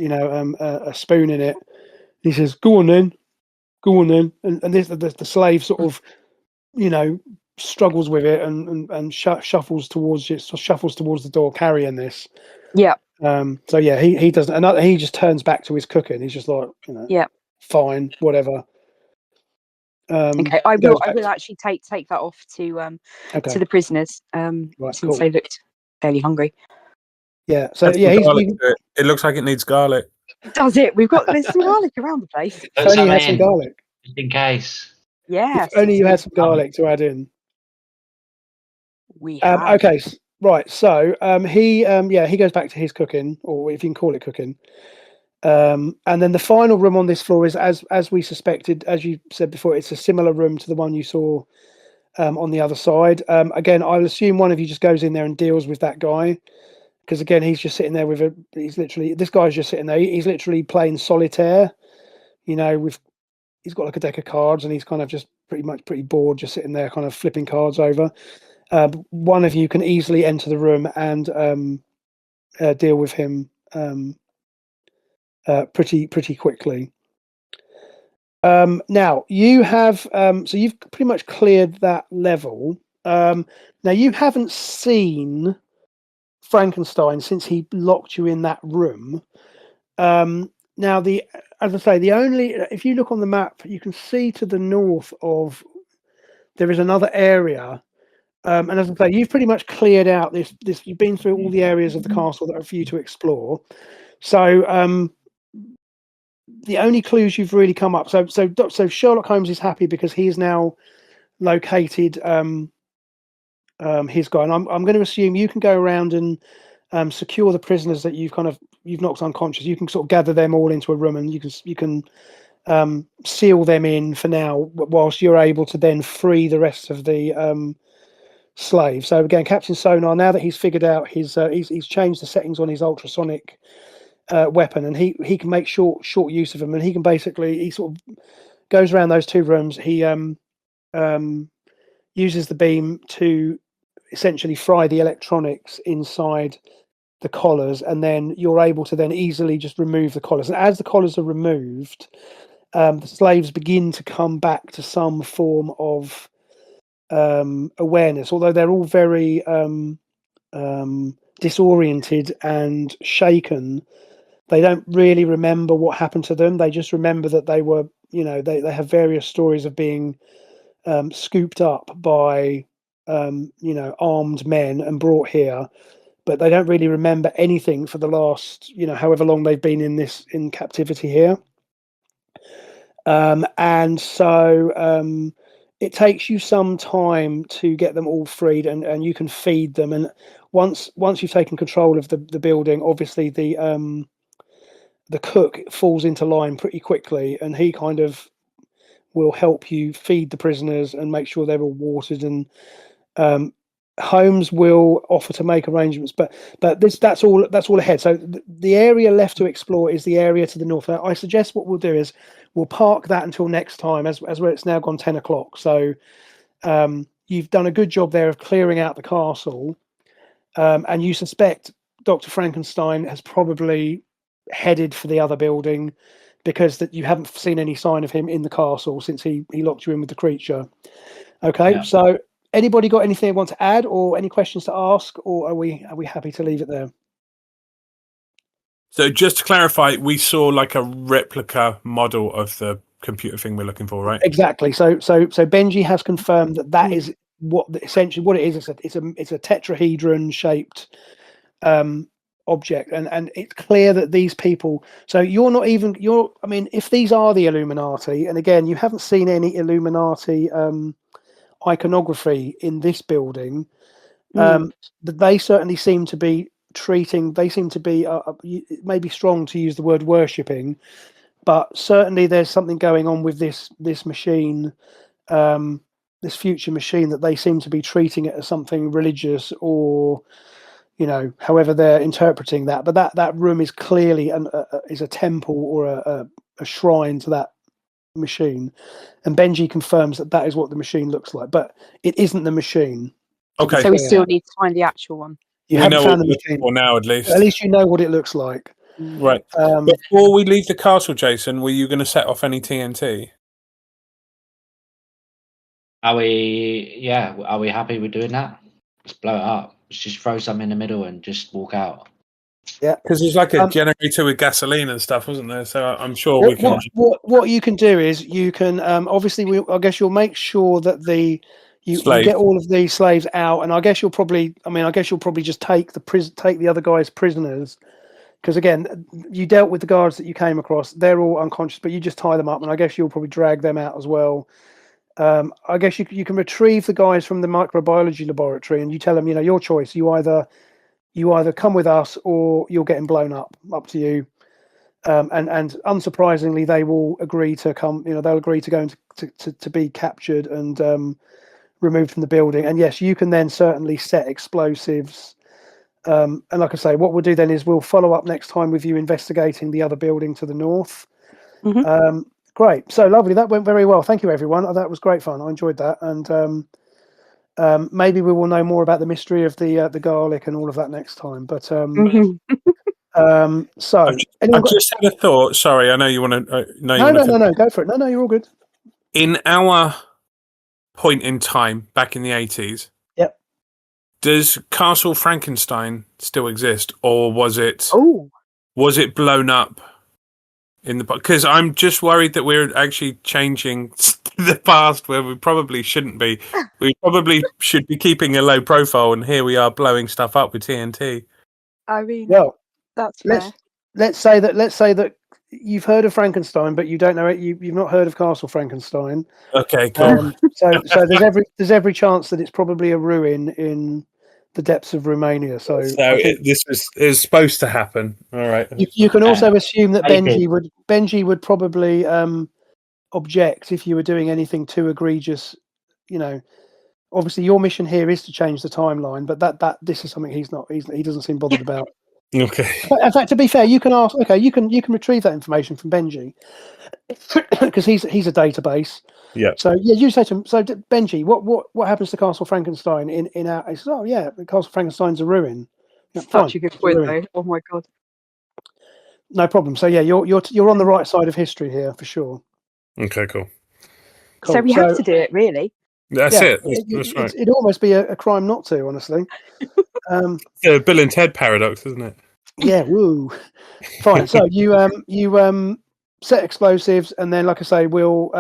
a spoon in it. He says, go on then. And this the slave sort of, struggles with it and shuffles towards the door carrying this. Yeah. So yeah, he doesn't. And he just turns back to his cooking. He's just like, yeah, fine, whatever. Okay, I will actually take that off to the prisoners. Right, since cool. they looked fairly hungry. Yeah. So yeah, it looks like it needs garlic. Does it? There's some garlic around the place. If only you had some garlic. Just in case. Yes. If only you had some garlic to add in. We have. Okay. Right. So he goes back to his cooking, or if you can call it cooking. And then the final room on this floor is as we suspected, as you said before, it's a similar room to the one you saw on the other side. Again, I'll assume one of you just goes in there and deals with that guy, because again, he's just sitting there this guy's just sitting there. He's literally playing solitaire, he's got like a deck of cards, and he's kind of just pretty bored, just sitting there kind of flipping cards over. One of you can easily enter the room and deal with him pretty quickly. Now you have so you've pretty much cleared that level. Now you haven't seen Frankenstein since he locked you in that room. now as I say, the only if you look on the map, you can see to the north of there is another area. And as I say, you've pretty much cleared out this. You've been through all the areas of the castle that are for you to explore. So the only clues you've really come up. So Sherlock Holmes is happy because he's now located his guy. And I'm going to assume you can go around and secure the prisoners that you've knocked unconscious. You can sort of gather them all into a room, and you can seal them in for now, whilst you're able to then free the rest of the slave. So again, Captain Sonar, now that he's figured out his he's changed the settings on his ultrasonic weapon, and he can make short use of them, and he sort of goes around those two rooms. He uses the beam to essentially fry the electronics inside the collars, and then you're able to then easily just remove the collars. And as the collars are removed, the slaves begin to come back to some form of awareness, although they're all very disoriented and shaken. They don't really remember what happened to them. They just remember that they were, they have various stories of being scooped up by armed men and brought here, but they don't really remember anything for the last however long they've been in captivity here. And so it takes you some time to get them all freed, and you can feed them. And once you've taken control of the building, obviously the cook falls into line pretty quickly, and he kind of will help you feed the prisoners and make sure they're all watered. And Holmes will offer to make arrangements, but that's all ahead. So the area left to explore is the area to the north. Now, I suggest what we'll do is we'll park that until next time, as where it's now gone 10 o'clock. So you've done a good job there of clearing out the castle, and you suspect Dr. Frankenstein has probably headed for the other building, because that you haven't seen any sign of him in the castle since he locked you in with the creature. Okay, yeah. So anybody got anything they want to add, or any questions to ask, or are we happy to leave it there? So just to clarify, we saw like a replica model of the computer thing we're looking for, right? Exactly. So Benji has confirmed that is essentially what it is. It's a tetrahedron shaped object, and it's clear that these people. So I mean, if these are the Illuminati, and again, you haven't seen any Illuminati iconography in this building, that they certainly seem to be treating. They seem to be it may be strong to use the word worshipping, but certainly there's something going on with this machine, this future machine, that they seem to be treating it as something religious, or however they're interpreting that. But that room is clearly is a temple or a shrine to that machine, and Benji confirms that is what the machine looks like, but it isn't the machine. Okay, so we still need to find the actual one. We haven't found the machine for now, at least you know what it looks like. Right. Before we leave the castle, Jason, were you going to set off any TNT? Are we happy with doing that? Let's blow it up. Let's just throw some in the middle and just walk out. Yeah, because there's like a generator with gasoline and stuff, wasn't there? So I'm sure we can. What you can do is you can obviously I guess you'll make sure that you get all of these slaves out, and I guess you'll probably just take the other guys prisoners, because again, you dealt with the guards that you came across. They're all unconscious, but you just tie them up, and I guess you'll probably drag them out as well. I guess you can retrieve the guys from the microbiology laboratory, and you tell them, your choice. You either come with us, or you're getting blown up. Up to you. And unsurprisingly, they will agree to come. They'll agree to go to be captured and removed from the building. And yes, you can then certainly set explosives. And like I say, what we'll do then is we'll follow up next time with you investigating the other building to the north. Mm-hmm. Great. So lovely. That went very well. Thank you, everyone. That was great fun. I enjoyed that. And maybe we will know more about the mystery of the garlic and all of that next time. But so I've just had a thought. Sorry, I know you want to. No, go for it. No, you're all good. In our point in time back in the 80s, yep. Does Castle Frankenstein still exist, or was it? Oh, was it blown up in the because I'm just worried that we're actually changing the past where we probably shouldn't be. We probably should be keeping a low profile, and here we are blowing stuff up with TNT. I mean, Well, that's fair. let's say that you've heard of Frankenstein, but you don't know it. You've not heard of Castle Frankenstein. Okay, cool. So there's every chance that it's probably a ruin in the depths of Romania. So I think this is supposed to happen. All right. you can also assume that maybe. Benji would probably object if you were doing anything too egregious. You know, obviously your mission here is to change the timeline, but that this is something he doesn't seem bothered about. Okay. In fact, to be fair, you can ask. Okay, you can retrieve that information from Benji because he's a database. Yeah. So yeah, you say to him. So Benji, what happens to Castle Frankenstein in our? He says, oh yeah, Castle Frankenstein's a ruin. Yeah, Such a good point, ruin. though. Oh my god. No problem. So yeah, you're on the right side of history here for sure. Okay, cool. So we have to do it, really. That's it. That's right. It'd almost be a crime not to, honestly. The Bill and Ted paradox, isn't it? Yeah, woo. Fine. So you set explosives, and then, like I say, we'll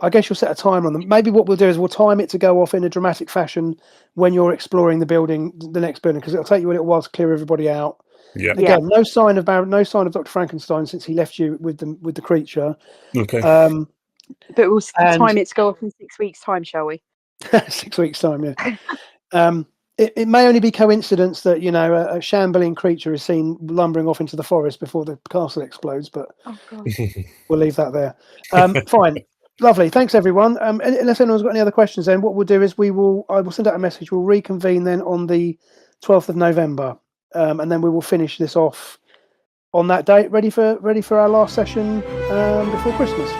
I guess you'll set a timer on them. Maybe what we'll do is we'll time it to go off in a dramatic fashion when you're exploring the next building, because it'll take you a little while to clear everybody out. Yeah. Again, no sign of Dr. Frankenstein since he left you with the creature. Okay. But we'll time it to go off in 6 weeks' time, shall we? 6 weeks' time, yeah. It may only be coincidence that a shambling creature is seen lumbering off into the forest before the castle explodes, but we'll leave that there. Fine, lovely. Thanks, everyone. Unless anyone's got any other questions, then what we'll do is I will send out a message. We'll reconvene then on the 12th of November, and then we will finish this off on that date, ready for our last session before Christmas.